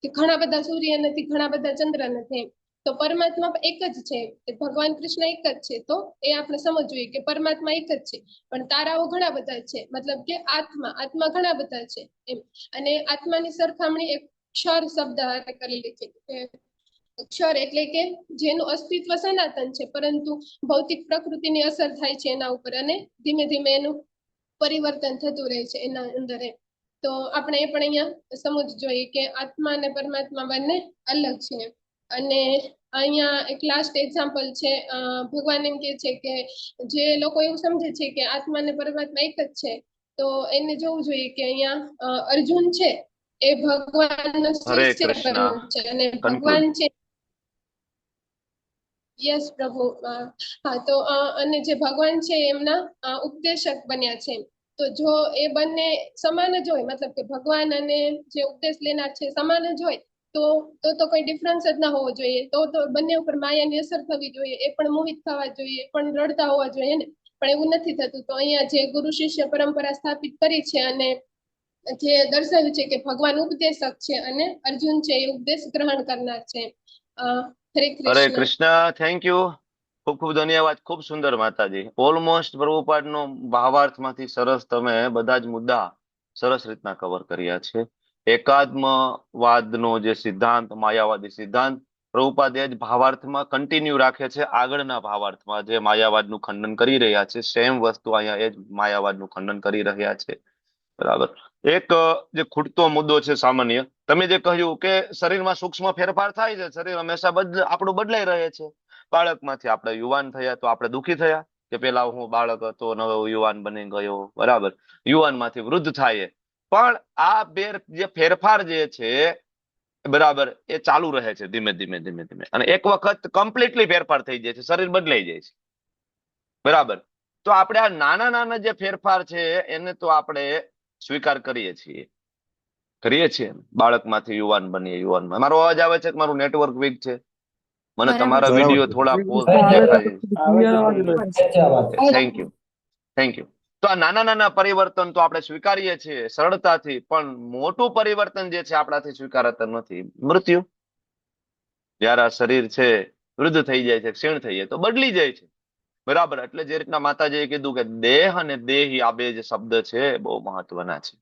S12: કે ઘણા બધા સૂર્ય નથી, ઘણા બધા ચંદ્ર નથી એમ. તો પરમાત્મા એક જ છે, ભગવાન કૃષ્ણ એક જ છે. તો એ આપણે સમજવું જોઈએ કે પરમાત્મા એક જ છે, પણ તારાઓ ઘણા બધા છે, મતલબ કે આત્મા ઘણા બધા છે એમ. અને આત્માની સરખામણી એક ક્ષર શબ્દ કરેલી છે. અક્ષર એટલે કે જેનું અસ્તિત્વ સનાતન છે, પરંતુ ભૌતિક પ્રકૃતિની અસર થાય છે એના ઉપર, અને ધીમે ધીમે એનું પરિવર્તન થતું રહે છે એના અંદર. તો આપણે એ પણ અહીંયા સમજવું જોઈએ કે આત્મા અને પરમાત્મા બંને અલગ છે. અને અહીંયા એક લાસ્ટ એક્ઝામ્પલ છે. ભગવાન એમ કે છે કે જે લોકો એવું સમજે છે કે આત્મા અને પરમાત્મા એક જ છે, તો એને જોવું જોઈએ કે અહીંયા અર્જુન છે એ ભગવાનનો
S1: હરે
S12: શિષ્ય
S1: કૃષ્ણ.
S12: બન્યો છે, અને
S1: કન્ક્લુડ.
S12: ભગવાન છે. યસ પ્રભુ. હા, તો અને જે ભગવાન છે એમના ઉપદેશક બન્યા છે. તો જો એ બંને સમાન જ હોય, મતલબ કે ભગવાન અને જે ઉપદેશ લેનાર છે સમાન જ હોય, તો કોઈ ડિફરન્સ જ ના હોવો જોઈએ. તો બંને ઉપર માયાની અસર થવી જોઈએ, એ પણ મોહિત થવા જોઈએ, એ પણ રડતા હોવા જોઈએ ને. પણ એવું નથી થતું. તો અહીંયા જે ગુરુ શિષ્ય પરંપરા સ્થાપિત કરી છે અને જે દર્શાવ્યું છે કે ભગવાન ઉપદેશક છે અને અર્જુન છે એ ઉપદેશ ગ્રહણ કરનાર છે. હરે
S1: હરે
S12: કૃષ્ણ.
S1: કૃષ્ણ. Thank you. ખૂબ ખૂબ ધન્યવાદ. ખૂબ સુંદર માતાજી. ઓલમોસ્ટ પ્રભુપાદનો ભાવાર્થમાંથી સરસ તમે બધા જ મુદ્દા સરસ રીતના કવર કર્યા છે. એકાત્મવાદનો જે સિદ્ધાંત, માયાવાદી સિદ્ધાંત, પ્રભુપાદ એ જ ભાવાર્થમાં કન્ટિન્યુ રાખે છે. આગળના ભાવાર્થમાં જે માયાવાદનું ખંડન કરી રહ્યા છે, સેમ વસ્તુ અહીંયા એ જ માયાવાદનું ખંડન કરી રહ્યા છે. બરાબર. એક જે ખૂટતો મુદ્દો છે સામાન્ય, તમે જે કહ્યું કે શરીરમાં સૂક્ષ્મ ફેરફાર થાય છે, શરીર હંમેશા આપણું બદલાઈ રહે છે. બાળકમાંથી આપણે યુવાન થયા તો આપણે દુઃખી થયા કે પેલા હું બાળક હતો, નવો યુવાન બની ગયો. બરાબર. યુવાનમાંથી વૃદ્ધ થાય, પણ આ જે ફેરફાર જે છે, બરાબર, એ ચાલુ રહે છે ધીમે ધીમે ધીમે ધીમે, અને એક વખત કમ્પ્લીટલી ફેરફાર થઈ જાય છે, શરીર બદલાઈ જાય છે. બરાબર. તો આપણે આ નાના નાના જે ફેરફાર છે એને તો આપણે સ્વીકાર કરીએ છીએ. બાળકમાંથી યુવાન બનીએ, યુવાનમાં. મારો અવાજ આવે છે કે મારું નેટવર્ક વીક છે? મને તમારા વિડીયો થોડા પોઝ દેખાય. Thank you. Thank you. તો આ નાના નાના પરિવર્તન તો આપણે સ્વીકારીએ છીએ સરળતાથી, પણ મોટું પરિવર્તન જે છે આપણાથી સ્વીકારાતું નથી. મૃત્યુ. જયારે આ શરીર છે વૃદ્ધ થઈ જાય છે, ક્ષીણ થઈ જાય તો બદલી જાય છે, બરાબર. એટલે જે રીતના માતાજીએ કીધું કે દેહ અને દેહી આ બે જે શબ્દ છે બહુ મહત્વના છે.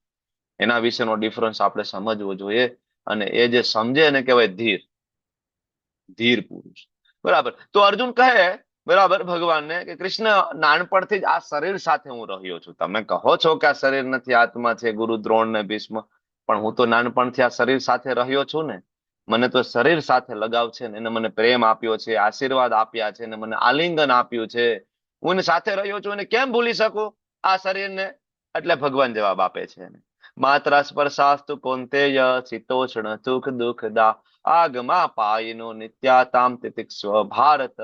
S1: એના વિશેનો ડિફરન્સ આપણે સમજવો જોઈએ. અને એ જે સમજે એને કહેવાય ધીર, ધીર પુરુષ, બરાબર. તો અર્જુન કહે, બરાબર, ભગવાનને કે કૃષ્ણ, નાનપણથી જ આ શરીર સાથે હું રહ્યો છું. તમે કહો છો કે આ શરીર નથી, આત્મા છે, ગુરુ દ્રોણ ને ભીષ્મ, પણ હું તો નાનપણથી આ શરીર સાથે રહ્યો છું ને. મને તો શરીર સાથે લગાવ છે ને. એને મને પ્રેમ આપ્યો છે, આશીર્વાદ આપ્યા છે ને, મને આલિંગન આપ્યું છે. હું એને સાથે રહ્યો છું, અને કેમ ભૂલી શકું આ શરીરને? એટલે ભગવાન જવાબ આપે છે, માત્ર સ્પર્શાસ્તુ કૌંતેય શીતોષ્ણ સુખ દુઃખદા આગમા પાયનો નિત્યાતામ તિતિક્ષવ ભારત.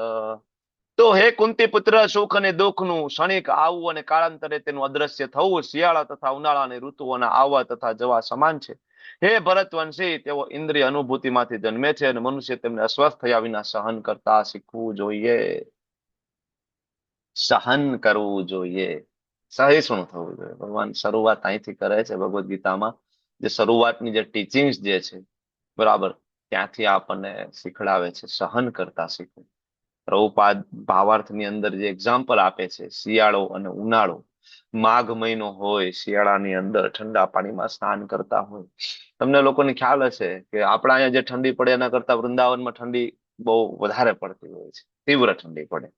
S1: તો હે કુંતી પુત્ર, સુખ અને દુઃખનું ક્ષણિક આવવું અને કાળાંતરે તેનું અદ્રશ્ય થવું શિયાળા તથા ઉનાળાની ઋતુઓના આવવા તથા જવા સમાન છે. હે ભરતવંશી, તેઓ ઇન્દ્રિય અનુભૂતિમાંથી જન્મે છે અને મનુષ્ય તેમને અસ્વસ્થ થયા વિના સહન કરતા શીખવું જોઈએ. સહન કરવું જોઈએ, સહિષ્ણુ થવું જોઈએ. ભગવાન શરૂઆત અહીંથી કરે છે ભગવદ્ ગીતામાં. જે શરૂઆતની જે ટીચિંગ્સ જે છે, બરાબર, ત્યાંથી આપણને શીખડાવે છે સહન કરતા શીખવું. પ્રભુપાદ ભાવાર્થની અંદર જે એક્ઝામ્પલ આપે છે, શિયાળો અને ઉનાળો, માઘ મહિનો હોય, શિયાળાની અંદર ઠંડા પાણીમાં સ્નાન કરતા હોય. તમને લોકોને ખ્યાલ હશે કે આપણા અહીંયા જે ઠંડી પડે એના કરતા વૃંદાવનમાં ઠંડી બહુ વધારે પડતી હોય છે, તીવ્ર ઠંડી પડે.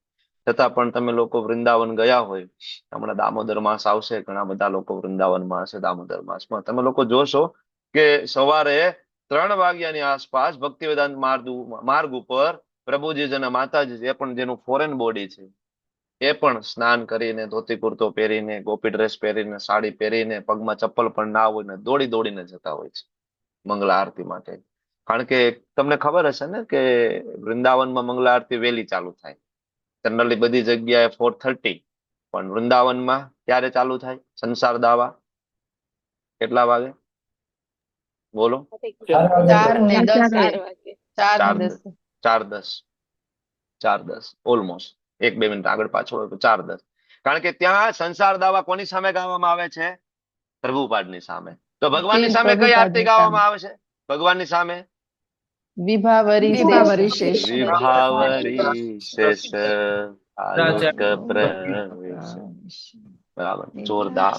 S1: છતાં પણ તમે લોકો વૃંદાવન ગયા હોય, હમણાં દામોદર માસ આવશે, ઘણા બધા લોકો વૃંદાવનમાં હશે દામોદર માસમાં, તમે લોકો જોશો કે સવારે 3 વાગ્યાની આસપાસ ભક્તિ વેદાંત માર્ગ ઉપર પ્રભુજી અને માતાજી, એ પણ જેનું ફોરેન બોડી છે, એ પણ સ્નાન કરીને, ધોતી કુર્તો પહેરીને, ગોપી ડ્રેસ પહેરીને, સાડી પહેરીને, પગમાં ચપ્પલ પણ ના હોય ને દોડી દોડીને જતા હોય છે મંગલા આરતી માટે. કારણ કે તમને ખબર હશે ને કે વૃંદાવનમાં મંગલા આરતી વહેલી ચાલુ થાય. જનરલી બધી જગ્યાએ 4:30, પણ વૃંદાવનમાં ક્યારે ચાલુ થાય? સંસાર દાવા કેટલા વાગે બોલો?
S5: 4:10.
S1: 4:10 ઓલમોસ્ટ 1-2 મિનિટ આગળ પાછળ હોય તો 4:10. કારણ કે ત્યાં સંસાર દાવા કોની સામે ગાવામાં આવે છે? પ્રભુપાદની સામે. તો ભગવાનની સામે કઈ આરતી ગાવામાં આવે છે? ભગવાનની સામે
S5: વિભાવરી શેષ.
S1: વિભાવરી શેષ આલોક પ્રવેશ. બરાબર, જોરદાર,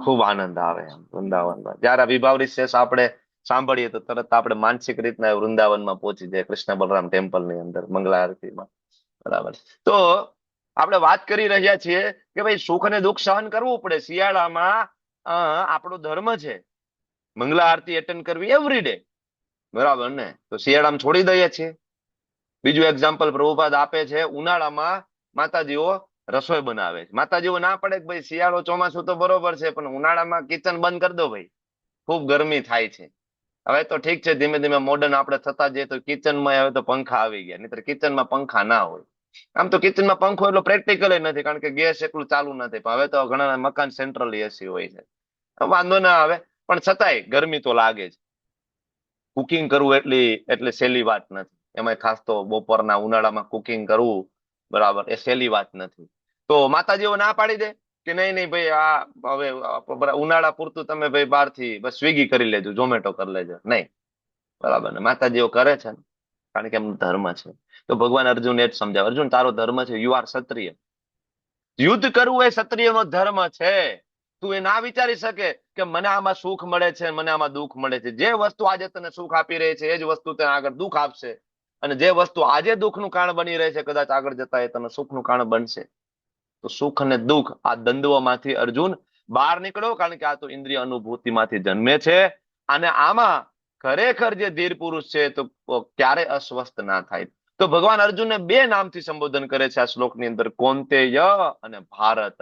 S1: ખૂબ આનંદ આવે એમ વૃંદાવનમાં. જયારે વિભાવરી શેષ આપણે સાંભળીએ તો તરત આપણે માનસિક રીતના વૃંદાવનમાં પહોંચી જાય, કૃષ્ણ બલરામ ટેમ્પલ ની અંદર મંગલા આરતીમાં. બરાબર. તો આપણે વાત કરી રહ્યા છીએ કે ભાઈ સુખ અને દુઃખ સહન કરવું પડે. શિયાળામાં આપણો ધર્મ છે મંગલા આરતી એટેન્ડ કરવી એવરી ડે, બરાબર ને? તો શિયાળામાં છોડી દઈએ છીએ. બીજું એક્ઝામ્પલ પ્રભુપાદ આપે છે, ઉનાળામાં માતાજીઓ રસોઈ બનાવે છે. માતાજીઓ ના પડે કે ભાઈ શિયાળો ચોમાસું તો બરોબર છે, પણ ઉનાળામાં કિચન બંધ કરી દો ભાઈ, ખૂબ ગરમી થાય છે. હવે તો ઠીક છે, ધીમે ધીમે મોડર્ન આપણે થતા જઈએ તો કિચનમાં હવે તો પંખા આવી ગયા, નહીતર કિચનમાં પંખા ના હોય. આમ તો કિચનમાં પંખો એટલો પ્રેક્ટિકલ નથી, કારણ કે ગેસ એટલું ચાલુ નથી. પણ હવે તો ઘણા મકાન સેન્ટ્રલ એસી હોય છે, વાંધો ના આવે. પણ છતાંય ગરમી તો લાગે જ. કુકિંગ કરવું એટલે સહેલી વાત નથી. એમાં ખાસ તો બપોરના ઉનાળામાં કુકિંગ કરવું, બરાબર, એ સહેલી વાત નથી. તો માતાજીઓ ના પાડી દે કે નહીં નહીં ભાઈ, આ હવે ઉનાળા પૂરતું તમે ભાઈ બહારથી બસ સ્વિગી કરી લેજો, ઝોમેટો કરી લેજો, નહીં, બરાબર ને? માતાજીઓ કરે છે ને, કારણ કે એમનો ધર્મ છે. તો ભગવાન અર્જુન એ જ સમજાવે, અર્જુન તારો ધર્મ છે, યુ આર ક્ષત્રિય. યુદ્ધ કરવું એ ક્ષત્રિયનો ધર્મ છે. તું એ ના વિચારી શકે કે મને આમાં સુખ મળે છે, મને આમાં દુઃખ મળે છે. જે વસ્તુ આજે તને સુખ આપી રહી છે એ જ વસ્તુ તને આગળ દુઃખ આપશે, અને જે વસ્તુ આજે દુઃખનું કારણ બની રહી છે કદાચ આગળ જતા એ તને સુખનું કારણ બનશે. તો સુખ અને દુઃખ આ દ્વંદ્વમાંથી અર્જુન બહાર નીકળો, કારણ કે આ તો ઇન્દ્રિય અનુભૂતિમાંથી જન્મે છે. અને આમાં ખરેખર જે ધીર પુરુષ છે તો ક્યારે અસ્વસ્થ ના થાય. તો ભગવાન અર્જુનને 2 નામથી સંબોધન કરે છે આ શ્લોકની અંદર, કૌંતેય અને ભારત.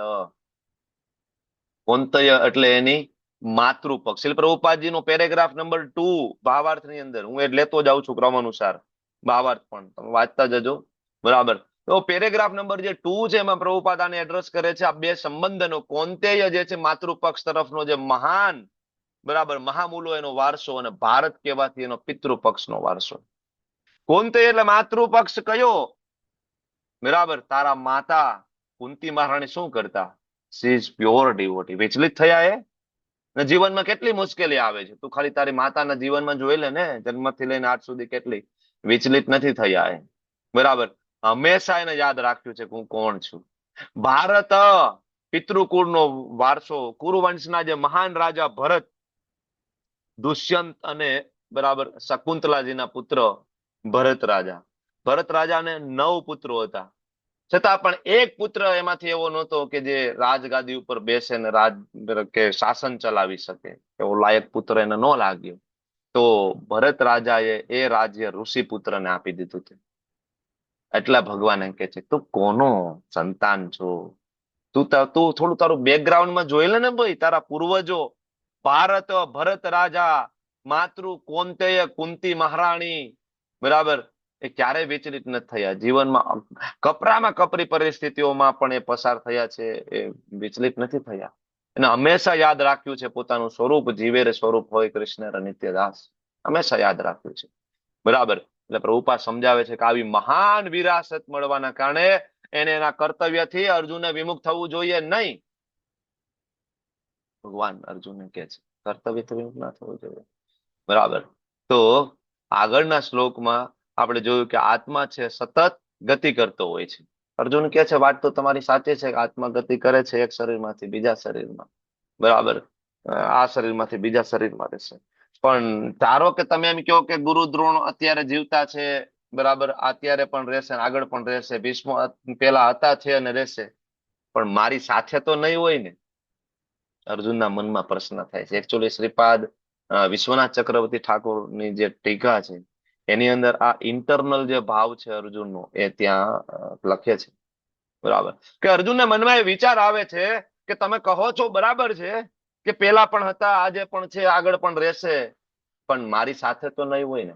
S1: કૌંતેય એટલે એની માતૃપક્ષ. શ્રીલ પ્રભુપાદજીનો પેરેગ્રાફ નંબર 2 ભાવાર્થની અંદર, હું એ લેતો જાઉં છું ક્રમ અનુસાર, ભાવાર્થ પણ તમે વાંચતા જજો, બરાબર. તો પેરેગ્રાફ નંબર જે 2 છે એમાં પ્રભુપાદ આને એડ્રેસ કરે છે આ 2 સંબંધનો. કૌંતેય જે છે માતૃપક્ષ તરફનો જે મહાન, બરાબર, મહામૂલો એનો વારસો, અને ભારત કહેવાથી એનો પિતૃપક્ષનો વારસો. કૌંતેય એટલે માતૃપક્ષ કયો? બરાબર, તારા માતા કુંતી મહારાણી શું કરતા? She is pure devotee. વિચલિત થયા એ ને જીવનમાં કેટલી મુશ્કેલી આવે છે, તું ખાલી તારી માતાના જીવનમાં જોઈ લે ને, જન્મથી લઈને આજ સુધી કેટલી. વિચલિત નથી થયા એ. બરાબર, હંમેશા એને યાદ રાખ્યું છે કે હું કોણ છું. ભારત પિતૃકુળનો વારસો, કુરુવંશના જે મહાન રાજા ભરત, દુષ્યંત અને બરાબર શકુંતલાજીના પુત્ર ભરત રાજા. ભરત રાજાને 9 પુત્રો હતા, છતાં પણ એક પુત્ર એમાંથી એવો નહોતો કે જે રાજગાદી ઉપર બેસે ને કે શાસન ચલાવી શકે. એવો લાયક પુત્ર એને ન લાગ્યો. તો ભરત રાજાએ એ રાજ્ય ઋષિ પુત્રને આપી દીધું હતું. એટલા ભગવાન એમ કે છે તું કોનો સંતાન છો? તું થોડું તારું બેકગ્રાઉન્ડમાં જોઈ લે ને ભાઈ. તારા પૂર્વજો ભારત ભરત રાજા, માતૃ કૌંતેય કુંતી મહારાણી, બરાબર, એ ક્યારેય વિચલિત નથી થયા. જીવનમાં કપરામાં કપરી પરિસ્થિતિઓમાં પણ એ પસાર થયા છે, એ વિચલિત નથી થયા. એને હંમેશા યાદ રાખ્યું છે પોતાનું સ્વરૂપ, જીવે રે સ્વરૂપ હોય કૃષ્ણ ર નિત્યદાસ. હંમેશા યાદ રાખ્યું છે. બરાબર, એટલે પ્રભુપાદ સમજાવે છે કે આવી મહાન વિરાસત મળવાના કારણે એને એના કર્તવ્યથી અર્જુને વિમુખ થવું જોઈએ નહીં. ભગવાન અર્જુનને કહે છે કર્તવ્યથી વિમુખ ના થવું જોઈએ. બરાબર, તો આગળના શ્લોકમાં આપણે જોયું કે આત્મા છે સતત ગતિ કરતો હોય છે. અર્જુન કહે છે વાત તો તમારી સાચી છે કે આત્મા ગતિ કરે છે એક શરીરમાંથી બીજા શરીરમાં, બરાબર, આ શરીરમાંથી બીજા શરીરમાં રહેશે. પણ ધારો કે તમે એમ કહો કે ગુરુ દ્રોણ અત્યારે જીવતા છે, બરાબર, અત્યારે પણ રહેશે, આગળ પણ રહેશે, ભીષ્મ પેલા હતા, છે અને રહેશે, પણ મારી સાથે તો નહીં હોય ને. અર્જુનના મનમાં પ્રશ્ન થાય છે. એકચ્યુઅલી શ્રીપાદ વિશ્વનાથ ચક્રવર્તી ઠાકોરની જે ટીકા છે એની અંદર આ ઇન્ટરનલ જે ભાવ છે અર્જુનનો એ ત્યાં લખે છે. બરાબર, કે અર્જુનના મનમાં એ વિચાર આવે છે કે તમે કહો છો બરાબર છે કે પેલા પણ હતા, આજે પણ છે, આગળ પણ રહેશે, પણ મારી સાથે તો નહીં હોય ને.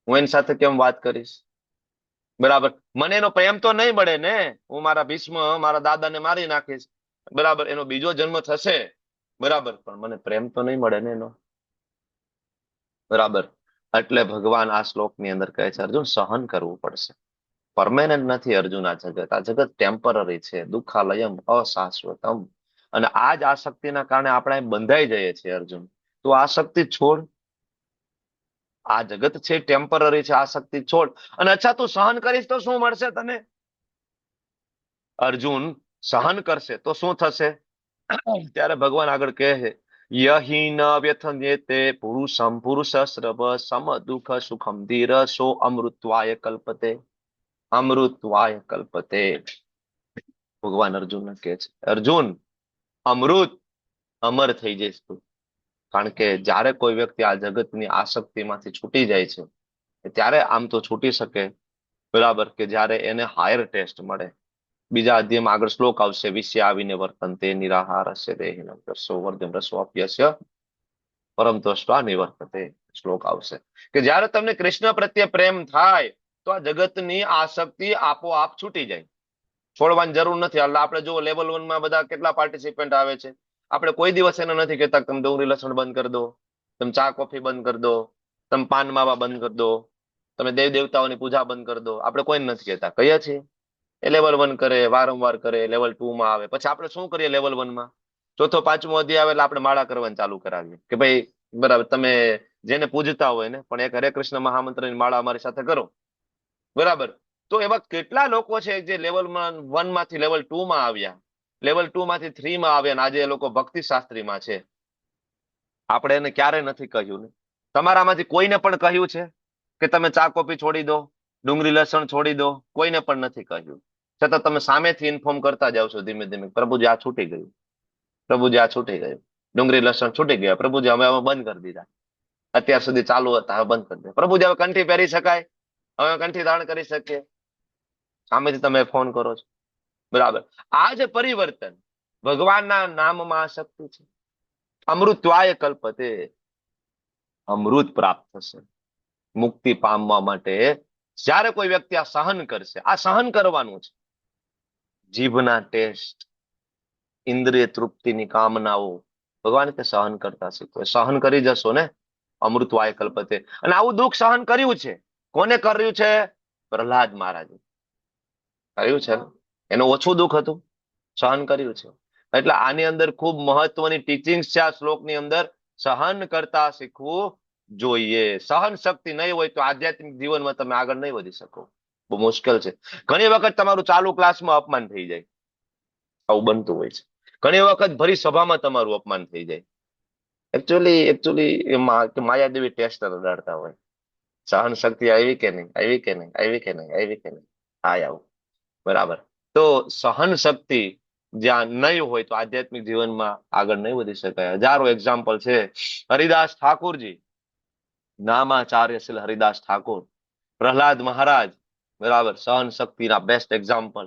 S1: હું એની સાથે કેમ વાત કરીશ? બરાબર, મને એનો પ્રેમ તો નહીં મળે ને. હું મારા ભીષ્મ, મારા દાદાને મારી નાખીશ, બરાબર, એનો બીજો જન્મ થશે, બરાબર, પણ મને પ્રેમ તો નહીં મળે ને એનો. બરાબર, એટલે ભગવાન આ શ્લોકની અંદર કહે છે અર્જુન સહન કરવું પડશે. પરમેનન્ટ નથી અર્જુન આ જગત. આ જગત ટેમ્પરરી છે, દુઃખાલયમ અશાશ્વતમ. અને આ જ આસક્તિના કારણે આપણે બંધાઈ જઈએ છીએ અર્જુન. તું આસક્તિ છોડ. આ જગત છે ટેમ્પરરી છે, આસક્તિ છોડ. અને અચ્છા તું સહન કરીશ તો શું મળશે તને? અર્જુન સહન કરશે તો શું થશે? ત્યારે ભગવાન આગળ કહે છે યહિ ન વ્યથન્યેતે પુરુષમ પુરુષસ્રવ સમ દુઃખ સુખમ ધીર સો અમૃતવાય કલ્પતે. અમૃતવાય કલ્પતે. ભગવાન અર્જુનને કહે છે અર્જુન અમૃત અમર થઈ જઈશ તું. કારણ કે જ્યારે કોઈ વ્યક્તિ આ જગતની આસક્તિમાંથી છૂટી જાય છે ત્યારે આમ તો છૂટી શકે, બરાબર, કે જ્યારે એને હાયર ટેસ્ટ મળે. બીજા અધ્યાયમાં આગળ શ્લોક આવશે વિષય આવીને વર્તનતે નિરાહારસ્ય દેહિનમ રસો વર્ધમ રસો અપ્યસ્ય પરમ તોષ્ટા નિવર્તતે. શ્લોક આવશે કે જ્યારે તમને કૃષ્ણ પ્રત્યે પ્રેમ થાય તો આ જગતની આસક્તિ આપોઆપ છૂટી જાય. છોડવાની જરૂર નથી. એટલે આપણે જો લેવલ 1 માં બધા કેટલા પાર્ટિસિપન્ટ આવે છે, આપણે કોઈ દિવસ એને નથી કહેતા તમે ડુંગળી લસણ બંધ કરી દો, તમે ચા કોફી બંધ કરી દો, તમે પાન માવા બંધ કરી દો, તમે દેવ દેવતાઓની પૂજા બંધ કરી દો. આપણે કોઈને નથી કહેતા. કહીએ છીએ એ લેવલ 1 કરે, વારંવાર કરે, લેવલ 2 માં આવે. પછી આપણે શું કરીએ લેવલ 1 માં? ચોથો પાંચમો અધ્યાય આવે એટલે આપણે માળા કરવાનું ચાલુ કરાવીએ કે ભાઈ બરાબર તમે જેને પૂજતા હોય ને પણ એક હરે કૃષ્ણ મહામંત્રની માળા અમારી સાથે કરો, બરાબર. તો એવા કેટલા લોકો છે જે લેવલ 1 માંથી લેવલ 2 માં આવ્યા, લેવલ 2 માંથી 3 માં આવ્યા, અને આજે એ લોકો ભક્તિ શાસ્ત્રીમાં છે. આપણે એને ક્યારે નથી કહ્યું ને? તમારામાંથી કોઈને પણ કહ્યું છે કે તમે ચા કોફી છોડી દો, ડુંગળી લસણ છોડી દો? કોઈને પણ નથી કહ્યું. છતાં તમે સામેથી ઇન્ફોર્મ કરતા જાવ છો ધીમે ધીમે, પ્રભુજી આ છૂટી ગયું, પ્રભુજી આ છૂટી ગયું, ડુંગળી લસણ છૂટી ગયા, પ્રભુજી અમે બંધ કરી દીધા, અત્યાર સુધી ચાલુ હતા હવે બંધ કરી દે, પ્રભુજી હવે કંઠી પહેરી શકાય, હવે કંઠી ધારણ કરી શકીએ. સામેથી તમે ફોન કરો છો, બરાબર. આ જે પરિવર્તન ભગવાનના નામમાં શક્તિ છે. અમૃતવાય કલ્પતે. અમૃત પ્રાપ્ત થશે મુક્તિ પામવા માટે. જ્યારે કોઈ વ્યક્તિ આ સહન કરશે, આ સહન કરવાનું છે. જીભના ટેસ્ટ, ઇન્દ્રિય તૃપ્તિની કામનાઓ ભગવાન કે સહન કરતા શીખો. સહન કરી જશો ને અમૃતવાય કલ્પતે. અને આવું દુઃખ સહન કર્યું છે. કોને કર્યું છે? પ્રહલાદ મહારાજે કર્યું છે. એનું ઓછું દુઃખ હતું, સહન કર્યું છે. એટલે આની અંદર ખૂબ મહત્વની ટીચિંગ્સ છે આ શ્લોકની અંદર. સહન કરતા શીખવું જોઈએ. સહન શક્તિ નહીં હોય તો આધ્યાત્મિક જીવનમાં તમે આગળ નહીં વધી શકો. બહુ મુશ્કેલ છે. ઘણી વખત તમારું ચાલુ ક્લાસમાં અપમાન થઈ જાય, આવું બનતું હોય છે. ઘણી વખત ભરી સભામાં તમારું અપમાન થઈ જાય. એકચ્યુઅલી એમાં માયાદેવી ટેસ્ટ રડાડતા હોય, સહન શક્તિ આવી કે નહીં, આવી કે નહીં, આવી કે નહીં, આવી કે નહીં, આવું. બરાબર. તો સહન શક્તિ જ્યાં નહીં હોય તો આધ્યાત્મિક જીવનમાં આગળ નહીં વધી શકાય. હજારો એક્ઝામ્પલ છે. હરિદાસ ઠાકોરજી, નામાચાર્ય શ્રી હરિદાસ ઠાકોર, પ્રહલાદ મહારાજ, બરાબર, સહન શક્તિના બેસ્ટ એક્ઝામ્પલ.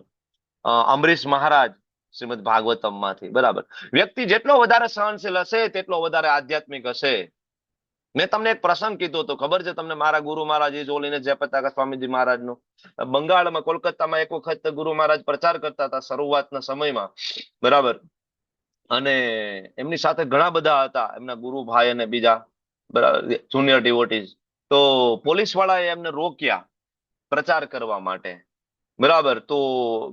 S1: અમરીશ મહારાજ શ્રીમદ ભાગવતમ માંથી, બરાબર. વ્યક્તિ જેટલો વધારે સહનશીલ હશે તેટલો વધારે આધ્યાત્મિક હશે. મેં તમને એક પ્રસંગ કીધો હતો, ખબર છે તમને? મારા ગુરુ મહારાજ જોલીને જયપતાકા સ્વામીજી મહારાજનો બંગાળમાં, કોલકાતામાં એક વખત ગુરુ મહારાજ પ્રચાર કરતા હતા શરૂઆતના સમયમાં, બરાબર. અને એમની સાથે ઘણા બધા હતા, એમના ગુરુભાઈ અને બીજા, બરાબર, જુનિયર ડિવોટીઝ. તો પોલીસ વાળાએ એમને રોક્યા પ્રચાર કરવા માટે, બરાબર. તો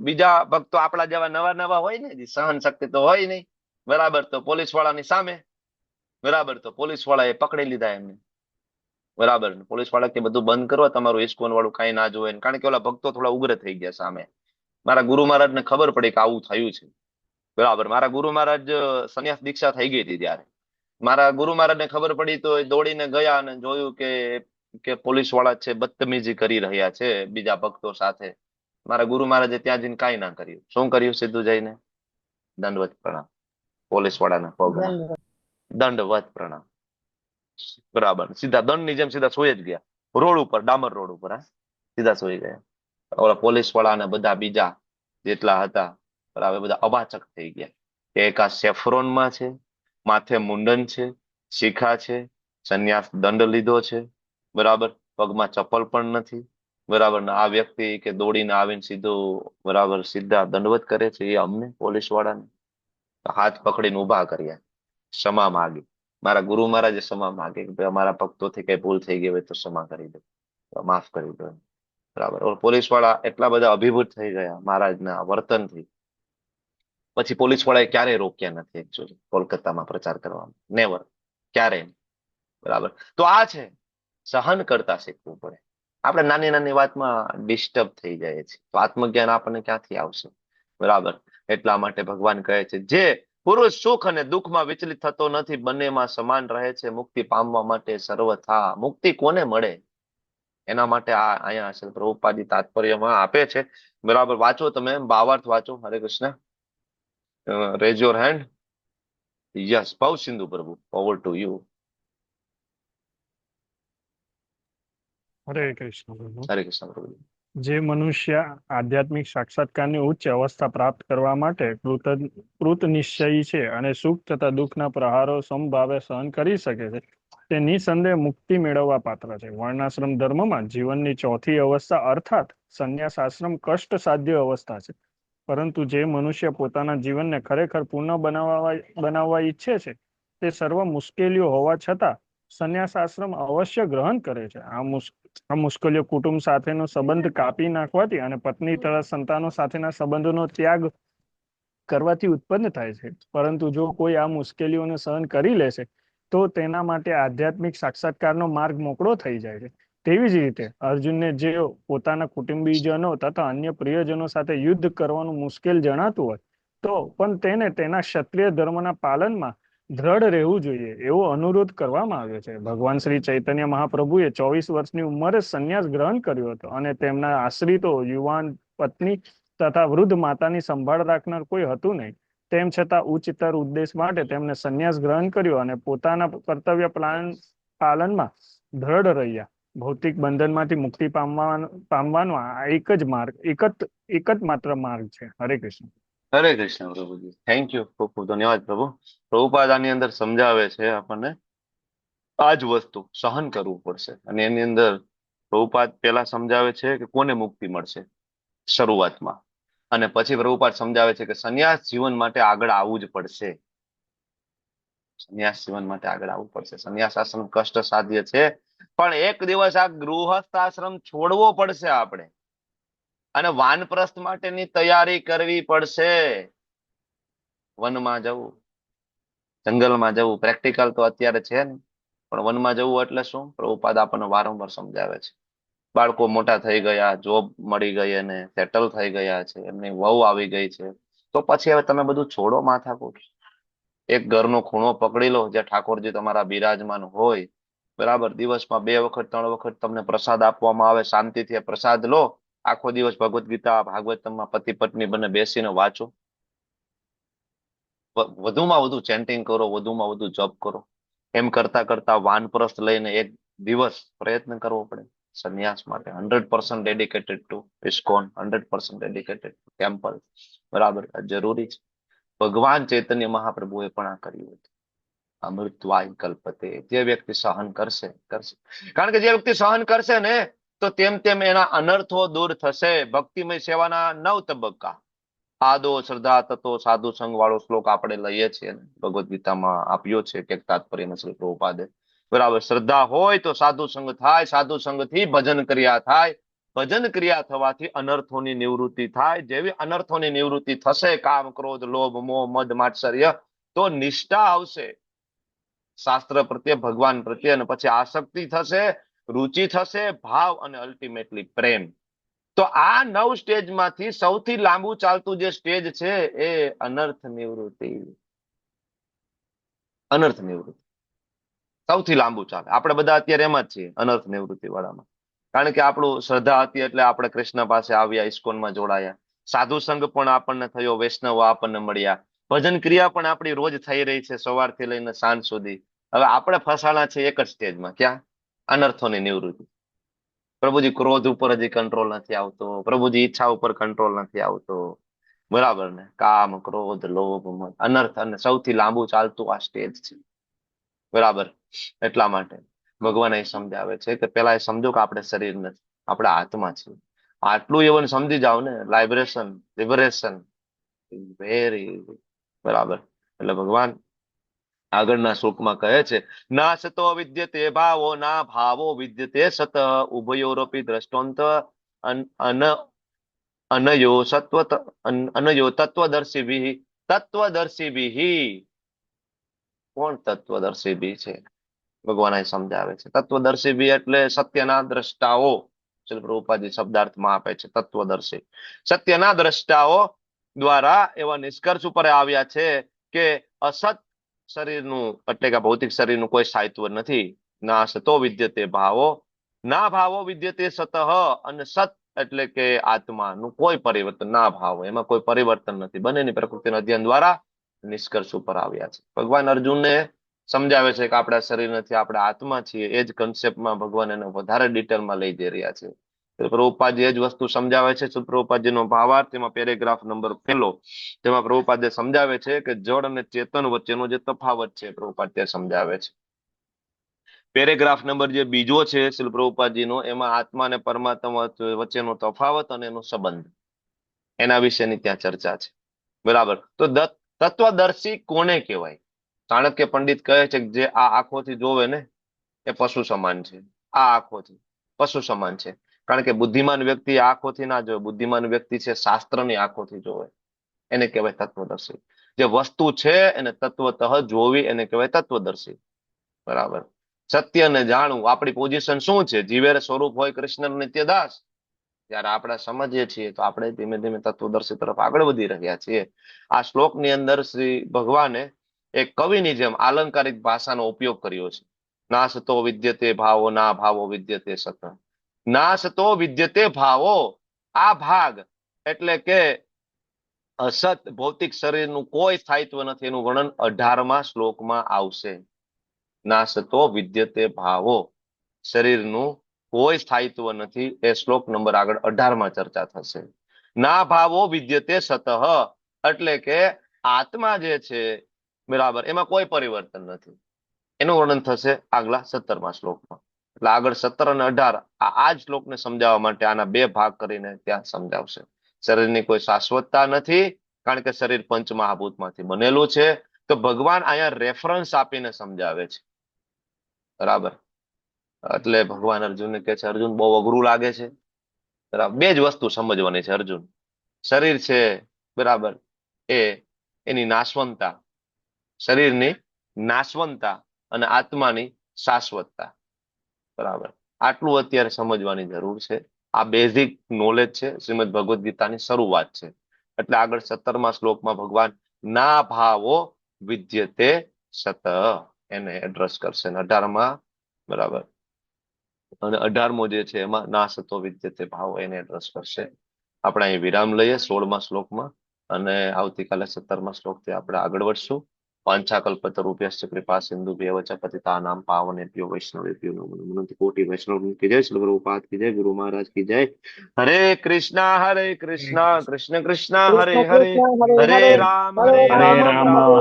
S1: બીજા ભક્તો આપણા જેવા નવા નવા હોય ને, સહન શક્તિ તો હોય નહીં, બરાબર. તો પોલીસ વાળાની સામે, બરાબર, તો પોલીસ વાળાએ પકડી લીધા એમને, બરાબર. પોલીસ વાળા કે બધું બંધ કરો, તમારું ઇસ્કોન વાળું કઈ ના જોવે. કારણ કે ઓલા ભક્તો થોડા ઉગ્ર થઈ ગયા સામે. મારા ગુરુ મહારાજને ખબર પડી કે આવું થયું છે, બરાબર. મારા ગુરુ મહારાજ સંન્યાસ દીક્ષા થઈ ગઈ હતી ત્યારે મારા ગુરુ મહારાજને ખબર પડી તો એ દોડીને ગયા અને જોયું કે પોલીસ વાળા છે બદતમીજી કરી રહ્યા છે બીજા ભક્તો સાથે. મારા ગુરુ મહારાજે ત્યાં જઈને કાંઈ ના કર્યું. શું કર્યું? સીધું જઈને દંડવત પ્રણામ, પોલીસ વાળાના પગમાં દંડવત પ્રણામ, બરાબર. સીધા દંડની જેમ સીધા સોઈ જ ગયા, રોડ ઉપર, ડામર રોડ ઉપર, સીધા સોઈ ગયા. ઓલા પોલીસ વાળા બધા બીજા જેટલા હતા, બરાબર, બધા અવાચક થઈ ગયા કે એક આ સેફરોનમાં છે, માથે મુંડન છે, શિખા છે, સંન્યાસ દંડ લીધો છે, બરાબર, પગમાં ચપ્પલ પણ નથી, બરાબર. ને આ વ્યક્તિ કે દોડીને આવીને સીધું, બરાબર, સીધા દંડવત કરે છે. એ અમને પોલીસ વાળાને હાથ પકડીને ઉભા કર્યા, ક્ષમા માગી. મારા ગુરુ મહારાજે ક્ષમા માગી કે ભાઈ અમારા ભક્તોથી કઈ ભૂલ થઈ ગઈ હોય તો ક્ષમા કરી દો, માફ કરી દો, બરાબર. પોલીસ વાળા એટલા બધા અભિભૂત થઈ ગયા મહારાજના વર્તનથી, પછી પોલીસ વાળાએ ક્યારેય રોક્યા નથી એકચ્યુઅલી કોલકાતામાં પ્રચાર કરવામાં, નેવર, ક્યારેય, બરાબર. તો આ છે સહન કરતા શીખવું પડે. આપણે નાની નાની વાતમાં ડિસ્ટર્બ થઈ જાય છે તો આત્મજ્ઞાન આપણને ક્યાંથી આવશે, બરાબર. એટલા માટે ભગવાન કહે છે જે પુરુષ સુખ અને દુઃખમાં વિચલિત થતો નથી, બંનેમાં સમાન રહે છે, મુક્તિ પામવા માટે સર્વથા. મુક્તિ કોને મળે એના માટે આ અહીંયા છે પ્રભુપાદી તાત્પર્યમાં આપે છે, બરાબર. વાંચો તમે, ભાવાર્થ વાંચો. હરે Krishna. Rays your hand. Yes, ભવ સિંધુ પ્રભુ, ઓવર ટુ યુ.
S13: હરે કૃષ્ણ પ્રભુ.
S1: હરે કૃષ્ણ પ્રભુ.
S13: જે મનુષ્ય આધ્યાત્મિક સાક્ષાત્કારની ઉચ્ચ અવસ્થા પ્રાપ્ત કરવા માટે કૃત નિશ્ચયી છે અને સુખ તથા દુઃખના પ્રહારો સમભાવે સહન કરી શકે છે, તે નિસંદેહ મુક્તિ મેળવવા પાત્ર છે. વર્ણાશ્રમ ધર્મમાં જીવનની ચોથી અવસ્થા અર્થાત સંન્યાસ આશ્રમ કષ્ટ સાધ્ય અવસ્થા છે. પરંતુ જે મનુષ્ય પોતાના જીવનને ખરેખર પૂર્ણ બનાવવા ઈચ્છે છે, તે સર્વ મુશ્કેલીઓ હોવા છતાં સંન્યાસ આશ્રમ અવશ્ય ગ્રહણ કરે છે. આ મુશ્કેલીઓ કુટુંબ સાથેનો સંબંધ કાપી નાખવાથી અને પત્ની તથા સંતાનો સાથેના સંબંધોનો ત્યાગ કરવાથી ઉત્પન્ન થાય છે. પરંતુ જો કોઈ આ મુશ્કેલીઓને સહન કરી લેશે તો તેના માટે આધ્યાત્મિક સાક્ષાત્કારનો માર્ગ મોકળો થઈ જાય છે. તેવી જ રીતે અર્જુનને જે પોતાના કુટુંબીજનો તથા અન્ય પ્રિયજનો સાથે યુદ્ધ કરવાનું મુશ્કેલ જણાતું હોય તો પણ તેને તેના ક્ષત્રિય ધર્મના પાલનમાં દ્રઢ રહેવું જોઈએ એવો અનુરોધ કરવામાં આવ્યો છે. ભગવાન શ્રી ચૈતન્ય મહાપ્રભુએ 24 વર્ષની ઉંમરે સંન્યાસ ગ્રહણ કર્યો હતો અને તેમના આશ્રિતો, યુવાન, પત્ની તથા વૃદ્ધ માતાની સંભાળ રાખનાર કોઈ હતું નહીં. તેમ છતાં ઉચ્ચતર ઉદ્દેશ માટે તેમણે સંન્યાસ ગ્રહણ કર્યો અને પોતાના કર્તવ્ય પાલનમાં દ્રઢ રહ્યા. ભૌતિક બંધનમાંથી મુક્તિ પામવાનો આ એક જ માત્ર માર્ગ છે. હરે કૃષ્ણ.
S1: હરે કૃષ્ણ પ્રભુજી. થેન્ક યુ, ખૂબ ખૂબ ધન્યવાદ પ્રભુ. પ્રભુપાદ આની અંદર સમજાવે છે આપણને આ જ વસ્તુ સહન કરવું પડશે. અને એની અંદર પ્રભુપાદ પહેલા સમજાવે છે કે કોને મુક્તિ મળશે શરૂઆતમાં, અને પછી પ્રભુપાદ સમજાવે છે કે સંન્યાસ જીવન માટે આગળ આવવું જ પડશે. સંન્યાસ જીવન માટે આગળ આવવું પડશે. સંન્યાસ આશ્રમ કષ્ટ સાધ્ય છે, પણ એક દિવસ આ ગૃહસ્થ આશ્રમ છોડવો પડશે આપણે, અને વાનપ્રસ્થ માટેની તૈયારી કરવી પડશે. વનમાં જવું, જંગલમાં જવું, પ્રેક્ટિકલ તો અત્યારે છે ને, પણ વનમાં જવું એટલે શું? પ્રભુપાદ આપણને વારંવાર સમજાવે છે. બાળકો મોટા થઈ ગયા, જોબ મળી ગઈ અને સેટલ થઈ ગયા છે, એમની વહુ આવી ગઈ છે, તો પછી હવે તમે બધું છોડો માથાકૂટ. એક ઘરનો ખૂણો પકડી લો જે ઠાકોરજી તમારા બિરાજમાન હોય, બરાબર. દિવસમાં 2 વખત 3 વખત તમને પ્રસાદ આપવામાં આવે, શાંતિથી પ્રસાદ લો. આખો દિવસ ભગવદ્ ગીતા ભાગવતમાં પતિ પત્ની બંને બેસીને વાંચો. વધુમાં વધુ ચેન્ટિંગ કરો, વધુમાં વધુ જપ કરો. એમ કરતા કરતા વાનપ્રસ્થ લઈને એક દિવસ પ્રયત્ન કરવો પડે સંન્યાસ માટે. 100% dedicated two ISKCON, 100% dedicated two temple, બરાબર. આ જરૂરી છે. ભગવાન ચૈતન્ય મહાપ્રભુએ પણ આ કર્યું હતું. અમૃતવાય કલ્પતે. જે વ્યક્તિ સહન કરશે કરશે, કારણ કે જે વ્યક્તિ સહન કરશે ને, તો તેમ તેમ એના અનર્થો દૂર થશે. ભક્તિમય સેવાના 9 તબક્કા. આદો, શ્રદ્ધા, તત્વો, સાધુ સંઘ વાળો શ્લોક આપણે લઈએ છીએ, ભગવદ્ ગીતામાં આપ્યો છે કે તાત્પર્યમાં શ્રી પ્રભુપાદે, બરાબર. શ્રદ્ધા હોય તો સાધુ સંઘ થાય, સાધુ સંઘથી ભજન ક્રિયા થાય, ભજન ક્રિયા થવાથી અનર્થોની નિવૃત્તિ થાય. જેવી અનર્થોની નિવૃત્તિ થશે, કામ, ક્રોધ, લોભ, મોહ, મદ, માત્સર્ય, તો નિષ્ઠા આવશે શાસ્ત્ર પ્રત્યે, ભગવાન પ્રત્યે, અને પછી આસક્તિ થશે, રુચિ થશે, ભાવ, અને અલ્ટિમેટલી પ્રેમ. તો આ 9 સ્ટેજમાંથી સૌથી લાંબુ ચાલતું જે સ્ટેજ છે એ અનર્થ નિવૃત્તિ. અનર્થ નિવૃત્તિ સૌથી લાંબુ ચાલે. આપણે બધા અત્યારે એમ જ છીએ, અનર્થ નિવૃત્તિ વાળામાં. કારણ કે આપણું શ્રદ્ધા હતી એટલે આપણે કૃષ્ણ પાસે આવ્યા, ઇસ્કોનમાં જોડાયા. સાધુ સંઘ પણ આપણને થયો, વૈષ્ણવ આપણને મળ્યા. ભજન ક્રિયા પણ આપણી રોજ થઈ રહી છે, સવારથી લઈને સાંજ સુધી. હવે આપણે ફસાણા છે એક જ સ્ટેજમાં. ક્યાં? અનર્થોની નિવૃત્તિ. પ્રભુજી ક્રોધ ઉપર હજી કંટ્રોલ નથી આવતો, પ્રભુજી ઈચ્છા ઉપર કંટ્રોલ નથી આવતો, બરાબર ને. કામ, ક્રોધ, લોભ, મદ, અનર્થ, અને સૌથી લાંબુ ચાલતું આ સ્ટેજ છે, બરાબર. એટલા માટે ભગવાન એ સમજાવે છે કે પેલા એ સમજો કે આપણે શરીર નથી, આપણે આત્મા છીએ. આટલું એવું સમજી જાવ ને, લાઇબ્રેશન, લિબરેશન વેરી, બરાબર. એટલે ભગવાન આગળના શ્લોકમાં કહે છે, ના સતો વિદ્યતે ભાવો, ના ભાવો વિદ્યતે સત, ઉભયોરપી દ્રષ્ટોંત અનયો સત્વ અનયો તત્વદર્શી તત્વદર્શી. કોણ તત્વદર્શી છે? ભગવાન અહીં સમજાવે છે. તત્વદર્શી એટલે સત્યના દ્રષ્ટાઓ. શ્રી પ્રભુપાદજી શબ્દાર્થમાં આપે છે તત્વદર્શી. સત્યના દ્રષ્ટાઓ દ્વારા એવા નિષ્કર્ષ ઉપર આવ્યા છે કે અસત શરીરનું, એટલે કે ભૌતિક શરીરનું કોઈ સ્થાયિત્વ નથી. ના સતો વિદ્યતે ભાવો, ના ભાવો વિદ્યતે સતઃ, અને સત એટલે કે આત્માનું કોઈ પરિવર્તન, ના ભાવો, એમાં કોઈ પરિવર્તન નથી. બંનેની પ્રકૃતિના અધ્યયન દ્વારા નિષ્કર્ષ ઉપર આવ્યા છે. ભગવાન અર્જુનને સમજાવે છે કે આપણા શરીર નથી, આપણે આત્મા છીએ. એ જ કન્સેપ્ટમાં ભગવાન એને વધારે ડિટેલમાં લઈ જઈ રહ્યા છે. પ્રભુપાદજી એ જ વસ્તુ સમજાવે છે. પ્રભુપાદજીનો ભાવાર્થ, તેમાં પેરેગ્રાફ નંબર 1, તેમાં પ્રભુપાદે સમજાવે છે કે જડ અને ચેતન વચ્ચેનો જે તફાવત છે, પ્રભુપાદ તે સમજાવે છે. પેરેગ્રાફ નંબર જે 2 છે શ્રી પ્રભુપાદજીનો, એમાં આત્મા અને પરમાત્મા વચ્ચેનો તફાવત અને એનો સંબંધ, એના વિશેની ત્યાં ચર્ચા છે, બરાબર. તો તત્વદર્શી કોને કહેવાય? ચાણક્ય પંડિત કહે છે કે જે આ આંખોથી જોવે ને એ પશુ સમાન છે. આ આંખોથી પશુ સમાન છે. કારણ કે બુદ્ધિમાન વ્યક્તિ આંખોથી ના જોવે, બુદ્ધિમાન વ્યક્તિ છે શાસ્ત્રની આંખોથી જોવે, એને કહેવાય તત્વદર્શી. જે વસ્તુ છે એને તત્વતઃ જોવી, એને કહેવાય તત્વદર્શી, બરાબર. સત્યને જાણવું. આપણી પોઝિશન શું છે? જીવેર સ્વરૂપ હોય કૃષ્ણ નિત્યદાસ. જયારે આપણે સમજીએ છીએ તો આપણે ધીમે ધીમે તત્વદર્શી તરફ આગળ વધી રહ્યા છીએ. આ શ્લોકની અંદર શ્રી ભગવાને એક કવિની જેમ આલંકારિક ભાષાનો ઉપયોગ કર્યો છે. ના સતો વિદ્યતે ભાવો, ના ભાવો વિદ્યતે સત. ના સતો વિદ્યતે ભાવો, આ ભાગ એટલે કે અસત ભૌતિક શરીરનું કોઈ સ્થાયિત્વ નથી, એનું વર્ણન 18મા શ્લોકમાં આવશે. ના સતો વિદ્યતે ભાવો, શરીરનું કોઈ સ્થાયિત્વ નથી, એ શ્લોક નંબર આગળ 18માં ચર્ચા થશે. ના ભાવો વિદ્યતે સતઃ, એટલે કે આત્મા જે છે, બરાબર, એમાં કોઈ પરિવર્તન નથી. એનું વર્ણન થશે આગલા 17મા શ્લોકમાં. એટલે આગળ 17 અને 18 આ જ શ્લોકને સમજાવવા માટે આના 2 ભાગ કરીને ત્યાં સમજાવશે. શરીરની કોઈ શાશ્વતતા નથી, કારણ કે શરીર પંચમહાભૂતમાંથી બનેલું છે. તો ભગવાન અહીંયા રેફરન્સ આપીને સમજાવે છે, બરાબર. એટલે ભગવાન અર્જુનને કહે છે, અર્જુન બહુ અઘરું લાગે છે, બરાબર. 2 જ વસ્તુ સમજવાની છે અર્જુન. શરીર છે, બરાબર, એની નાશવંતા, શરીરની નાશવંતા, અને આત્માની શાશ્વતતા. બરાબર, આટલું અત્યારે સમજવાની જરૂર છે. આ બેઝિક નોલેજ છે, શ્રીમદ ભગવદ્ ગીતાની શરૂઆત છે. એટલે આગળ 17મા શ્લોકમાં ભગવાન ના ભાવો વિદ્યતે સત એને એડ્રેસ કરશે. અને 18મા, બરાબર, અને 18મો જે છે એમાં ના સતો વિદ્યતે ભાવ એને એડ્રેસ કરશે. આપણે અહીં વિરામ લઈએ 16મા શ્લોકમાં, અને આવતીકાલે 17મા શ્લોકથી આપણે આગળ વધશું. વાંછાકલ્પતરુભ્યશ્ચ કૃપા સિંધુભ્યઃ ચ પતિતાનાં પાવનેભ્યો વૈષ્ણવેભ્યો નમો નમઃ. કોટી વૈષ્ણવ की जय, श्री प्रभुपाद की जय, गुरु महाराज की जय. हरे कृष्णा कृष्ण कृष्णा हरे हरे, हरे राम
S2: हरे राम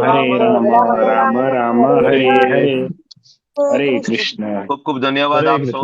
S2: राम राम हरे हरे. हरे कृष्ण.
S1: खूब खूब धन्यवाद आप सौ.